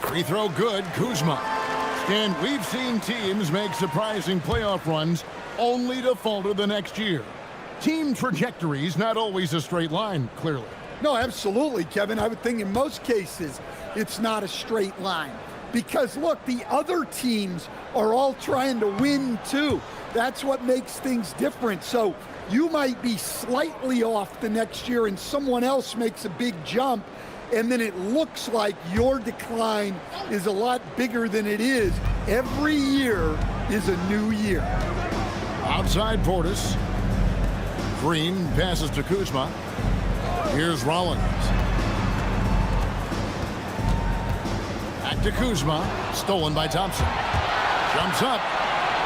Speaker 1: Free throw good, Kuzma. And we've seen teams make surprising playoff runs only to falter the next year. Team trajectory's not always a straight line, clearly.
Speaker 11: No, absolutely, Kevin. I would think in most cases it's not a straight line. Because, look, the other teams are all trying to win, too. That's what makes things different. So you might be slightly off the next year and someone else makes a big jump, and then it looks like your decline is a lot bigger than it is. Every year is a new year.
Speaker 1: Outside Portis. Green passes to Kuzma. Here's Rollins. Back to Kuzma. Stolen by Thompson. Jumps up.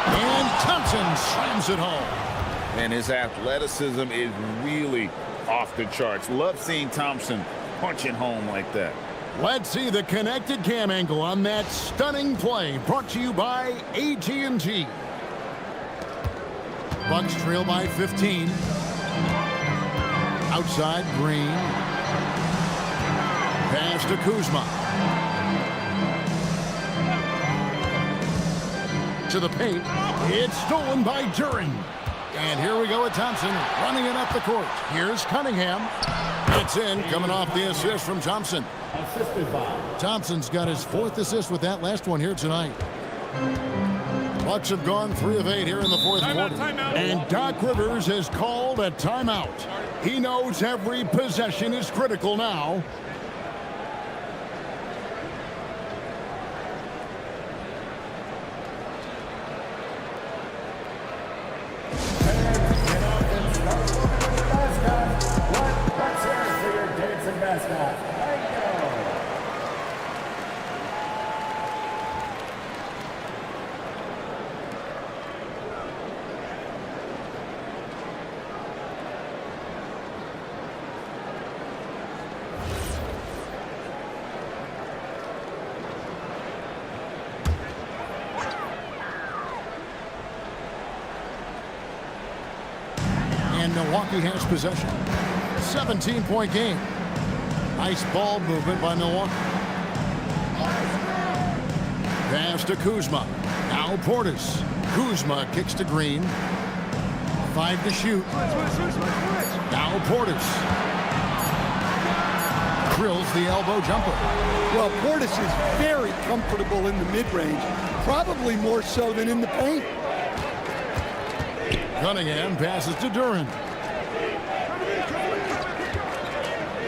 Speaker 1: And Thompson slams it home.
Speaker 3: And his athleticism is really off the charts. Love seeing Thompson punching home like that.
Speaker 1: Let's see the connected cam angle on that stunning play, brought to you by AT&T. Bucks trail by 15. Outside, Green. Pass to Kuzma. To the paint. It's stolen by Duren. And here we go with Thompson running it up the court. Here's Cunningham. It's in, coming off the assist from Thompson. Thompson's got his 4th assist with that last one here tonight. Bucks have gone 3 of 8 here in the 4th quarter. And Doc Rivers has called a timeout. He knows every possession is critical now. And Milwaukee has possession. 17-point game. Nice ball movement by Milwaukee. Pass to Kuzma. Now Portis. Kuzma kicks to Green. 5 to shoot. Now Portis. Drills the elbow jumper.
Speaker 11: Well, Portis is very comfortable in the mid-range, probably more so than in the paint.
Speaker 1: Cunningham passes to Duren.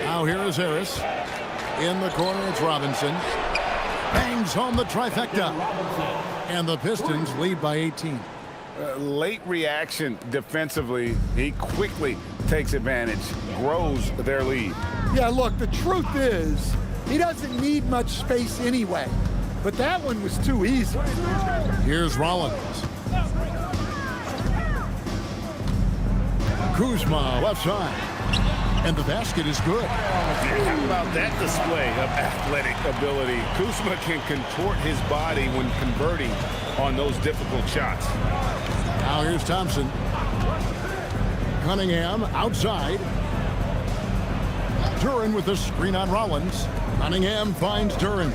Speaker 1: Now here is Harris. In the corner, it's Robinson. Bangs home the trifecta. And the Pistons lead by 18.
Speaker 7: Late reaction defensively. He quickly takes advantage, grows their lead.
Speaker 11: Yeah, look, the truth is, he doesn't need much space anyway. But that one was too easy.
Speaker 1: Here's Rollins. Kuzma, left side. And the basket is good.
Speaker 3: How about that display of athletic ability? Kuzma can contort his body when converting on those difficult shots.
Speaker 1: Now here's Thompson. Cunningham outside. Duren with the screen on Rollins. Cunningham finds Duren.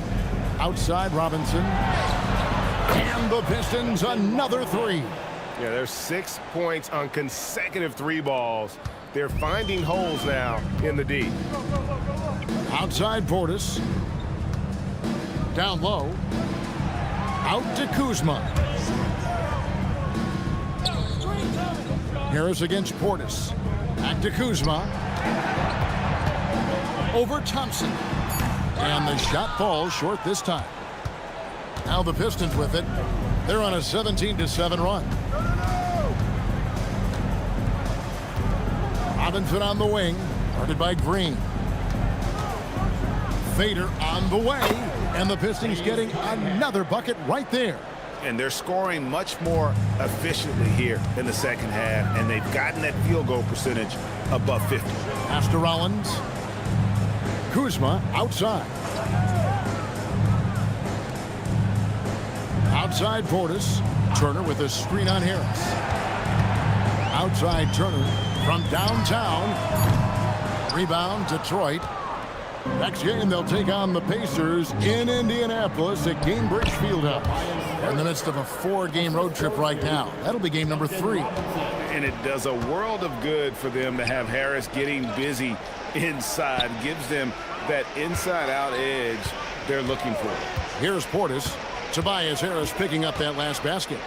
Speaker 1: Outside Robinson. And the Pistons another 3.
Speaker 12: Yeah, there's 6 points on consecutive 3 balls.
Speaker 7: They're finding holes now in the D.
Speaker 1: Outside Portis. Down low. Out to Kuzma. Harris against Portis. Back to Kuzma. Over Thompson. And the shot falls short this time. Now the Pistons with it. They're on a 17-7 run. Robinson on the wing. Guarded by Green. Fader on the way. And the Pistons getting another bucket right there.
Speaker 7: And they're scoring much more efficiently here in the second half. And they've gotten that field goal percentage above 50.
Speaker 1: Pass to Rollins. Kuzma outside. Outside Portis. Turner with a screen on Harris. Outside Turner from downtown. Rebound Detroit. Next game they'll take on the Pacers in Indianapolis at Gainbridge Fieldhouse. They're in the midst of a 4-game road trip right now. That'll be game number 3.
Speaker 7: And it does a world of good for them to have Harris getting busy inside. Gives them that inside-out edge they're looking for.
Speaker 1: Here's Portis. Tobias Harris picking up that last basket.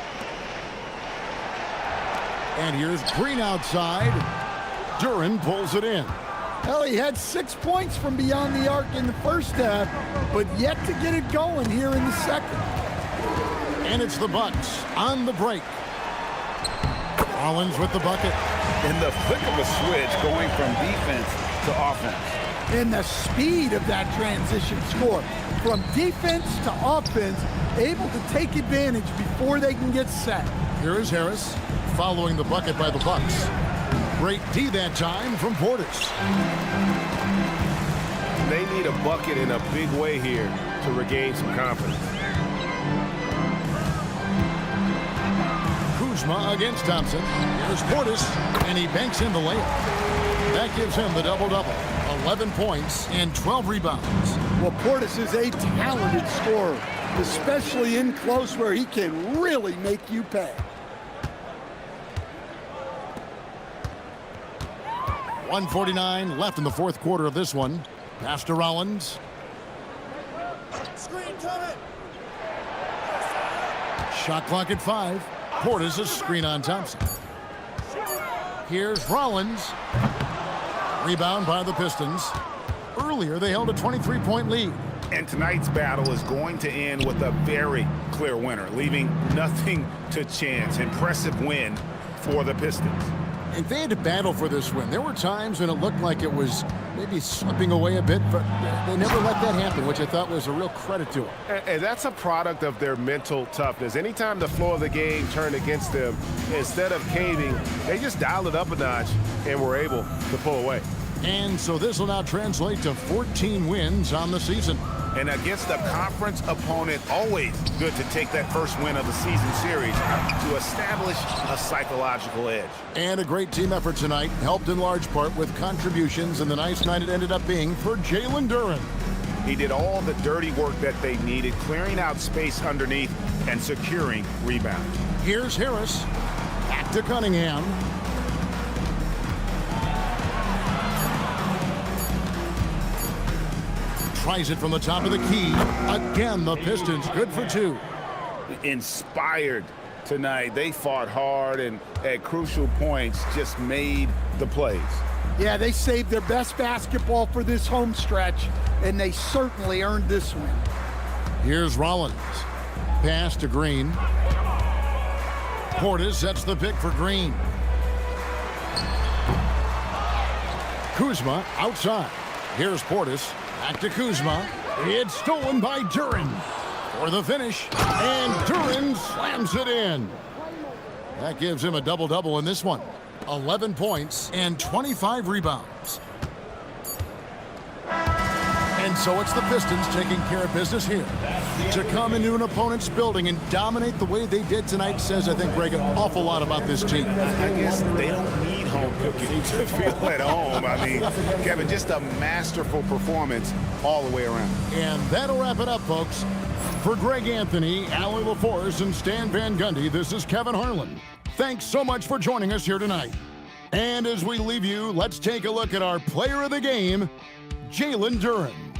Speaker 1: And here's Green outside. Duren pulls it in.
Speaker 11: Well, he had 6 points from beyond the arc in the first half, but yet to get it going here in the second.
Speaker 1: And it's the Bucks on the break. Rollins with the bucket.
Speaker 3: In the flick of a switch, going from defense to offense.
Speaker 11: And the speed of that transition score. From defense to offense, able to take advantage before they can get set.
Speaker 1: Here is Harris following the bucket by the Bucks. Great D that time from Portis.
Speaker 7: They need a bucket in a big way here to regain some confidence.
Speaker 1: Kuzma against Thompson. Here's Portis, and he banks in the layup. That gives him the double-double. 11 points and 12 rebounds.
Speaker 11: Well, Portis is a talented scorer, especially in close where he can really make you pay.
Speaker 1: 1:49 left in the fourth quarter of this one. Pass to Rollins.
Speaker 12: Screen coming.
Speaker 1: Shot clock at 5. Portis a screen on Thompson. Here's Rollins. Rebound by the Pistons. Earlier, they held a 23-point lead.
Speaker 7: And tonight's battle is going to end with a very clear winner, leaving nothing to chance. Impressive win for the Pistons.
Speaker 1: If they had to battle for this win, there were times when it looked like it was maybe slipping away a bit, but they never let that happen, which I thought was a real credit to them.
Speaker 7: And that's a product of their mental toughness. Anytime the flow of the game turned against them, instead of caving, they just dialed it up a notch and were able to pull away.
Speaker 1: And so this will now translate to 14 wins on the season.
Speaker 7: And against a conference opponent, always good to take that first win of the season series to establish a psychological edge.
Speaker 1: And a great team effort tonight, helped in large part with contributions, and the nice night it ended up being for Jalen Duren.
Speaker 7: He did all the dirty work that they needed, clearing out space underneath and securing rebounds.
Speaker 1: Here's Harris. Back to Cunningham. Tries it from the top of the key. Again, the Pistons good for 2.
Speaker 7: Inspired tonight. They fought hard and at crucial points just made the plays.
Speaker 11: Yeah, they saved their best basketball for this home stretch, and they certainly earned this win.
Speaker 1: Here's Rollins. Pass to Green. Portis sets the pick for Green. Kuzma outside. Here's Portis. Back to Kuzma. It's stolen by Duren for the finish. And Duren slams it in. That gives him a double-double in this one. 11 points and 25 rebounds. And so it's the Pistons taking care of business here. To come into an opponent's building and dominate the way they did tonight says, I think, Greg, an awful lot about this team.
Speaker 7: I guess they don't need home cooking to feel at home. I mean, Kevin, just a masterful performance all the way around.
Speaker 1: And that'll wrap it up, folks. For Greg Anthony, Allie LaForce, and Stan Van Gundy, this is Kevin Harlan. Thanks so much for joining us here tonight. And as we leave you, let's take a look at our player of the game, Jalen Duren.